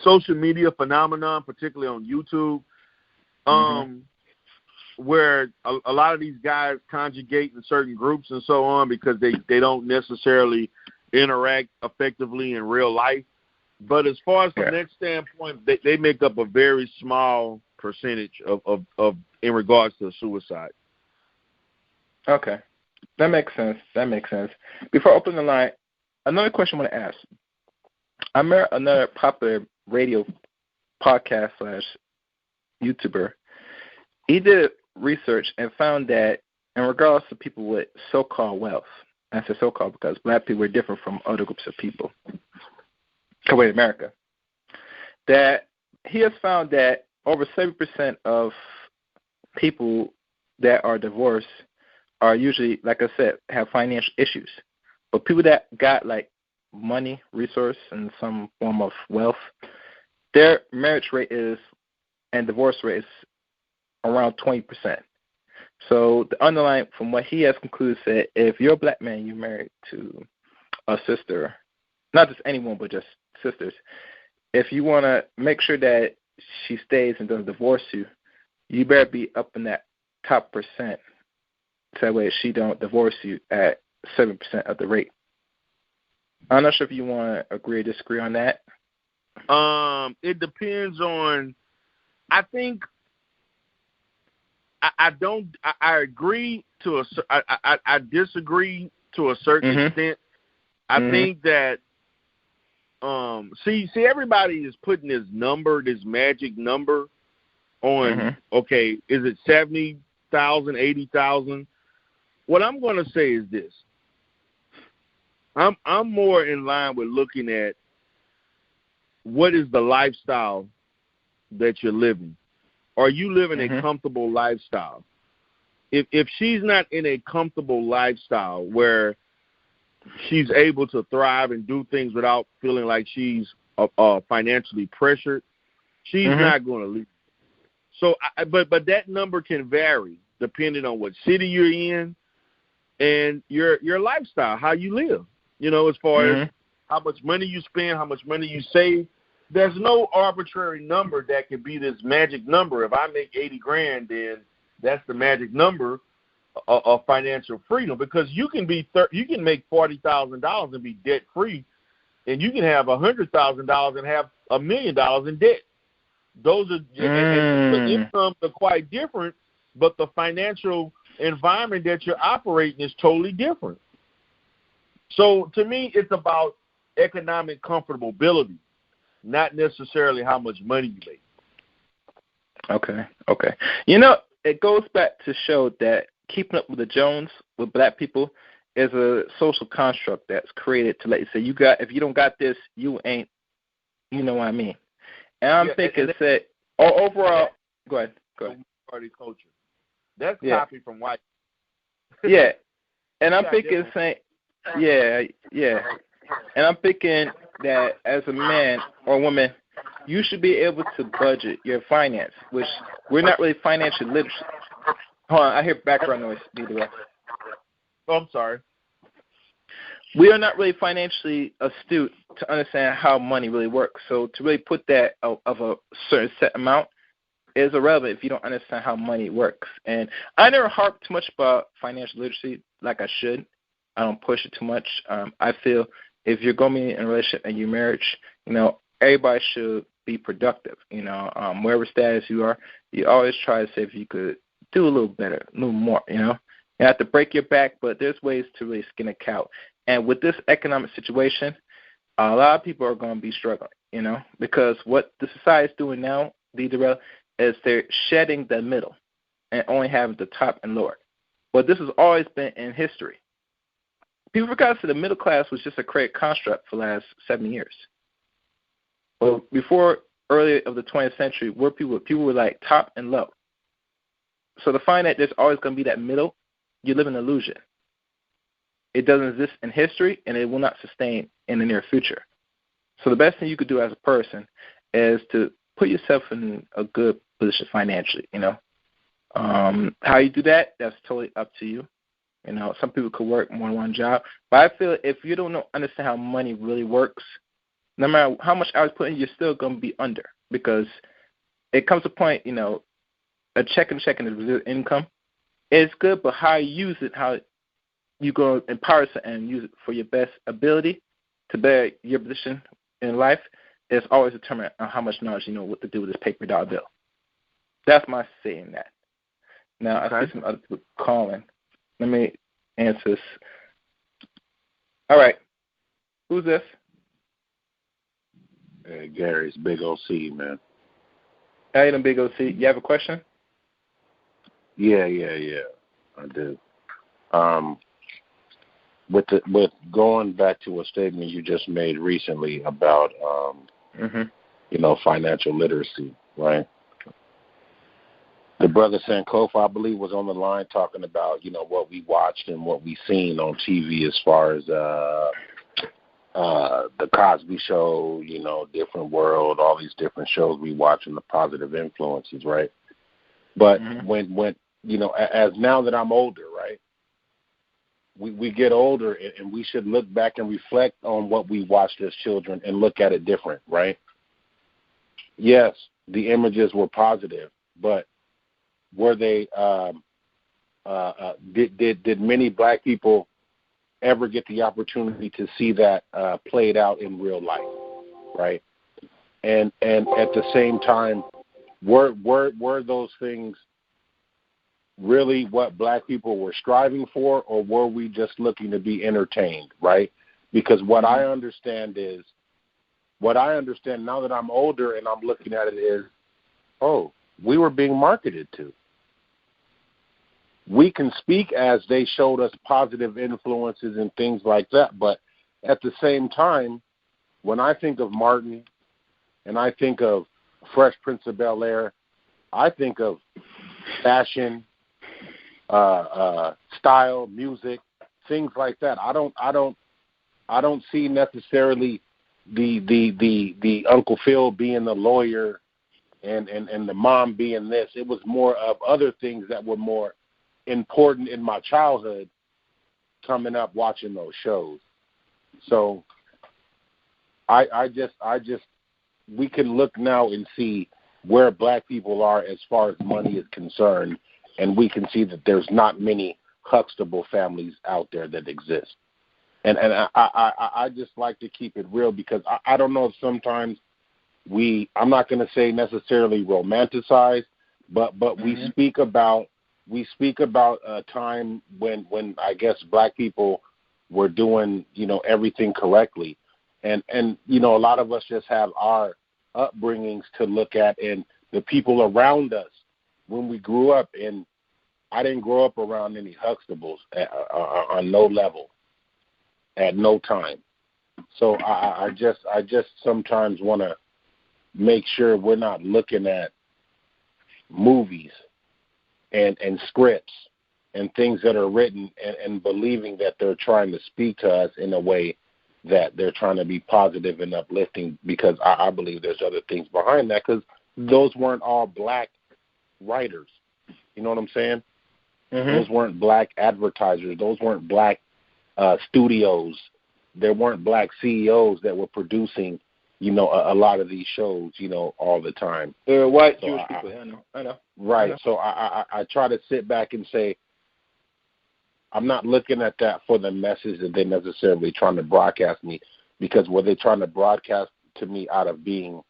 social media phenomenon, particularly on YouTube, where a lot of these guys conjugate in certain groups and so on because they don't necessarily interact effectively in real life. But as far as from that standpoint, they make up a very small percentage of in regards to suicide. Okay. That makes sense. Before I open the line, another question I want to ask. I met another popular radio podcast / YouTuber. He did research and found that in regards to people with so-called wealth, and I say so-called because black people are different from other groups of people, in America, that he has found that over 70% of people that are divorced are usually, like I said, have financial issues. But people that got like money, resource, and some form of wealth, their marriage rate and divorce rate is around 20%. So the underlying, from what he has concluded, said if you're a black man, you're married to a sister, not just anyone, but just sisters, if you want to make sure that she stays and doesn't divorce you, you better be up in that top percent. So that way she don't divorce you at 7% of the rate. I'm not sure if you want to agree or disagree on that. It depends on, I think, I agree to I disagree to a certain extent. I think that, see, everybody is putting this magic number on, okay, is it 70,000, 80,000? What I'm going to say is this. I'm more in line with looking at what is the lifestyle that you're living. Are you living a comfortable lifestyle? if she's not in a comfortable lifestyle where she's able to thrive and do things without feeling like she's financially pressured, she's not going to leave. So, but that number can vary depending on what city you're in and your lifestyle, how you live. You know, as far as how much money you spend, how much money you save. There's no arbitrary number that can be this magic number. If I make $80,000, then that's the magic number of financial freedom. Because you can be you can make $40,000 and be debt free, and you can have $100,000 and have $1 million in debt. Those are and the incomes are quite different, but the financial environment that you're operating is totally different. So to me, it's about economic comfortability, not necessarily how much money you make. Okay. You know, it goes back to show that keeping up with the Jones with black people is a social construct that's created to let you say if you don't got this, you ain't. You know what I mean? And I'm thinking that overall. Go ahead. Party culture. That's copy from white. Yeah, and I'm thinking saying. Yeah. And I'm thinking that as a man or woman, you should be able to budget your finance, which we're not really financially literate. Hold on, I hear background noise. Oh, I'm sorry. We are not really financially astute to understand how money really works. So to really put that of a certain set amount is irrelevant if you don't understand how money works. And I never harp too much about financial literacy like I should. I don't push it too much. I feel if you're going to be in a relationship and you're marriage, you know, everybody should be productive. You know, wherever status you are, you always try to say if you could do a little better, a little more. You know, you have to break your back, but there's ways to really skin a cow. And with this economic situation, a lot of people are going to be struggling. You know, because what the society is doing now, D Durell, is they're shedding the middle and only having the top and lower. But this has always been in history. People forgot that the middle class was just a created construct for the last 7 years. Well, before early of the 20th century, where people were like top and low. So to find that there's always going to be that middle, you live in an illusion. It doesn't exist in history, and it will not sustain in the near future. So the best thing you could do as a person is to put yourself in a good position financially, you know. How you do that, that's totally up to you. You know, some people could work more than one job. But I feel if you don't understand how money really works, no matter how much hours put in, you're still going to be under. Because it comes to a point, you know, a check is income. It's good, but how you use it, how you go empower it and use it for your best ability to better your position in life is always determined on how much knowledge you know what to do with this paper dollar bill. That's my saying that. Now, I see some other people calling. Let me answer this. All right. Who's this? Hey, Gary, it's Big OC, man. Hey, Big OC. You have a question? Yeah, I do. With going back to a statement you just made recently about, you know, financial literacy, right? The brother Sankofa, I believe, was on the line talking about, you know, what we watched and what we seen on TV as far as the Cosby Show, you know, Different World, all these different shows we watch and the positive influences, right? But when you know, as now that I'm older, right, we get older and we should look back and reflect on what we watched as children and look at it different, right? Yes, the images were positive, but were they did many black people ever get the opportunity to see that played out in real life, right? And at the same time, were those things really what black people were striving for, or were we just looking to be entertained, right? Because what I understand now that I'm older and I'm looking at it is, we were being marketed to. We can speak as they showed us positive influences and things like that, but at the same time, when I think of Martin and I think of Fresh Prince of Bel-Air, I think of fashion, style, music, things like that. I don't see necessarily the Uncle Phil being the lawyer and the mom being this. It was more of other things that were more important in my childhood coming up watching those shows. So I just we can look now and see where black people are as far as money is concerned, and we can see that there's not many Huxtable families out there that exist. And I just like to keep it real because I don't know if sometimes I'm not going to say necessarily romanticize, but we speak about a time when I guess black people were doing, everything correctly. And a lot of us just have our upbringings to look at and the people around us when we grew up. And I didn't grow up around any Huxtables on no level at no time. So I just sometimes want to make sure we're not looking at movies and scripts and things that are written and believing that they're trying to speak to us in a way that they're trying to be positive and uplifting, because I believe there's other things behind that, because those weren't all black writers. You know what I'm saying? Mm-hmm. Those weren't black advertisers. Those weren't black studios. There weren't black CEOs that were producing, a lot of these shows, all the time. They're white Jewish people. I know. Right. I know. So I try to sit back and say, I'm not looking at that for the message that they're necessarily trying to broadcast me, because were they trying to broadcast to me out of being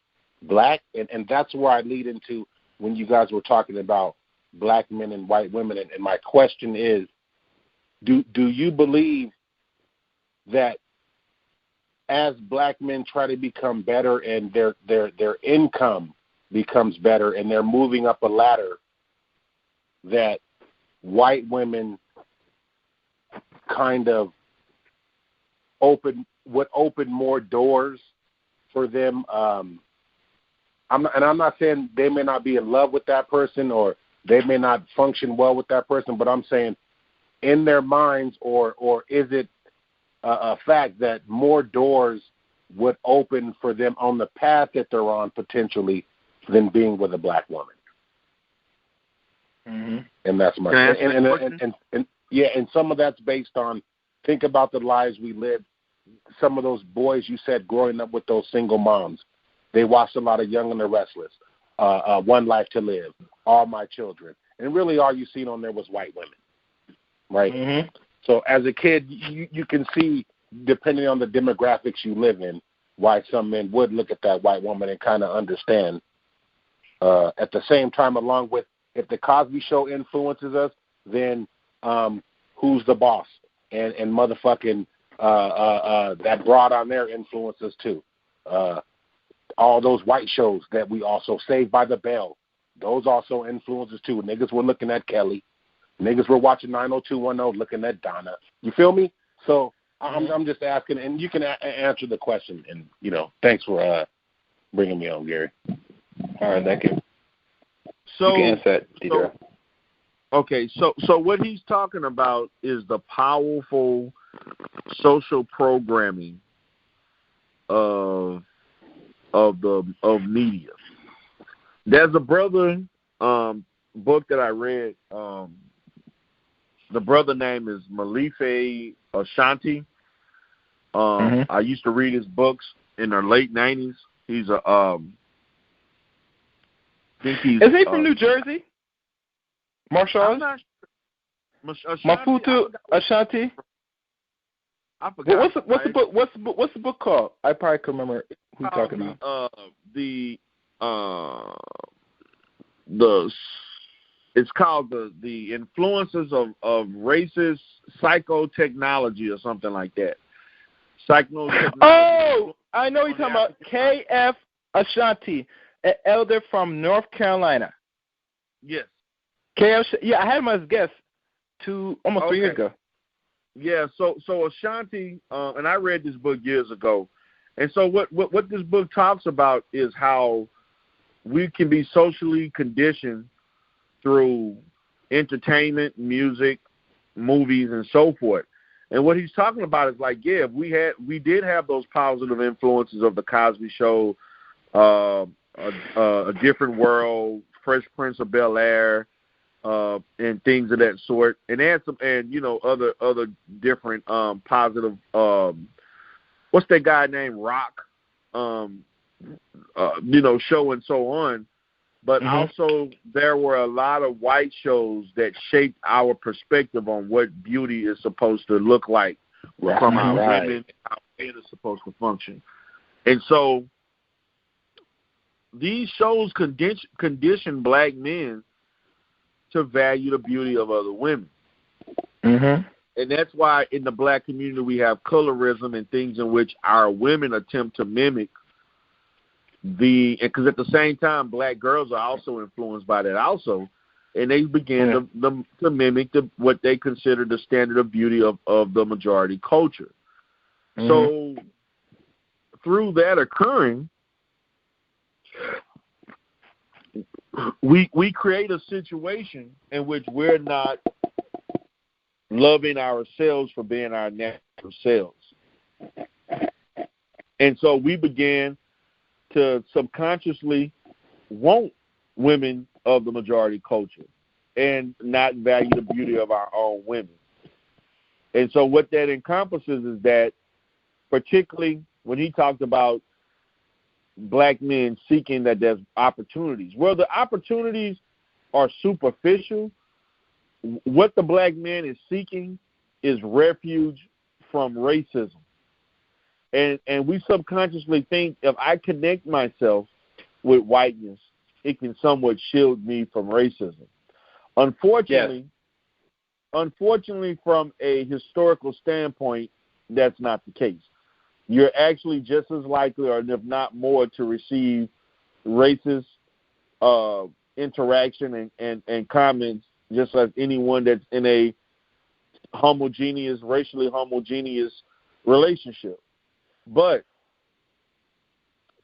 black? And that's where I lead into when you guys were talking about black men and white women. And my question is, do you believe that as black men try to become better and their income becomes better and they're moving up a ladder, that white women kind of would open more doors for them? I'm not saying they may not be in love with that person or they may not function well with that person, but I'm saying in their minds, or is it a fact that more doors would open for them on the path that they're on potentially than being with a black woman? Mm-hmm. And that's my and some of that's based on, think about the lives we lived. Some of those boys you said growing up with those single moms, they watched a lot of Young and the Restless, One Life to Live, All My Children, and really all you seen on there was white women, right? Mm-hmm. So as a kid, you can see, depending on the demographics you live in, why some men would look at that white woman and kind of understand. At the same time, along with, if the Cosby Show influences us, then Who's the Boss and motherfucking that broad on there influences too. All those white shows that we also, Saved by the Bell, those also influences too. Niggas were looking at Kelly. Niggas were watching 90210, looking at Donna. You feel me? So I'm just asking, and you can answer the question. And thanks for bringing me on, Gary. All right, thank you. So, you can answer that, D Durell. Okay, so what he's talking about is the powerful social programming of media. There's a brother book that I read. The brother name is Malife Ashanti. I used to read his books in the late 90s. He's a is he from New Jersey? Marshall? Mafutu Ashanti? I forgot. What's the book called? I probably can remember who you're talking about. It's called the Influences of Racist Psychotechnology or something like that. Psychotechnology. Oh, I know you're talking about K.F. Ashanti, an elder from North Carolina. Yes. K.F. Yeah, I had him as a guest almost 3 years ago. Yeah, so Ashanti, and I read this book years ago, and so what this book talks about is how we can be socially conditioned through entertainment, music, movies, and so forth. And what he's talking about is like, yeah, we did have those positive influences of the Cosby Show, A Different World, Fresh Prince of Bel-Air, and things of that sort, and they had some, and other different positive. What's that guy named Rock? Show and so on. But also there were a lot of white shows that shaped our perspective on what beauty is supposed to look like from our women, how men is supposed to function. And so these shows condition black men to value the beauty of other women. And that's why in the black community we have colorism and things in which our women attempt to mimic because at the same time, black girls are also influenced by that also, and they begin to mimic what they consider the standard of beauty of the majority culture. So through that occurring, we create a situation in which we're not loving ourselves for being our natural selves. And so we began to subconsciously want women of the majority culture and not value the beauty of our own women. And so what that encompasses is that, particularly when he talked about black men seeking that there's opportunities, well, the opportunities are superficial. What the black man is seeking is refuge from racism. And we subconsciously think if I connect myself with whiteness, it can somewhat shield me from racism. Unfortunately, from a historical standpoint, that's not the case. You're actually just as likely, or if not more, to receive racist interaction and comments just as anyone that's in a racially homogeneous relationship. But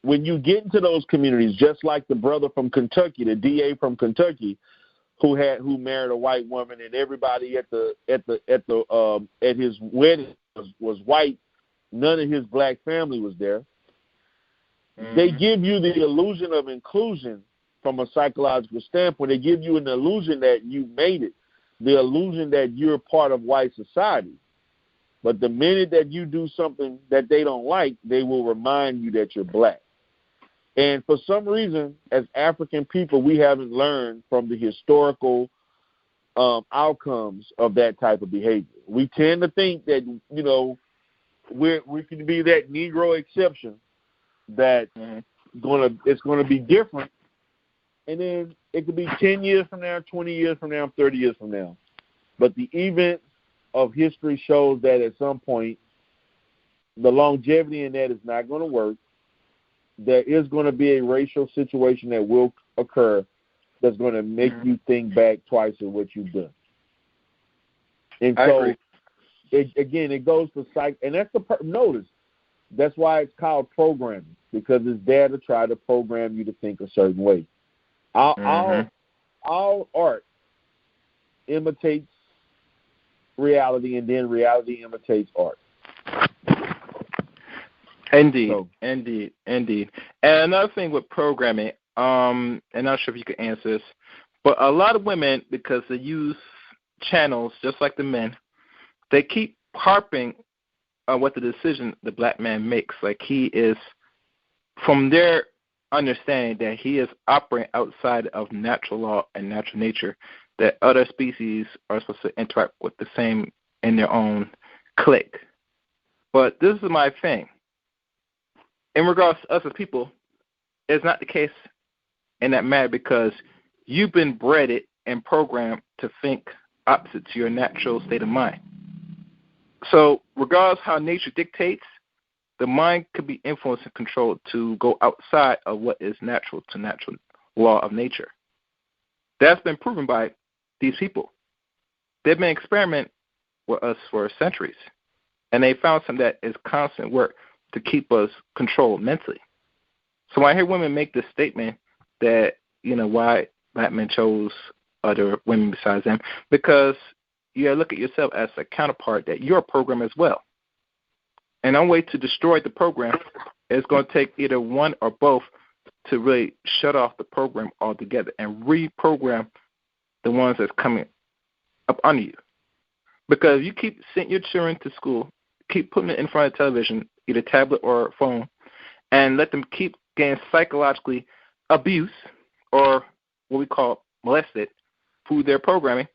when you get into those communities, just like the brother from Kentucky, the DA from Kentucky, who married a white woman, and everybody at his wedding was white, none of his black family was there. They give you the illusion of inclusion from a psychological standpoint. They give you an illusion that you made it, the illusion that you're part of white society. But the minute that you do something that they don't like, they will remind you that you're black. And for some reason, as African people, we haven't learned from the historical outcomes of that type of behavior. We tend to think that, we can be that Negro exception that it's going to be different. And then it could be 10 years from now, 20 years from now, 30 years from now. But the event of history shows that at some point, the longevity in that is not going to work. There is going to be a racial situation that will occur that's going to make you think back twice at what you've done. And so, it goes to psych, and that's notice. That's why it's called programming, because it's there to try to program you to think a certain way. All art imitates reality, and then reality imitates art. Indeed. And another thing with programming, and I'm not sure if you could answer this, but a lot of women, because they use channels just like the men, they keep harping on what the decision the black man makes. Like he is, from their understanding, that he is operating outside of natural law and natural nature, that other species are supposed to interact with the same in their own clique. But this is my thing. In regards to us as people, it's not the case in that matter, because you've been bred and programmed to think opposite to your natural state of mind. So regardless how nature dictates, the mind could be influenced and controlled to go outside of what is natural to natural law of nature. That's been proven by these people. They've been experimenting with us for centuries, and they found something that is constant work to keep us controlled mentally. So when I hear women make this statement that, why black men chose other women besides them, because you look at yourself as a counterpart that you're a program as well. And one way to destroy the program is going to take either one or both to really shut off the program altogether and reprogram the ones that's coming up under you. Because you keep sending your children to school, keep putting them in front of television, either tablet or phone, and let them keep getting psychologically abused or what we call molested through their programming,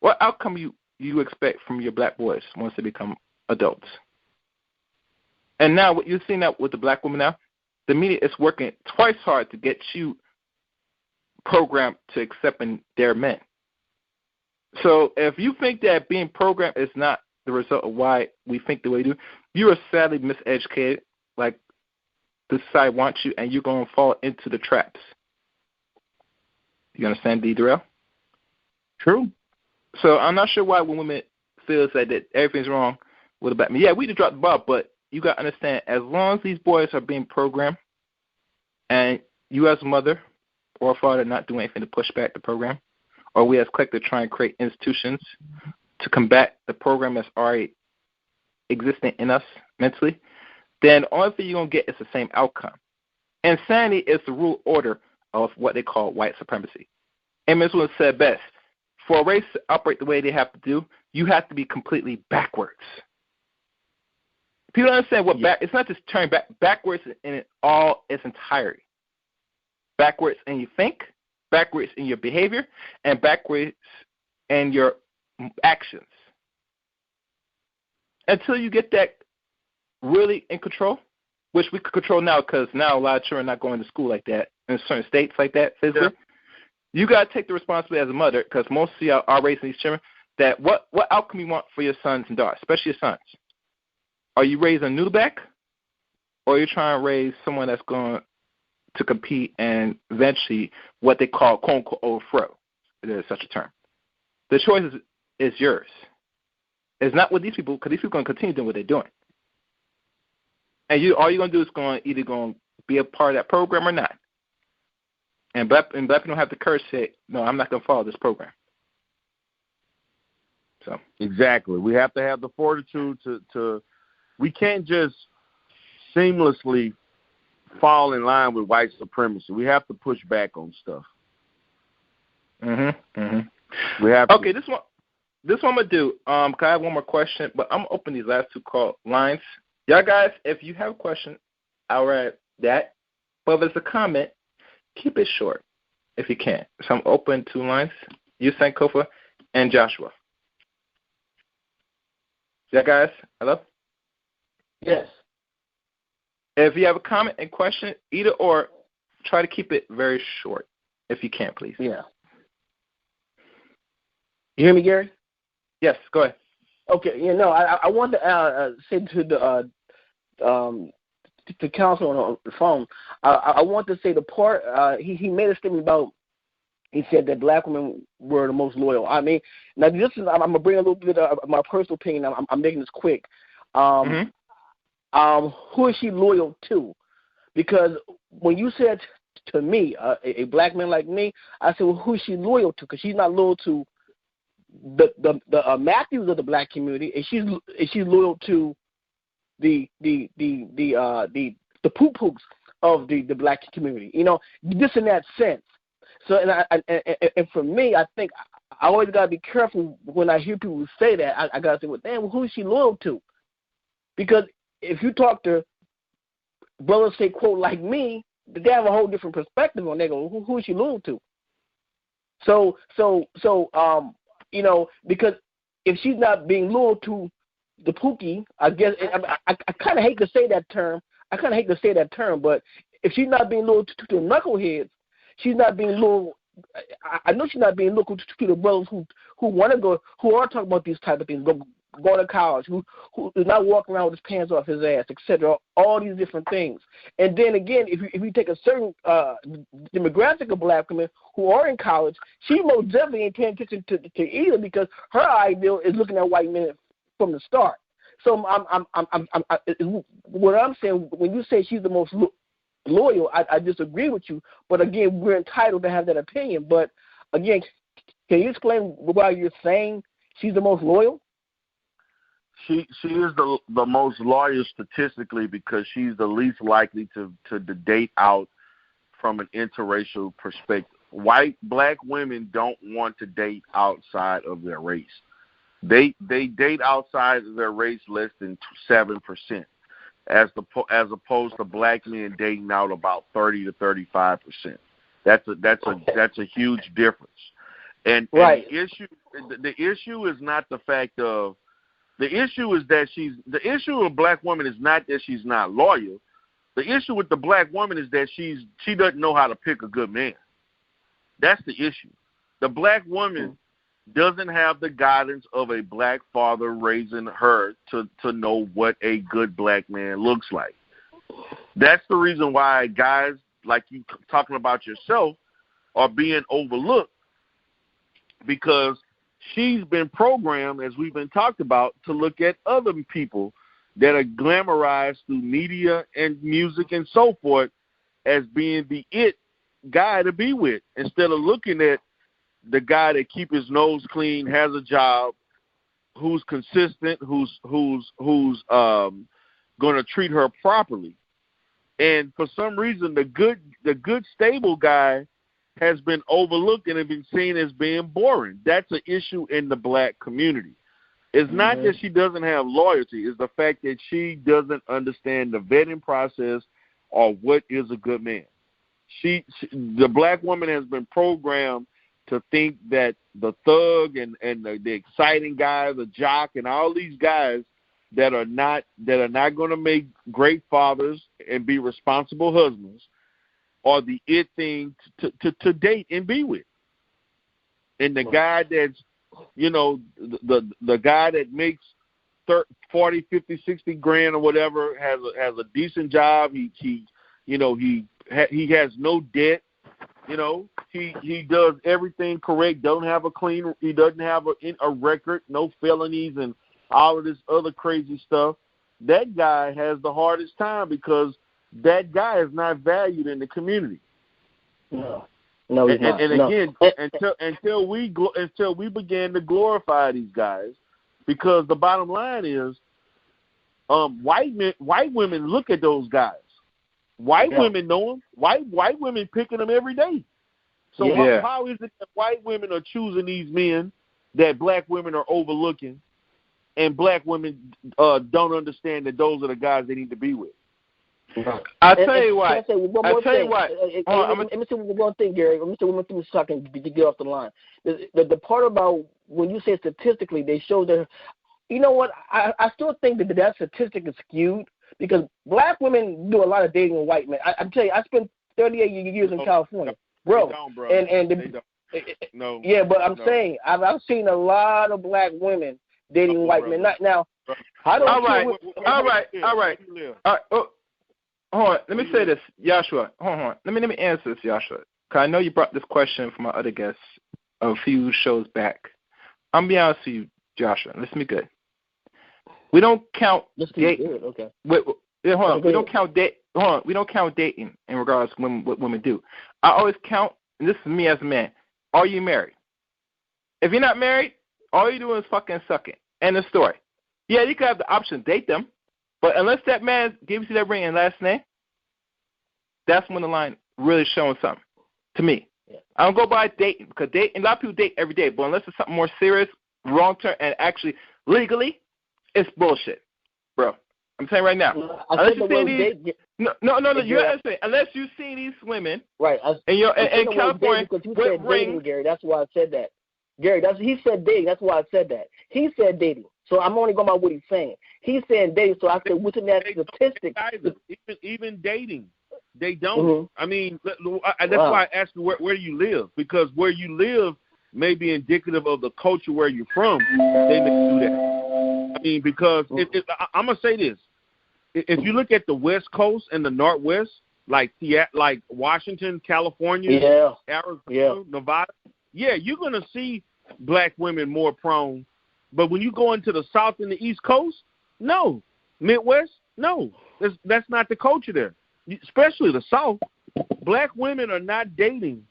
what outcome you expect from your black boys once they become adults? And now what you're seeing that with the black women now, the media is working twice hard to get you programmed to accepting their men. So if you think that being programmed is not the result of why we think the way we do, you are sadly miseducated, like the society wants you, and you're going to fall into the traps. You understand, D. Durell? True. So I'm not sure why when women feel that everything's wrong with a black man. Yeah, we just dropped the ball, but you got to understand, as long as these boys are being programmed and you as a mother or father not doing anything to push back the program, or we as collective try and create institutions to combat the program that's already existing in us mentally, then the only thing you're going to get is the same outcome. Insanity is the rule order of what they call white supremacy. And Ms. Willis said best, for a race to operate the way they have to do, you have to be completely backwards. People don't understand what it's not just turning backwards in all its entirety. Backwards in your think, backwards in your behavior, and backwards in your actions. Until you get that really in control, which we can control now because now a lot of children are not going to school like that in certain states like that physically. Yeah. You got to take the responsibility as a mother, because most of y'all are raising these children, that what outcome you want for your sons and daughters, especially your sons. Are you raising a noodleback, or are you trying to raise someone that's going to compete and eventually what they call quote-unquote overthrow, if there's such a term? The choice is yours. It's not with these people, because these people are going to continue doing what they're doing. And all you're going to do is either going to be a part of that program or not. And black people don't have the courage to say, no, I'm not going to follow this program. So exactly. We have to have the fortitude to we can't just seamlessly fall in line with white supremacy. We have to push back on stuff. We have to. Okay, this one I'm going to do, because I have one more question, but I'm going to open these last two call lines. Y'all guys, if you have a question, I'll write that. But if it's a comment, keep it short if you can. So I'm open two lines. You, Sankofa, and Joshua. Yeah, guys? Hello? Yes. If you have a comment and question, either or, try to keep it very short if you can, please. Yeah. You hear me, Gary? Yes, go ahead. Okay, I want to say to the counsel on the phone, I want to say the part, he made a statement about, he said that black women were the most loyal. I mean, now this is, I'm going to bring a little bit of my personal opinion. I'm making this quick. Who is she loyal to? Because when you said to me, a black man like me, I said, well, who is she loyal to? Because she's not loyal to the Matthews of the black community, and she's loyal to the poo-poops of the black community, this in that sense. So, and for me, I think I always got to be careful when I hear people say that. I got to say, well, damn, who is she loyal to? Because if you talk to brothers, say, quote, like me, they have a whole different perspective on that. Go, who is she loyal to? So, because if she's not being loyal to the Pookie, I guess I kind of hate to say that term. But if she's not being loyal to the knuckleheads, she's not being loyal. I know she's not being loyal to the brothers who want to go, who are talking about these type of things, go to college, who is not walking around with his pants off his ass, etc. All these different things. And then again, if you take a certain demographic of black women who are in college, she most definitely ain't paying attention to either, because her ideal is looking at white men from the start. So what I'm saying, when you say she's the most loyal, I disagree with you. But again, we're entitled to have that opinion. But again, Can you explain why you're saying she's the most loyal? She is the most loyal statistically because she's the least likely to date out from an interracial perspective. Black women don't want to date outside of their race. They date outside of their race less than 7%, as opposed to black men dating out about 30 to 35%. That's a huge difference. And the issue is not the fact of the issue is that the issue of a black woman is not that she's not loyal. The issue with the black woman is that she doesn't know how to pick a good man. That's the issue. The black woman doesn't have the guidance of a black father raising her to know what a good black man looks like. That's the reason why guys like you talking about yourself are being overlooked, because she's been programmed, as we've been talked about, to look at other people that are glamorized through media and music and so forth as being the it guy to be with, instead of looking at the guy that keep his nose clean, has a job, who's consistent, who's going to treat her properly. And for some reason, the good stable guy has been overlooked and has been seen as being boring. That's an issue in the black community. It's not that she doesn't have loyalty. It's the fact that she doesn't understand the vetting process or what is a good man. The black woman has been programmed to think that the thug and the exciting guy, the jock, and all these guys that are not going to make great fathers and be responsible husbands are the it thing to date and be with. And the guy that's, the guy that makes 40, 50, 60 grand or whatever has a decent job. He has no debt. He does everything correct. He doesn't have a record, no felonies, and all of this other crazy stuff. That guy has the hardest time because that guy is not valued in the community. No, he's not. And again, until we began to glorify these guys, because the bottom line is, white women look at those guys. White women know them. White women picking them every day. So how is it that white women are choosing these men that black women are overlooking, and black women don't understand that those are the guys they need to be with? I'll tell you what. Let me say one thing, Gary. Let me say one thing so I can get off the line. The part about when you say statistically, they show that, you know what, I still think that statistic is skewed, because black women do a lot of dating with white men. I'm telling you, I spent 38 years in California. Bro. Yeah, but I'm saying I've seen a lot of black women dating white men. Now, I don't. All right. Hold on. Let me say this, Joshua. Hold on. Let me answer this, Joshua. Cause I know you brought this question from my other guests a few shows back. I'm gonna be honest with you, Joshua. Listen to me good. We don't count dating. Okay. Hold on. We don't count date. Hold on. We don't count dating in regards to what women do. I always count, and this is me as a man. Are you married? If you're not married, all you do is fucking suck it. End of story. Yeah, you could have the option to date them, but unless that man gives you that ring and last name, that's when the line really showing something to me. Yeah. I don't go by dating, because a lot of people date every day, but unless it's something more serious, long term, and actually legally, it's bullshit, bro. I'm saying right now. Unless you see these, no. You understand? Unless you see these women, right? In California, because you said dating, Gary. That's why I said that. Gary, he said dating. That's why I said that. He said dating. So I'm only going by what he's saying. He's saying dating. So I said, what's in that statistic? Even dating, they don't. Mm-hmm. I mean, that's why I asked you where you live, because where you live may be indicative of the culture where you're from. They may do that. I mean, because I'm gonna say this. If you look at the West Coast and the Northwest, like Washington, California, Arizona, Nevada, you're going to see black women more prone. But when you go into the South and the East Coast, no. Midwest, no. That's not the culture there. Especially the South. Black women are not dating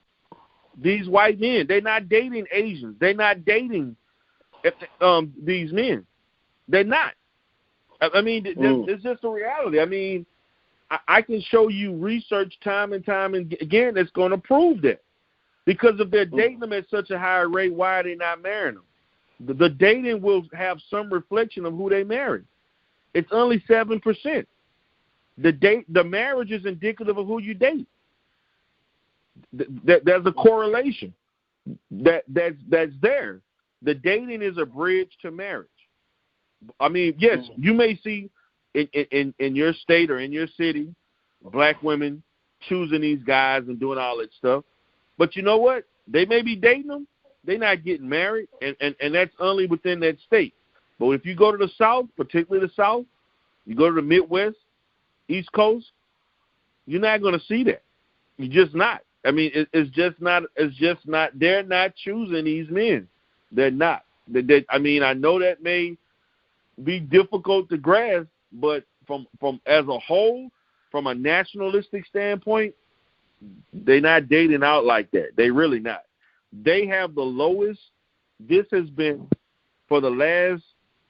these white men. They're not dating Asians. They're not dating these men. They're not. I mean, it's just a reality. I mean, I can show you research time and time again that's going to prove that. Because if they're dating them at such a high rate, why are they not marrying them? The dating will have some reflection of who they marry. It's only 7%. The marriage is indicative of who you date. There's a correlation that's there. The dating is a bridge to marriage. I mean, yes, you may see in your state or in your city black women choosing these guys and doing all that stuff. But you know what? They may be dating them. They're not getting married, and that's only within that state. But if you go to the South, particularly the South, you go to the Midwest, East Coast, you're not going to see that. You're just not. I mean, it's just not. They're not choosing these men. They're not. I mean, I know that may be difficult to grasp, but from as a whole, from a nationalistic standpoint, they're not dating out like that. They really not. They have the lowest. This has been for the last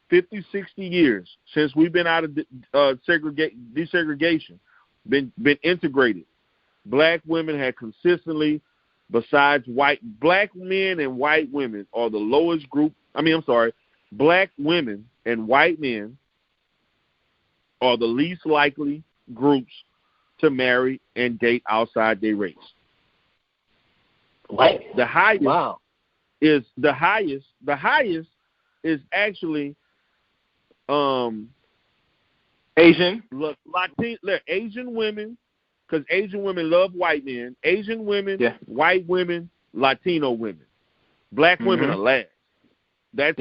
50, 60 years since we've been out of desegregation, been integrated. Black women have consistently, besides black men and white women are the lowest group. Black women and white men are the least likely groups to marry and date outside their race. What? The highest is actually Asian. Asian women, because Asian women love white men. Asian women, white women, Latino women. Black women are last. That's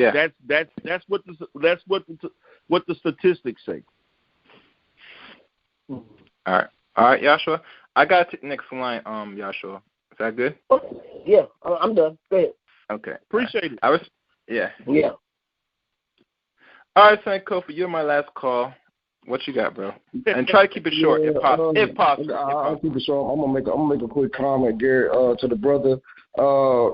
what the statistics say. All right, Yashua. I got to next line, Yashua. Is that good? Yeah, I'm done. Go ahead. Okay. Appreciate it. Yeah. All right, St. Kofi, you're my last call. What you got, bro? And try to keep it short if possible. I'll keep it short. I'm gonna make a quick comment, Gary, to the brother.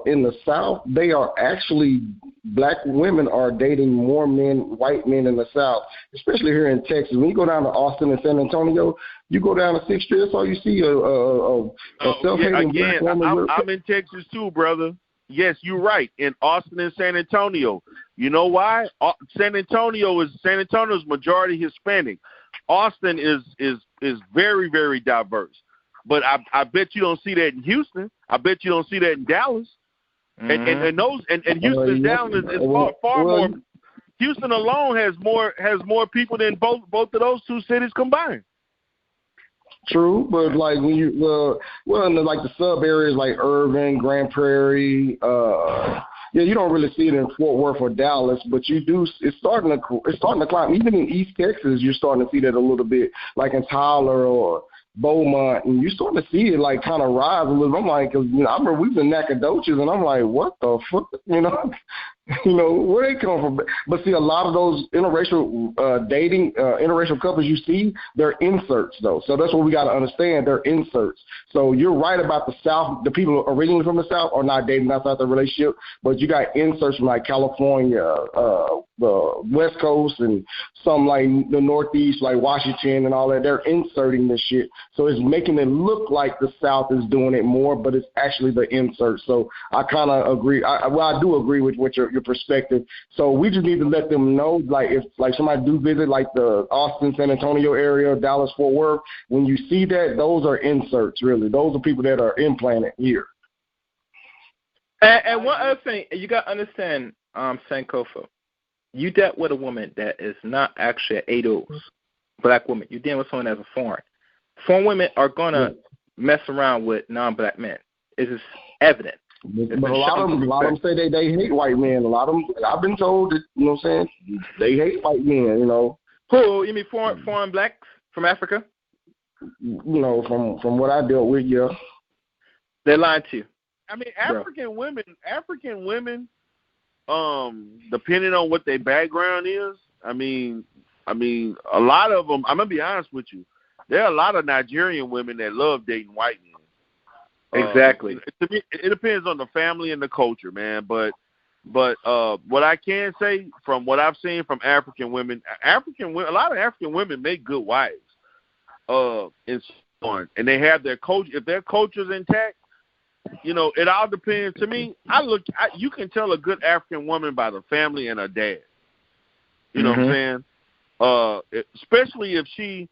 In the South, they are actually, black women are dating more white men in the South, especially here in Texas. When you go down to Austin and San Antonio, you go down to 6th Street, that's all you see a self-hating black woman. I'm in Texas too, brother. Yes, you're right. In Austin and San Antonio. You know why? San Antonio's majority Hispanic. Austin is very, very diverse. But I bet you don't see that in Houston. I bet you don't see that in Dallas. And Houston, Dallas is far more. Houston alone has more people than both of those two cities combined. True, but like when you in the sub areas like Irving, Grand Prairie, you don't really see it in Fort Worth or Dallas, but you do. It's starting to climb. Even in East Texas, you're starting to see that a little bit, like in Tyler or Beaumont, and you're starting to see it like kind of rise a little. I'm like, cause I remember we was in Nacogdoches, and I'm like, what the fuck, where they come from? But see, a lot of those interracial interracial couples you see, they're inserts though. So that's what we got to understand. They're inserts. So you're right about the South. The people originally from the South are not dating outside the relationship, but you got inserts from like California, the West Coast, and some like the Northeast, like Washington and all that. They're inserting this shit. So it's making it look like the South is doing it more, but it's actually the insert. So I kind of agree. I do agree with what your perspective. So we just need to let them know, like if like somebody do visit like the Austin, San Antonio area, Dallas, Fort Worth, when you see that, those are inserts really. Those are people that are implanted here. And one other thing, you got to understand, Sankofa, you dealt with a woman that is not actually an ADOS, black woman. You're dealing with someone that's a foreign. Foreign women are going to mess around with non-black men. It is evident. But a lot of them say they hate white men. A lot of them, I've been told that, you know what I'm saying, they hate white men, you know. Who? You mean foreign blacks from Africa? You know, from what I dealt with, yeah. They're lying to you. I mean, African women, depending on what their background is, I mean, a lot of them, I'm going to be honest with you, there are a lot of Nigerian women that love dating white men. Exactly. To me, it depends on the family and the culture, man. But what I can say from what I've seen from African women, a lot of African women make good wives, and so on, and they have their culture. If their culture's intact, you know, it all depends. To me, you can tell a good African woman by the family and her dad. You know what I'm saying? Especially if she,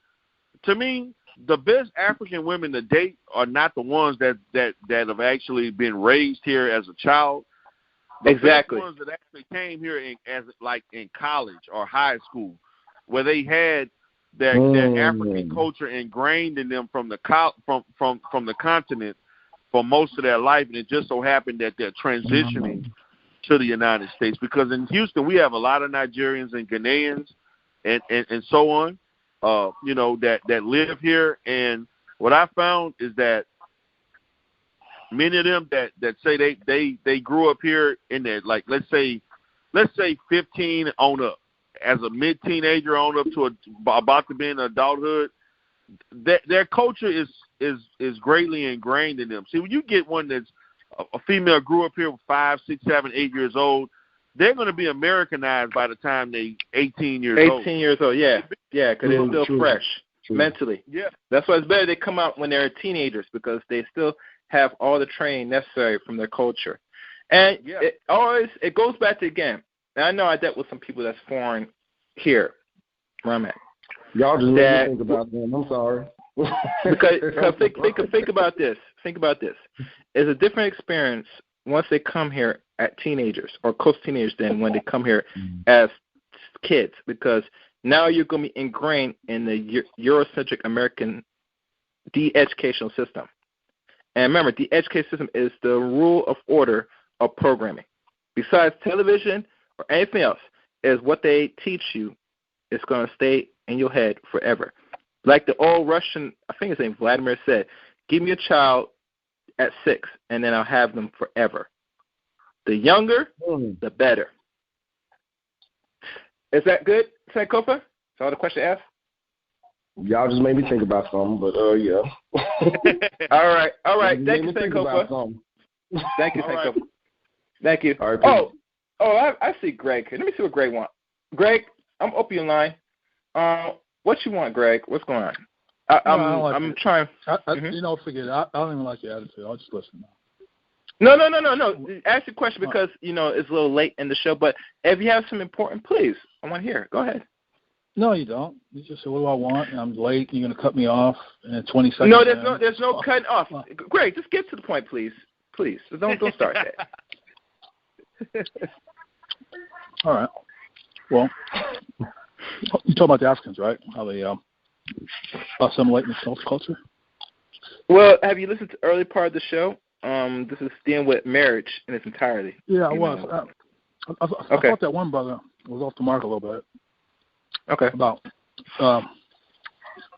to me, the best African women to date are not the ones that have actually been raised here as a child. The best ones that actually came here in college or high school, where they had their African culture ingrained in them from the continent for most of their life, and it just so happened that they're transitioning to the United States. Because in Houston, we have a lot of Nigerians and Ghanaians and so on. You know, that live here, and what I found is that many of them that say they grew up here in their, like, let's say 15 on up, as a mid-teenager on up to about to be in adulthood, their culture is greatly ingrained in them. See, when you get one that's a female grew up here with 5, 6, 7, 8 years old, they're going to be Americanized by the time they 18 years old. 18 years old, yeah, because they're still fresh mentally. Yeah, that's why it's better they come out when they're teenagers, because they still have all the training necessary from their culture. And it goes back to, again, and I know I dealt with some people that's foreign here, where I'm at. Y'all just made me think about them. I'm sorry. because think about this. Think about this. It's a different experience once they come here at teenagers or close to teenagers than when they come here as kids, because now you're going to be ingrained in the Eurocentric American de-educational system. And remember, the education system is the rule of order of programming. Besides television or anything else, is what they teach you is going to stay in your head forever. Like the old Russian, I think his name Vladimir, said, give me a child at 6, and then I'll have them forever. The younger, the better. Is that good, Sankofa? Is that all the question asked? Y'all just made me think about something, but yeah. All right. Thank you, Sankofa. Thank you, Sankofa. Thank you. All right, I see Greg here. Let me see what Greg wants. Greg, I'm open your line. What you want, Greg? What's going on? I'm trying. You know, forget it. I don't even like your attitude. I'll just listen now. No. Ask your question because, you know, it's a little late in the show. But if you have some important, please, I want to hear it. Go ahead. No, you don't. You just say, what do I want? And I'm late. You're going to cut me off in 20 seconds. No, there's no cutting off. Greg, just get to the point, please. Please. Don't start that. All right. Well, you talk about the Africans, right? How they assimilate in the culture? Well, have you listened to the early part of the show? This is dealing with marriage in its entirety. Yeah, I was. I thought that one brother was off the mark a little bit. Okay. About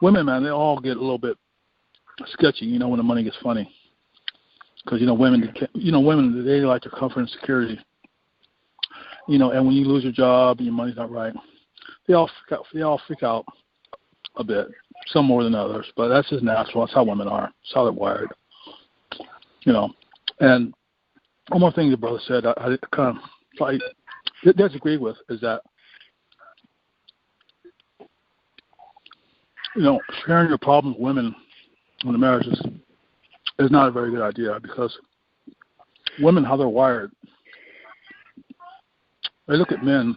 women, man, they all get a little bit sketchy, you know, when the money gets funny. Because, women, they like their comfort and security. And when you lose your job and your money's not right, they all freak out a bit, some more than others. But that's just natural. That's how women are. That's how they're wired. And one more thing the brother said I kind of disagree with is that, sharing your problems with women in the marriages is not a very good idea, because women, how they're wired, they look at men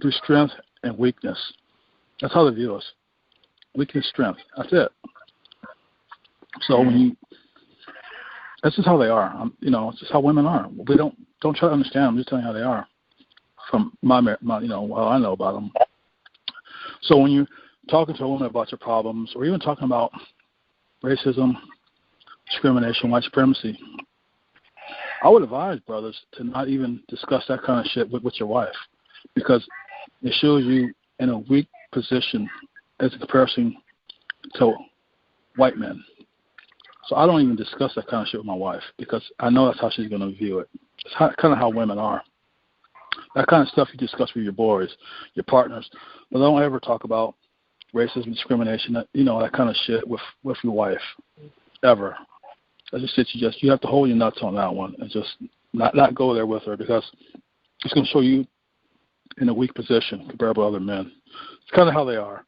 through strength and weakness. That's how they view us. Weakness, strength. That's it. So that's just how they are. It's just how women are. We don't try to understand them. I'm just telling you how they are from my what I know about them. So when you're talking to a woman about your problems, or even talking about racism, discrimination, white supremacy, I would advise brothers to not even discuss that kind of shit with your wife, because it shows you in a weak position as a comparison to white men. So I don't even discuss that kind of shit with my wife, because I know that's how she's going to view it. It's kind of how women are. That kind of stuff you discuss with your boys, your partners, but don't ever talk about racism, discrimination, that kind of shit with your wife, ever. I just said you have to hold your nuts on that one and just not go there with her, because it's going to show you in a weak position compared to other men. It's kind of how they are.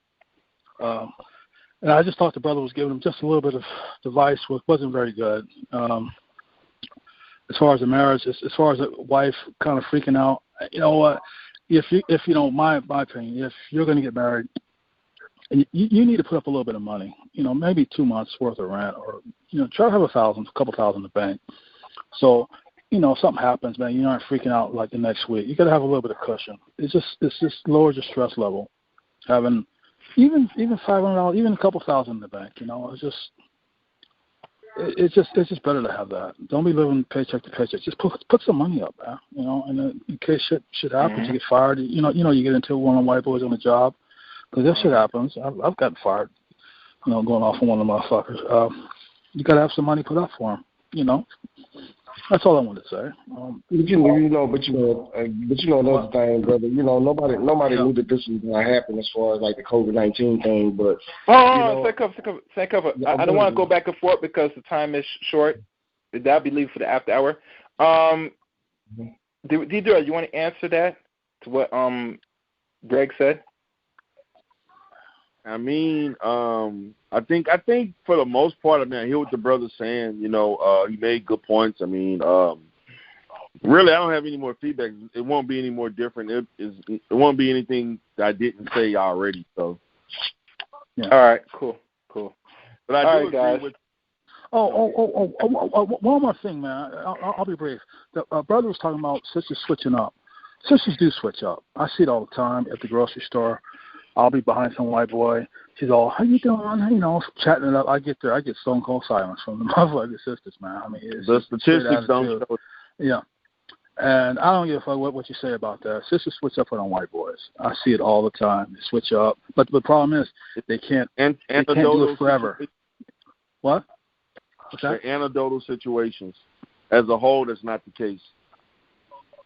And I just thought the brother was giving him just a little bit of advice, which wasn't very good. As far as the marriage, as far as the wife kind of freaking out, you know what? If you know my opinion, if you're going to get married, you need to put up a little bit of money. You know, maybe 2 months worth of rent, or try to have a couple thousand in the bank. So, something happens, man, you aren't freaking out like the next week. You got to have a little bit of cushion. It's just lowers your stress level. Having even $500, even a couple thousand in the bank, it's just better to have that. Don't be living paycheck to paycheck. Just put some money up, man. And in case shit happens, you get fired. You get into one of the white boys on the job, because if shit happens, I've gotten fired. Going off on one of the motherfuckers. You got to have some money put up for them. That's all I wanted to say. But another thing, brother. Nobody knew that this was going to happen as far as like the COVID-19 thing. But second cover. I don't want to go back and forth because the time is short. That'll be leaving for the after hour. D Durell, you want to answer that to what Greg said? I mean, I think for the most part, I hear what the brother's saying. He made good points. I mean, really, I don't have any more feedback. It won't be any more different. It won't be anything that I didn't say already. So, yeah. All right, cool. But I do agree with. One more thing, man. I'll be brief. The brother was talking about sisters switching up. Sisters do switch up. I see it all the time at the grocery store. I'll be behind some white boy. She's all, how you doing? Chatting it up. I get there. I get stone cold silence from the motherfucking sisters, man. I mean, it's the statistics don't show. Yeah. And I don't give a fuck what you say about that. Sisters switch up on white boys. I see it all the time. They switch up. But the problem is they can't do it forever. What? What's that? They're anecdotal situations. As a whole, that's not the case.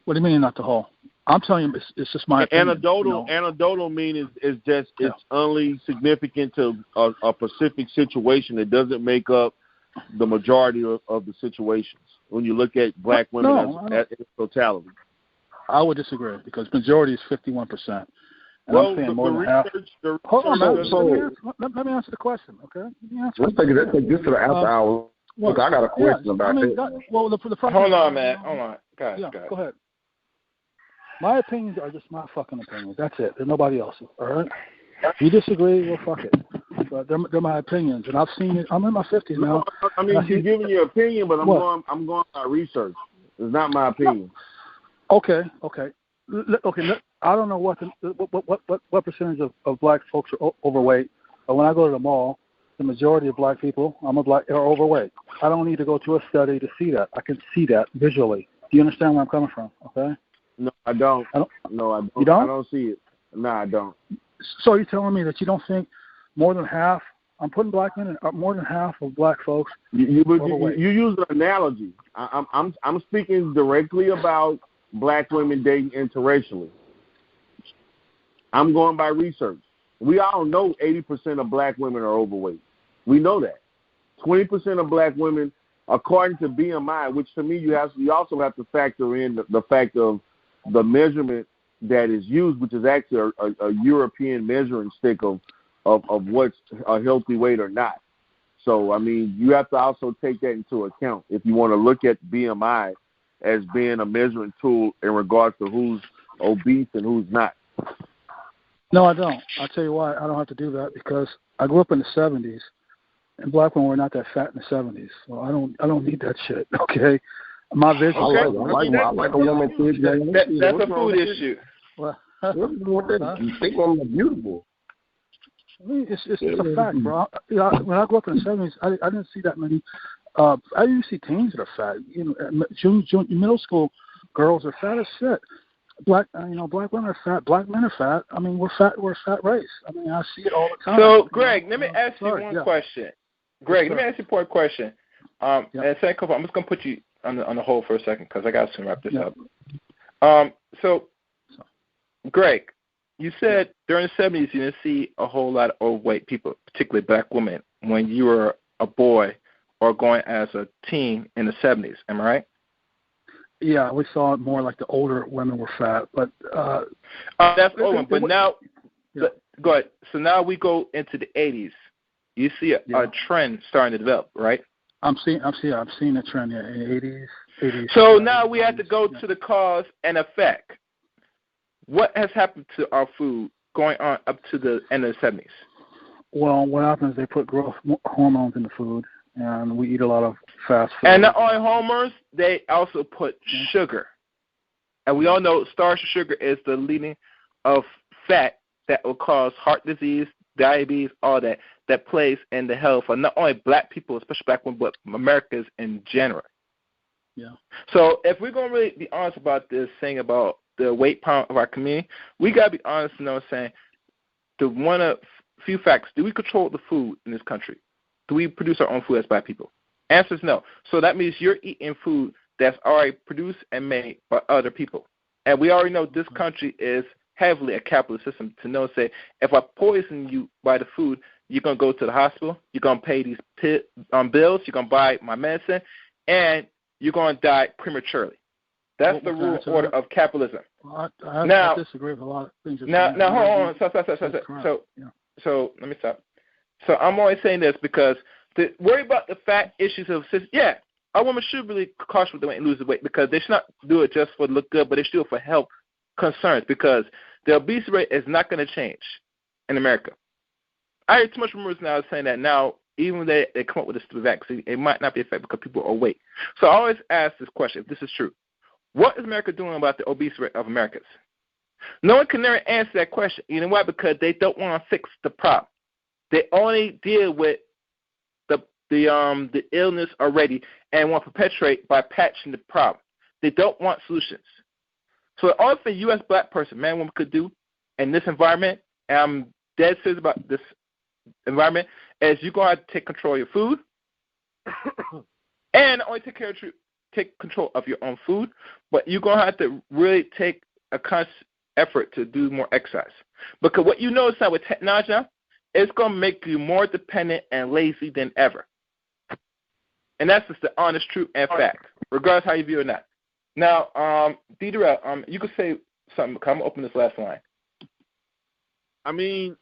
What do you mean not the whole? I'm telling you, it's just my opinion. Anecdotal meaning is just it's only significant to a specific situation. It doesn't make up the majority of the situations. When you look at black women as totality, I would disagree, because majority is 51%. And I'm saying more than half. Hold on, let me answer the question, okay? Let's take this to the after hour. Look, I got a question about it. Hold on, man. Hold on. Go ahead. My opinions are just my fucking opinions. That's it. There's nobody else's. All right? If you disagree, well, fuck it. But they're my opinions, and I've seen it. I'm in my 50s now. I mean, you're giving your opinion, but I'm going by research. It's not my opinion. Okay. I don't know what percentage of black folks are overweight, but when I go to the mall, the majority of black people are overweight. I don't need to go to a study to see that. I can see that visually. Do you understand where I'm coming from? Okay. No, I don't. No, I don't. You don't? I don't see it. No, I don't. So you're telling me that you don't think more than half? I'm putting black men in more than half of black folks. You use an analogy. I'm speaking directly about black women dating interracially. I'm going by research. We all know 80% of black women are overweight. We know that. 20% of black women, according to BMI, which to me you also have to factor in the fact of the measurement that is used, which is actually a European measuring stick of what's a healthy weight or not. So, I mean, you have to also take that into account if you want to look at BMI as being a measuring tool in regards to who's obese and who's not. No, I don't. I'll tell you why I don't have to do that, because I grew up in the 70s, and black women were not that fat in the 70s. So I don't need that shit, okay? My vision. I like a woman too. That's a food issue. Well, you think women are beautiful. I mean, it's a fact, bro. When I grew up in the 70s, I didn't see that many. I didn't see teens that are fat. Middle school girls are fat as shit. Black women are fat. Black men are fat. I mean, we're a fat race. I mean, I see it all the time. So, Greg, let me ask you one question. Greg, let me ask you one question. And second, I'm just gonna put you on the hold for a second because I got to wrap this up. So, Greg, you said during the 70s you didn't see a whole lot of overweight people, particularly black women, when you were a boy or going as a teen in the 70s. Am I right? Yeah, we saw it more like the older women were fat, but that's old. But now, go ahead. So now we go into the 80s. You see a trend starting to develop, right? I'm seeing a trend in the 80s. So now we have to go to the cause and effect. What has happened to our food going on up to the end of the 70s? Well, what happens is they put growth hormones in the food, and we eat a lot of fast food. And not only hormones, they also put sugar. And we all know starch and sugar is the leading of fat that will cause heart disease, diabetes, all that plays in the health of not only black people, especially black women, but Americans in general. Yeah. So if we're going to really be honest about this thing about the weight pound of our community, we got to be honest, saying the one of few facts, do we control the food in this country? Do we produce our own food as black people? Answer is no. So that means you're eating food that's already produced and made by other people. And we already know this country is heavily a capitalist system to say, if I poison you by the food, you're going to go to the hospital, you're going to pay these bills, you're going to buy my medicine, and you're going to die prematurely. That's the rule order of capitalism. Well, I disagree with a lot of things. Now, hold on. So let me stop. So I'm only saying this because to worry about the fat issues of our women should really cautious with the weight and lose the weight because they should not do it just for look good, but they should do it for health concerns because the obesity rate is not going to change in America. I hear too much rumors now saying that now, even when they come up with this vaccine, it might not be effective because people are overweight. So I always ask this question, if this is true. What is America doing about the obesity rate of Americans? No one can never answer that question. You know why? Because they don't want to fix the problem. They only deal with the illness already and want to perpetuate by patching the problem. They don't want solutions. So the only thing you as a black person, man, woman could do in this environment, and I'm dead serious about this environment, is you're going to have to take control of your food and only take control of your own food, but you're going to have to really take a conscious effort to do more exercise. Because what you notice now with technology now, it's going to make you more dependent and lazy than ever. And that's just the honest truth and fact, regardless how you view it or not. Now, D. Durell, you could say something. I'm going to open this last line. I mean,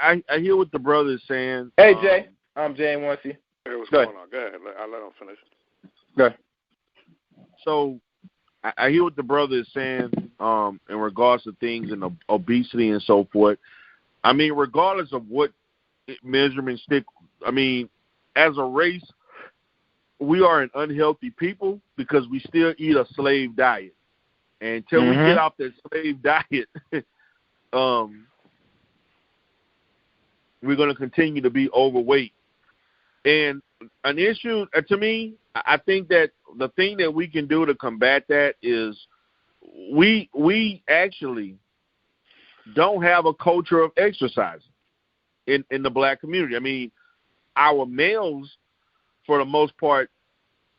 I hear what the brother is saying. Hey, Jay. I'm Jay and Wancy. Hey, what's going on? Go ahead. I'll let him finish. Go ahead. So I hear what the brother is saying in regards to things and obesity and so forth. I mean, regardless of what measurement stick, I mean, as a race, we are an unhealthy people because we still eat a slave diet. And until we get off that slave diet, we're going to continue to be overweight. And an issue, to me, I think that the thing that we can do to combat that is we actually don't have a culture of exercising in the black community. I mean, our males, for the most part,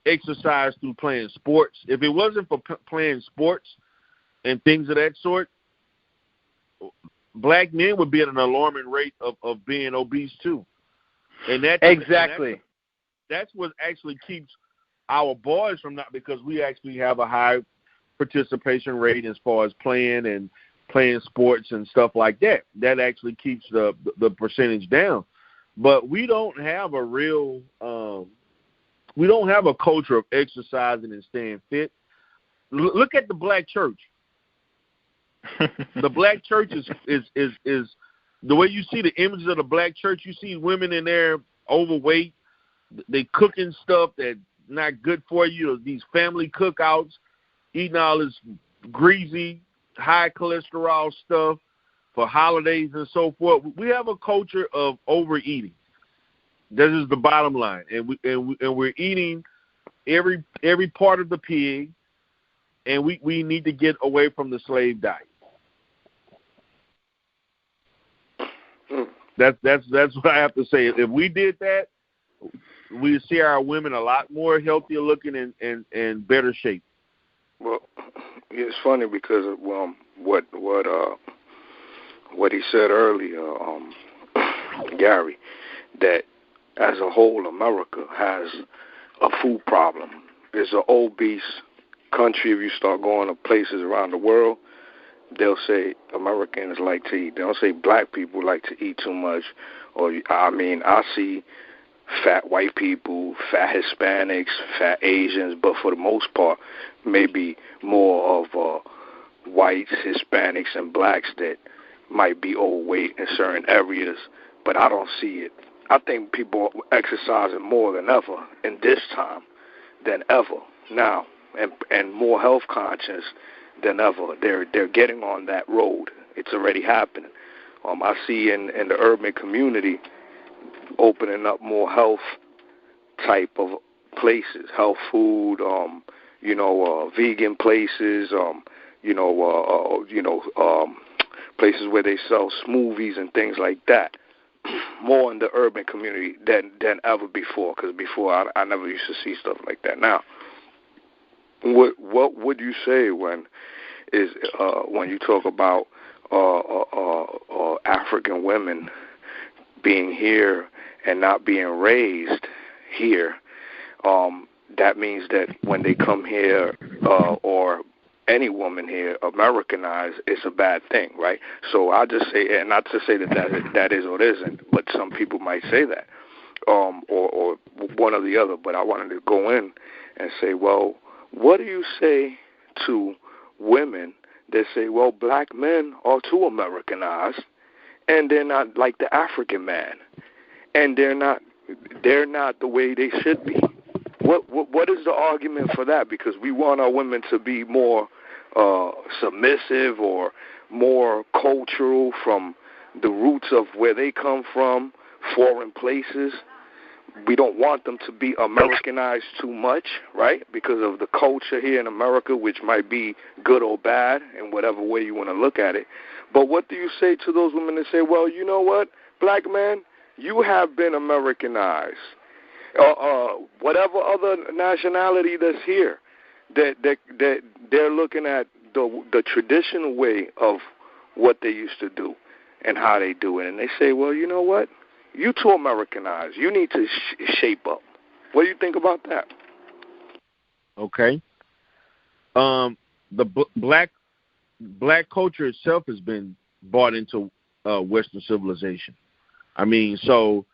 exercise through playing sports. If it wasn't for playing sports and things of that sort, black men would be at an alarming rate of being obese too. And that exactly. That's what actually keeps our boys from not, because we actually have a high participation rate as far as playing sports and stuff like that. That actually keeps the percentage down. But we don't have a real we don't have a culture of exercising and staying fit. Look at the black church. The black church is the way you see the images of the black church. You see women in there overweight. They cooking stuff that's not good for you. These family cookouts, eating all this greasy, high cholesterol stuff for holidays and so forth. We have a culture of overeating. This is the bottom line, and we're eating every part of the pig, and we need to get away from the slave diet. That's what I have to say. If we did that, we'd see our women a lot more healthier looking and better shape. Well, it's funny because of what he said earlier, Gary, that as a whole, America has a food problem. It's an obese country. If you start going to places around the world, they'll say Americans like to eat. They don't say black people like to eat too much. Or I see fat white people, fat Hispanics, fat Asians, but for the most part, maybe more of whites, Hispanics, and blacks that might be overweight in certain areas, but I don't see it. I think people are exercising more than ever in this time than ever now, and more health conscious than ever. They're getting on that road. It's already happening. I see in the urban community opening up more health type of places, health food, vegan places, places where they sell smoothies and things like that. More in the urban community than ever before, because before I never used to see stuff like that. Now, what would you say when you talk about African women being here and not being raised here? That means that when they come here, or any woman here Americanized, it's a bad thing, right? So I just say, and not to say that is or isn't, but some people might say that, or one or the other. But I wanted to go in and say, well, what do you say to women that say, well, black men are too Americanized, and they're not like the African man, and they're not the way they should be? What is the argument for that? Because we want our women to be more submissive or more cultural from the roots of where they come from, foreign places. We don't want them to be Americanized too much, right? Because of the culture here in America, which might be good or bad in whatever way you want to look at it. But what do you say to those women that say, well, you know what, black man, you have been Americanized? Whatever other nationality that's here, that they're looking at the traditional way of what they used to do and how they do it, and they say, well, you know what, you too Americanized. You need to shape up. What do you think about that? Okay. The black culture itself has been brought into Western civilization. I mean, so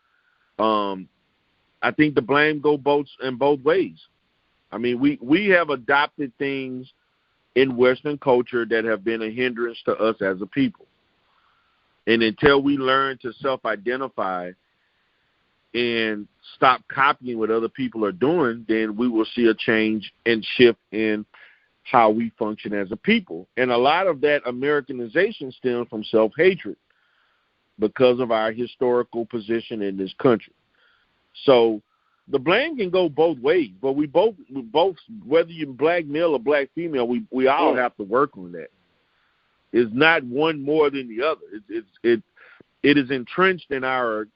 I think the blame goes both ways. I mean, we have adopted things in Western culture that have been a hindrance to us as a people. And until we learn to self-identify and stop copying what other people are doing, then we will see a change and shift in how we function as a people. And a lot of that Americanization stems from self-hatred because of our historical position in this country. So the blame can go both ways, but we both, whether you're black male or black female, we all have to work on that. It's not one more than the other. It is entrenched in our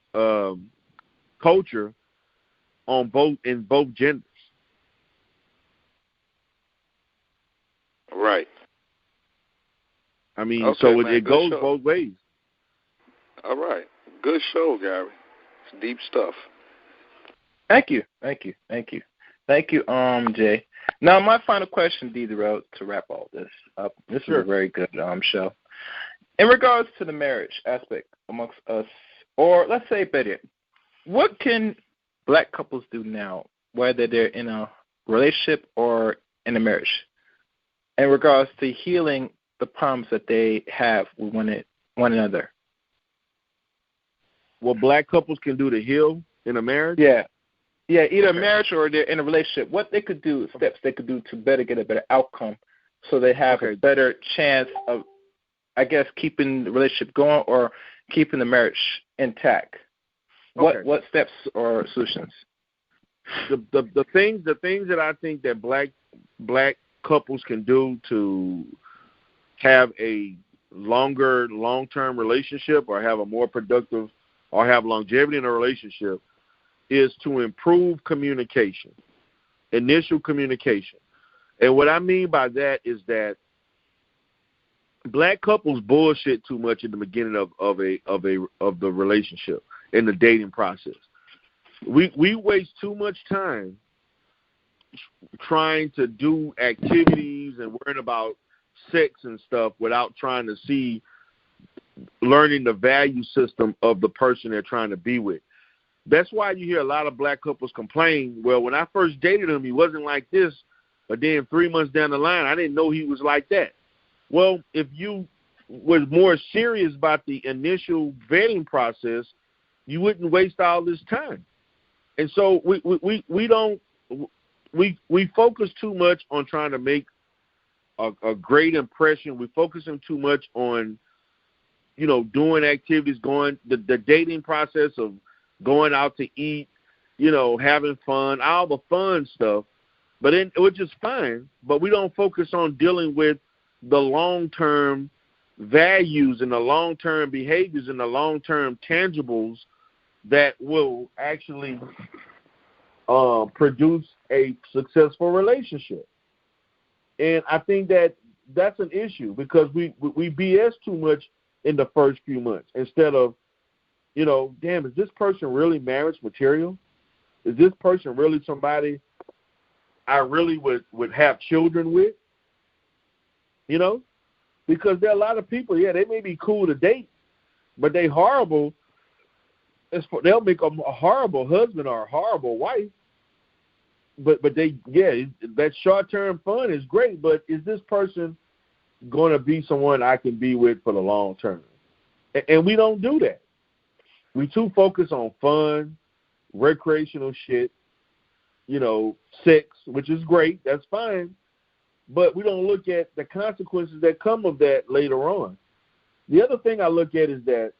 culture in both genders. Right. I mean, okay, so it goes both ways. All right. Good show, Gary. It's deep stuff. Thank you, Jay. Now, my final question, D Durell, to wrap all this up. This is a very good show. In regards to the marriage aspect amongst us, or let's say better, what can black couples do now, whether they're in a relationship or in a marriage, in regards to healing the problems that they have with one another? What black couples can do to heal in a marriage? Yeah, either a marriage or they're in a relationship. What they could do, steps they could do to better get a better outcome, so they have a better chance of, I guess, keeping the relationship going or keeping the marriage intact. What steps or solutions? The things that I think that black couples can do to have a long-term relationship or have a more productive or have longevity in a relationship is to improve communication, initial communication. And what I mean by that is that black couples bullshit too much in the beginning of the relationship, in the dating process. we waste too much time trying to do activities and worrying about sex and stuff without trying to learning the value system of the person they're trying to be with. That's why you hear a lot of black couples complain, well, when I first dated him, he wasn't like this, but then 3 months down the line, I didn't know he was like that. Well, if you was more serious about the initial vetting process, you wouldn't waste all this time. And so we focus too much on trying to make a great impression. We focus too much on, doing activities, the dating process of going out to eat, having fun, all the fun stuff. But then, which is fine, but we don't focus on dealing with the long-term values and the long-term behaviors and the long-term tangibles that will actually produce a successful relationship. And I think that's an issue because we BS too much in the first few months instead of, damn, is this person really marriage material? Is this person really somebody I really would have children with? Because there are a lot of people, they may be cool to date, but they horrible. They'll make a horrible husband or a horrible wife. But that short-term fun is great, but is this person going to be someone I can be with for the long term? And we don't do that. We too focus on fun, recreational shit, sex, which is great, that's fine, but we don't look at the consequences that come of that later on. The other thing I look at is that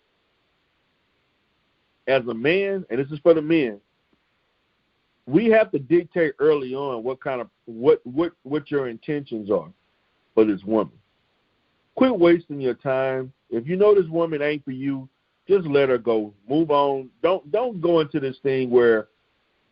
as a man, and this is for the men, we have to dictate early on what your intentions are for this woman. Quit wasting your time. If you know this woman ain't for you, just let her go. Move on. Don't go into this thing where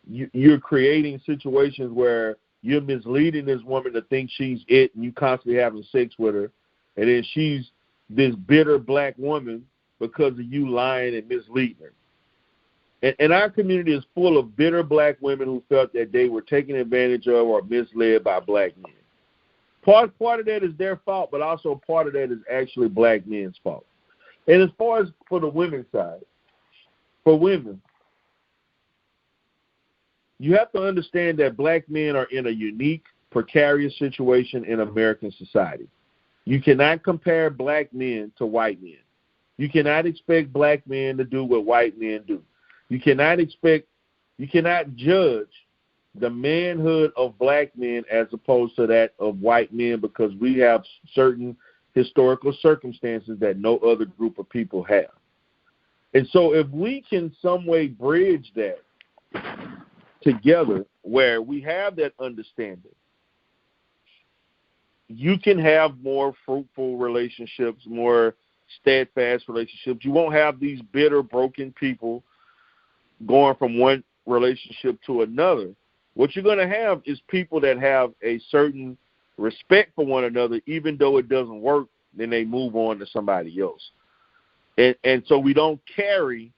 you're creating situations where you're misleading this woman to think she's it and you constantly having sex with her, and then she's this bitter black woman because of you lying and misleading her. And our community is full of bitter black women who felt that they were taken advantage of or misled by black men. Part of that is their fault, but also part of that is actually black men's fault. And as far as for the women's side, for women, you have to understand that black men are in a unique, precarious situation in American society. You cannot compare black men to white men. You cannot expect black men to do what white men do. You cannot judge the manhood of black men as opposed to that of white men because we have certain historical circumstances that no other group of people have. And so if we can some way bridge that together where we have that understanding, you can have more fruitful relationships, more steadfast relationships. You won't have these bitter, broken people going from one relationship to another. What you're going to have is people that have a certain respect for one another, even though it doesn't work, then they move on to somebody else. And so we don't carry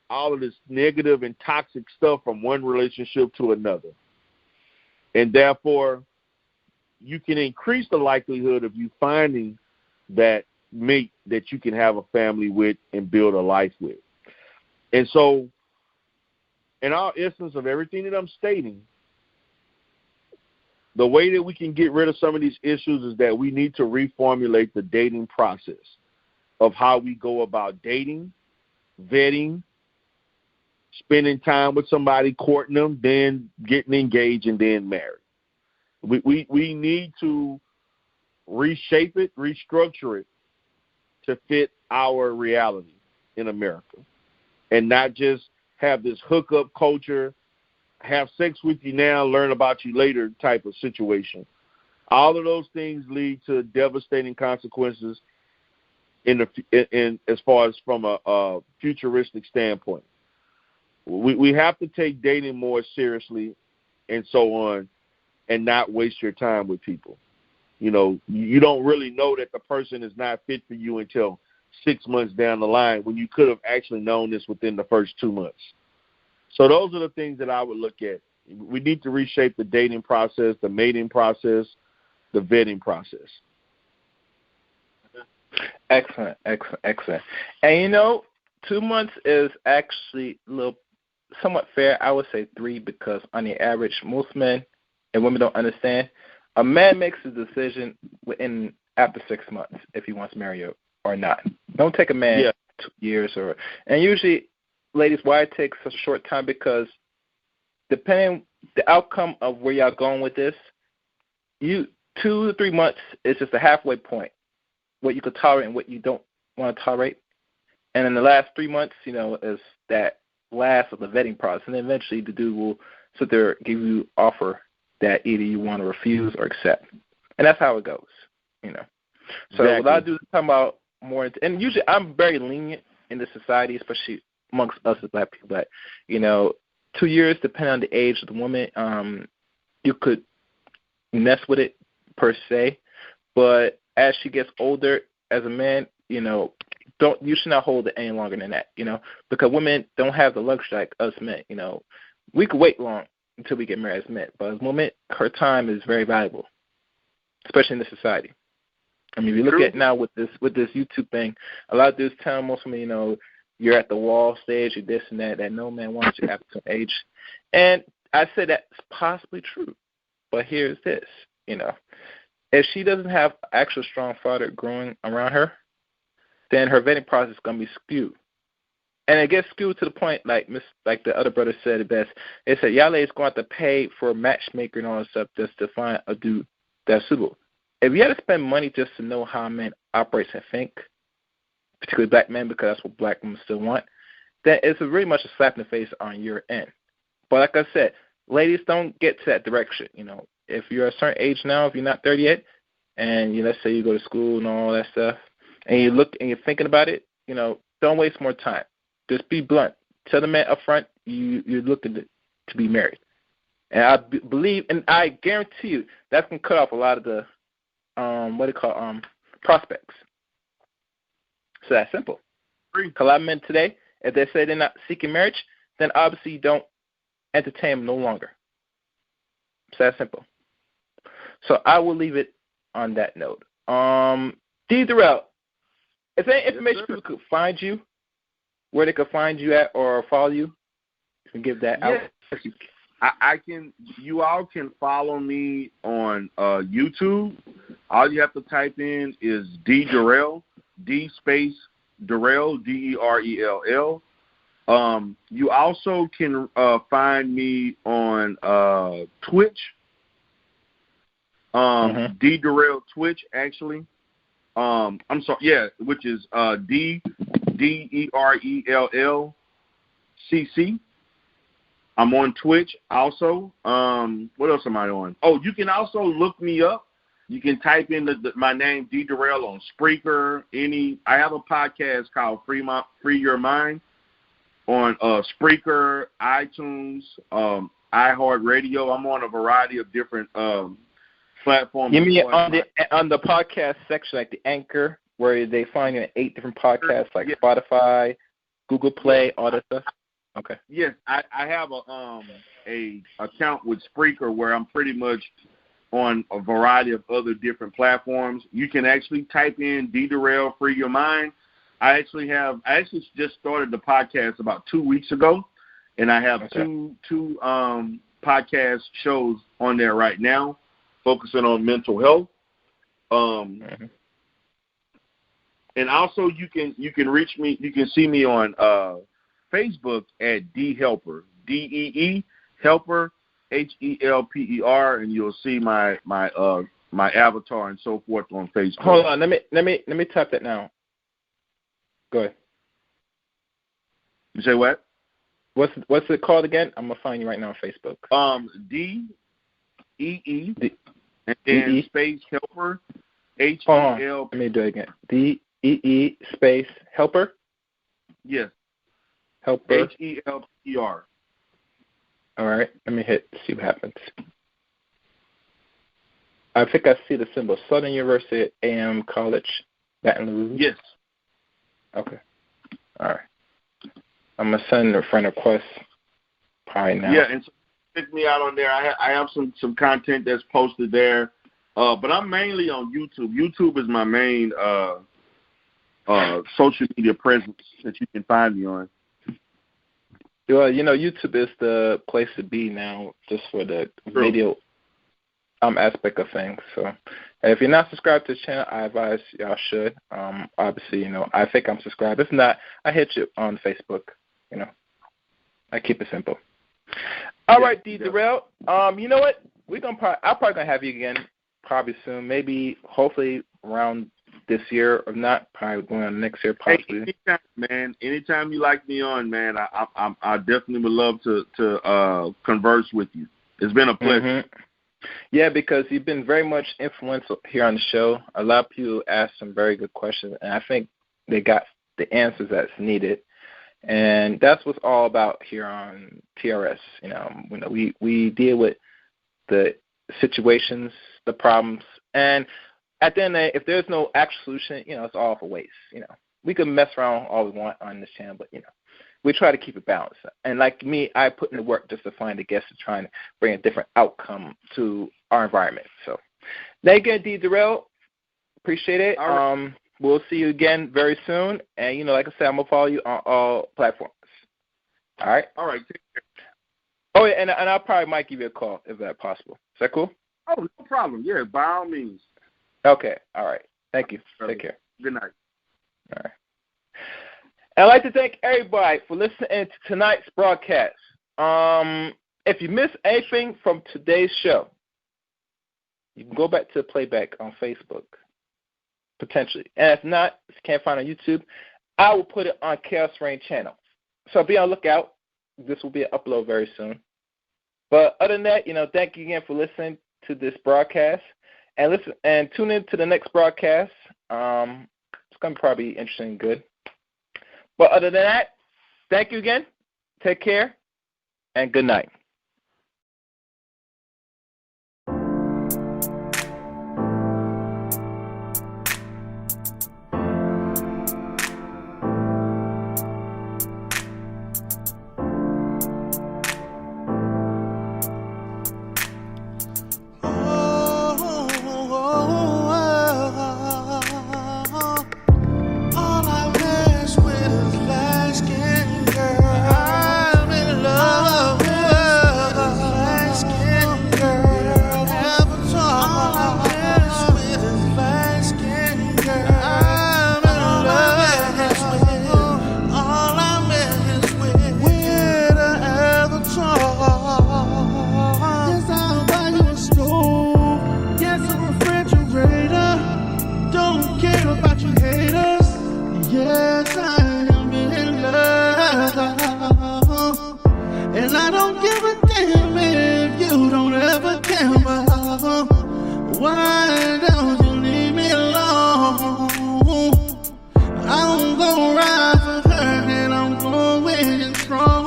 all of this negative and toxic stuff from one relationship to another. And therefore, you can increase the likelihood of you finding that mate that you can have a family with and build a life with. And so, in our essence of everything that I'm stating, the way that we can get rid of some of these issues is that we need to reformulate the dating process of how we go about dating, vetting, spending time with somebody, courting them, then getting engaged, and then married. We need to reshape it, restructure it to fit our reality in America and not just have this hookup culture, have sex with you now, learn about you later type of situation. All of those things lead to devastating consequences in as far as from a futuristic standpoint. We have to take dating more seriously and so on and not waste your time with people. You don't really know that the person is not fit for you until 6 months down the line when you could have actually known this within the first 2 months. So those are the things that I would look at. We need to reshape the dating process, the mating process, the vetting process. Excellent. And 2 months is actually somewhat fair. I would say 3 because on the average, most men and women don't understand. A man makes a decision after 6 months if he wants to marry you or not. Don't take a man 2 years and usually, ladies, why it takes such a short time because depending the outcome of where y'all going with this, 2 to 3 months is just a halfway point. What you could tolerate and what you don't want to tolerate. And in the last 3 months, is that last of the vetting process. And then eventually the dude will sit there, give you offer that either you want to refuse or accept. And that's how it goes, So exactly. What I do is talk about more, and usually I'm very lenient in this society, especially amongst us as black people, that, 2 years, depending on the age of the woman, you could mess with it per se. But as she gets older, as a man, you should not hold it any longer than that, because women don't have the luxury like us men, We could wait long until we get married as men, but as a woman, her time is very valuable, especially in this society. I mean, if you look at now with this YouTube thing, a lot of dudes tell most women, you're at the wall stage, you're this and that no man wants you after some age. And I say that's possibly true, but here's this, If she doesn't have actual strong father growing around her, then her vetting process is going to be skewed. And it gets skewed to the point, like the other brother said it best, it said, y'all ladies going to have to pay for a matchmaker and all this stuff just to find a dude that's suitable. If you had to spend money just to know how a man operates and think, particularly black men, because that's what black women still want, then it's really much a slap in the face on your end. But like I said, ladies, don't get to that direction, If you're a certain age now, if you're not 30 yet, and let's say you go to school and all that stuff, and you look and you're thinking about it, don't waste more time. Just be blunt. Tell the man up front you're looking to be married. And I believe, and I guarantee you, that's going to cut off a lot of the, prospects. So that's simple. A lot of men today, if they say they're not seeking marriage, then obviously you don't entertain them no longer. So that's simple. So I will leave it on that note. D Durell, is there any information people could find you, where they could find you at or follow you? You can give that out. I can. You all can follow me on YouTube. All you have to type in is D Durell, D space Durell, Derell. You also can find me on Twitch. D Durell Twitch actually. I'm sorry, which is Derell CC. I'm on Twitch also. What else am I on? Oh, you can also look me up. You can type in my name, D Durell, on Spreaker. I have a podcast called Free Your Mind on Spreaker, iTunes, iHeartRadio. I'm on a variety of different platforms. You mean on the podcast section, like the Anchor, where they find you in 8 different podcasts, like Spotify, Google Play, all that stuff? Okay. Yes, I have a account with Spreaker where I'm pretty much on a variety of other different platforms. You can actually type in D Durell Free Your Mind. I actually just started the podcast about 2 weeks ago, and I have two podcast shows on there right now, focusing on mental health. And also you can reach me. You can see me on Facebook at D Helper, DEE Helper, HELPER, and you'll see my avatar and so forth on Facebook. Hold on, let me type that now. Go ahead. You say what? What's it called again? I'm gonna find you right now on Facebook. DEE and then space Helper, HELPER. Let me do it again. DEE space Helper. Yes. Helper. HELPER. All right. Let me see what happens. I think I see the symbol. Southern University AM College, Baton Rouge. Yes. Okay. All right. I'm gonna send a friend request right now. Yeah, and so check me out on there. I have some content that's posted there, but I'm mainly on YouTube. YouTube is my main social media presence that you can find me on. Well, YouTube is the place to be now, just for the video aspect of things. So, if you're not subscribed to the channel, I advise y'all should. Obviously, I think I'm subscribed. If not, I hit you on Facebook. I keep it simple. All right, D Durell. You know what? I'm probably gonna have you again probably soon. Maybe, hopefully, around this year, or not, probably going on next year, possibly. Hey, anytime, man. Anytime you like me on, man, I definitely would love to converse with you. It's been a pleasure. Mm-hmm. Yeah, because you've been very much influential here on the show. A lot of people asked some very good questions, and I think they got the answers that's needed. And that's what's all about here on T.R.S. We deal with the situations, the problems, and at the end of the day, if there's no actual solution, it's all for waste. We can mess around all we want on this channel, but we try to keep it balanced. And like me, I put in the work just to find a guest to try and bring a different outcome to our environment. So, thank you, D Durell. Appreciate it. Right. We'll see you again very soon. And, like I said, I'm going to follow you on all platforms. All right? All right. Take care. Oh, yeah, and I probably might give you a call if that's possible. Is that cool? Oh, no problem. Yeah, by all means. Okay. All right. Thank you. Take care. Good night. All right. I'd like to thank everybody for listening to tonight's broadcast. If you missed anything from today's show, you can go back to the playback on Facebook, potentially. And if not, if you can't find it on YouTube, I will put it on Chaos Reign channel. So be on the lookout. This will be an upload very soon. But other than that, thank you again for listening to this broadcast. And tune in to the next broadcast. It's going to probably be interesting and good. But other than that, thank you again. Take care, and good night. Why don't you leave me alone? I'm gonna ride for her and I'm going strong.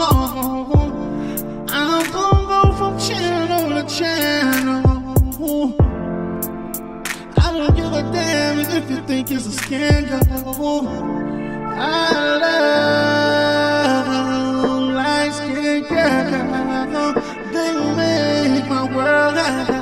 I'm gonna go from channel to channel. I don't give a damn if you think it's a scandal. I love light skin girl. They make my world out.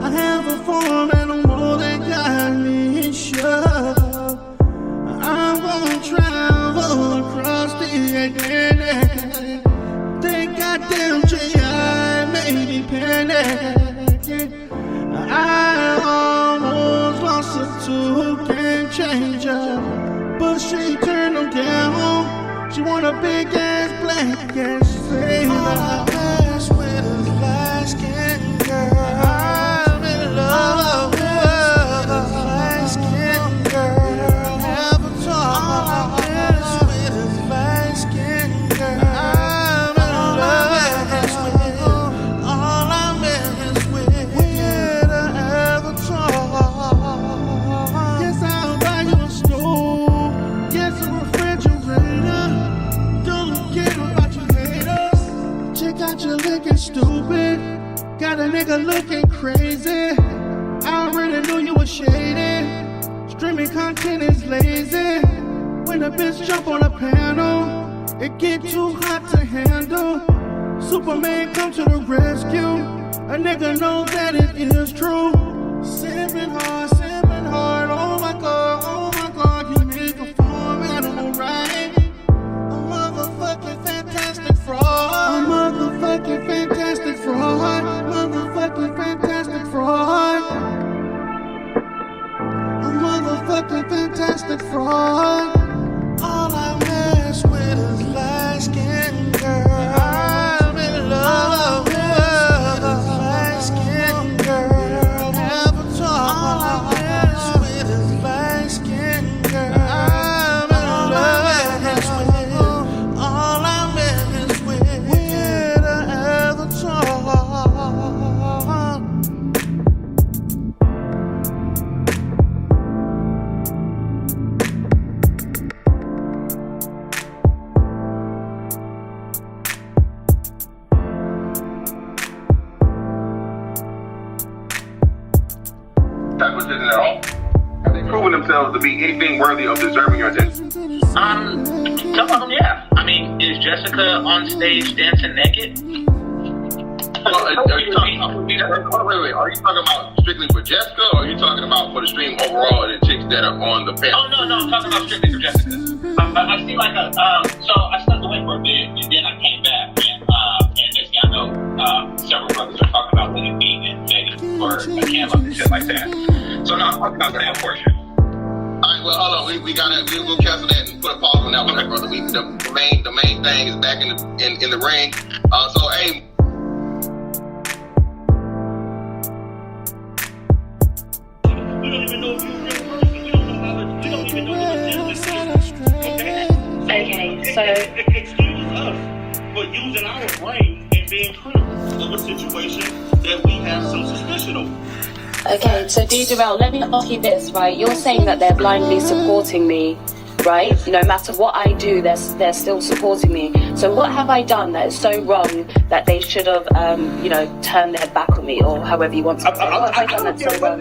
I have a form and a wall that got me shut. I'm gonna travel across the Atlantic. They goddamn J.I. made me panic. I almost lost it to Game Changer, but she turned them down. She want a big ass black ass sailor. I'm in love with a light-skinned girl. stupid. Got a nigga looking crazy. I already knew you were shady. Streaming content is lazy. When a bitch jump on a panel, it get too hot to handle. Superman come to the rescue. A nigga knows that it is true. Sipping hard, oh my god, you make a form animal, right? A motherfucking fantastic fraud. A motherfucking fantastic fraud. Motherfucking fantastic fraud. A motherfucking fantastic fraud. All I mess with is light skin girl. I'm in love with light skin girl. Avatar. All I mess with is light skin girl. I'm in love with. All I mess with an avatar. Type of citizen at all? Have they proven themselves to be anything worthy of deserving your attention? Some of them, yeah. I mean, is Jessica on stage dancing naked? Well, are you talking about, wait, are you talking about strictly for Jessica, or are you talking about for the stream overall and the chicks that are on the panel? Oh, no, I'm talking about strictly for Jessica. I see like so I stepped away for a bit, and then I came back, and next thing I know, several brothers are talking about women being naked for a camera and shit like that. So no, I'm talking about that portion. Alright, well, hold on, we'll cancel that and put a pause on that one, brother. The main thing is back in the ring. So, hey. We don't even know if you're a real person. We don't even know the legitimate. Okay, so excuse us for using our brain and being critical of a situation that we have some suspicion over. Okay, so D Durell, let me ask you this, right? You're saying that they're blindly supporting me, right? No matter what I do, they're still supporting me. So what have I done that is so wrong that they should have, turned their back on me, or however you want to say it? What have I done that's so wrong?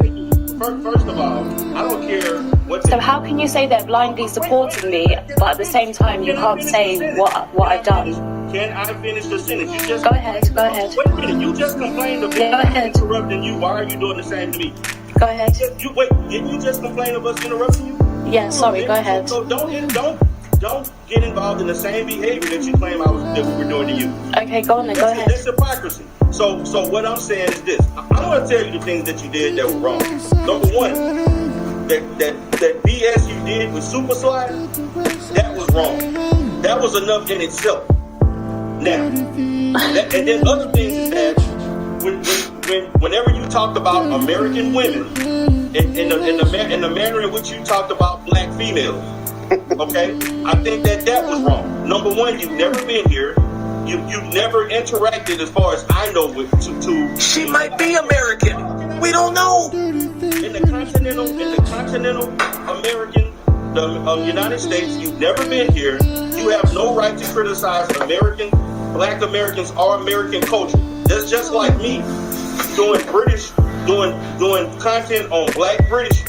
First of all, I don't care what. So how can you say they're blindly supporting me, but at the same time you can't say what I've done? Can I finish the sentence? You just go ahead. Wait a minute, you just complained of me interrupting you. Why are you doing the same to me? Go ahead. Didn't you just complain of us interrupting you? Yeah, sorry, go ahead. So don't get involved in the same behavior that you claim that we were doing to you. Okay, go on, go ahead. That's hypocrisy. So what I'm saying is this. I'm going to tell you the things that you did that were wrong. Number one, that BS you did with Super Slide, that was wrong. That was enough in itself. Now, and then other things is that whenever you talked about American women in the manner in which you talked about black females, okay, I think that was wrong. Number one, you've never been here. You've never interacted, as far as I know, with to. She might be American. We don't know. In the continental American, the United States, you've never been here. You have no right to criticize Black Americans or American culture. That's just like me doing content on Black British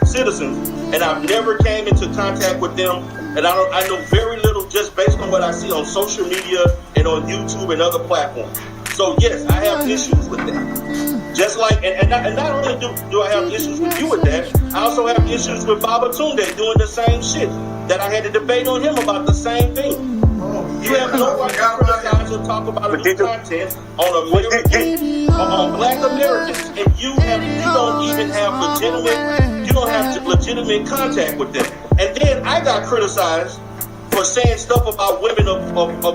citizens, and I've never came into contact with them, and I know very little just based on what I see on social media and on YouTube and other platforms. So yes, I have issues with that. Just like, and not only do I have issues with you with that, I also have issues with Baba Tunde doing the same shit that I had to debate on him about the same thing. You have no right to criticize or talk about new content on Black Americans, and you don't even have legitimate contact with them. And then I got criticized for saying stuff about women of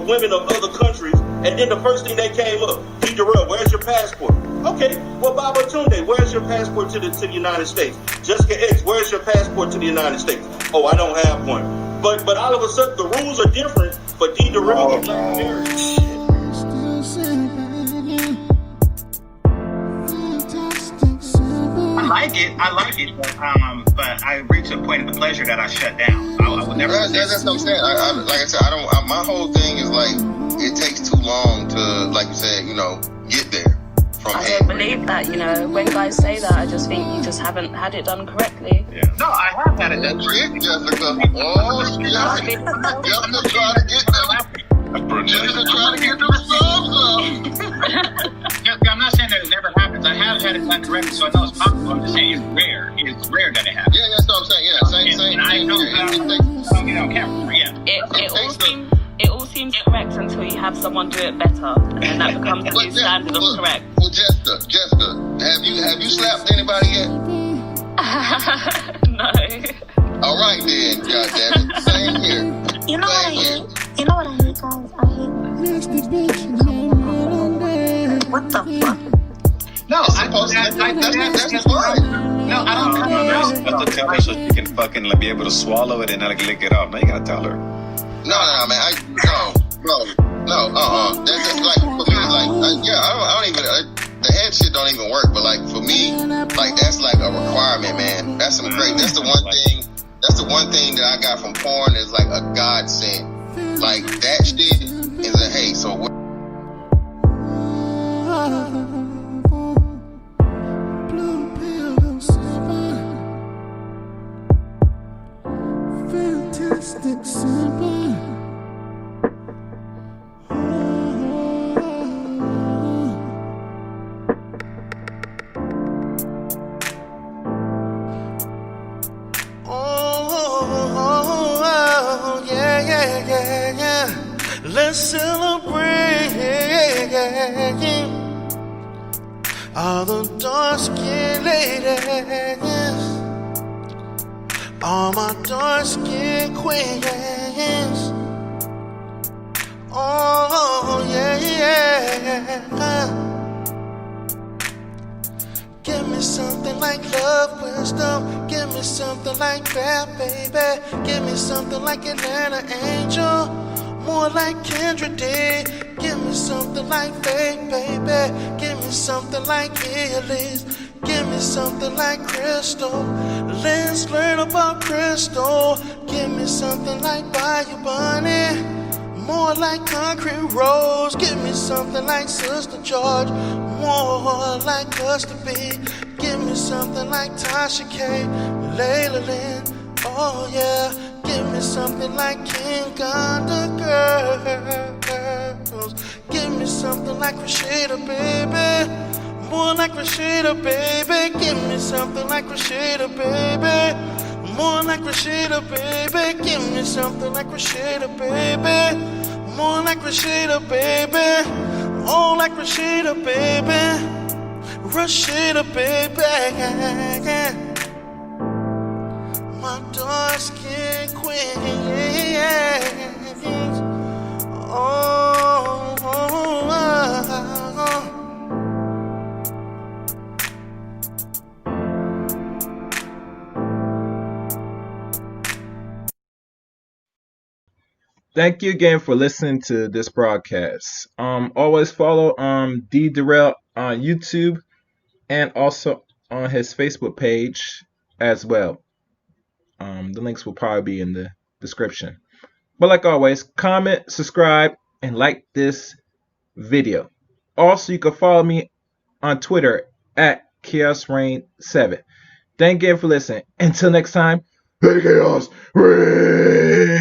women of other countries, and then the first thing that came up, D Durell, where's your passport? Okay, well, Baba Tunde, where's your passport to the United States? Jessica X, where's your passport to the United States? Oh, I don't have one. But all of a sudden, the rules are different for D Durell and Black Americans. I like it, but I reached a point of the pleasure that I shut down. I That's what I'm saying. Like I said, my whole thing is like, it takes too long to, like you said, get there. I don't believe that, when guys say that, I just think you just haven't had it done correctly. Yeah. No, I have had it done correctly. Jessica. Oh, Jessica trying to get them. Jessica trying to get them subs up. I'm not saying that it never happens. I have had it done correctly, so I know it's possible. I'm just saying it's rare. It's rare that it happens. Yeah, that's what I'm saying. Yeah, same. And I know I don't get on camera. Yeah. It all seems correct until you have someone do it better, and then that becomes the new standard of correct. Well, Jessica, have you slapped anybody yet? No. All right then, goddammit. Same here. You know what I hate? You know what I hate, guys? I hate. What the fuck? No, that's fine. No, I don't come You're supposed to tell her so she can fucking be able to swallow it and not lick it off. Now you gotta tell her. No, man. That's just like, for me, like, I don't even, the head shit don't even work, but like, for me, like, that's like a requirement, man. That's that's the one thing that I got from porn is like a godsend. Like, that shit is a hate, so what? Fantastic simple. Yeah. Let's celebrate all the dark-skinned ladies, all my dark-skinned queens. Oh, yeah. Give me something like love, wisdom. Give me something like bad baby. Give me something like Atlanta Angel. More like Kendra D. Give me something like fake baby. Give me something like Elise. Give me something like Crystal. Let's learn about Crystal. Give me something like Bayou Bunny. More like Concrete Rose. Give me something like Sister George. More like Custard B. Give me something like Tasha K. Layla Lynn. Oh yeah. Give me something like King Gonda girls. Give me something like Rashida, baby. More like Rashida, baby. Give me something like Rashida, baby. More like Rashida, baby. Give me something like Rashida, baby. More like Rashida, baby. Oh, like Rashida, baby. Rashida, baby. My dark-skinned queen. Oh. Thank you again for listening to this broadcast. Always follow D Durell on YouTube and also on his Facebook page as well. The links will probably be in the description. But like always, comment, subscribe, and like this video. Also, you can follow me on Twitter at ChaosReign7. Thank you again for listening. Until next time, let Chaos reign.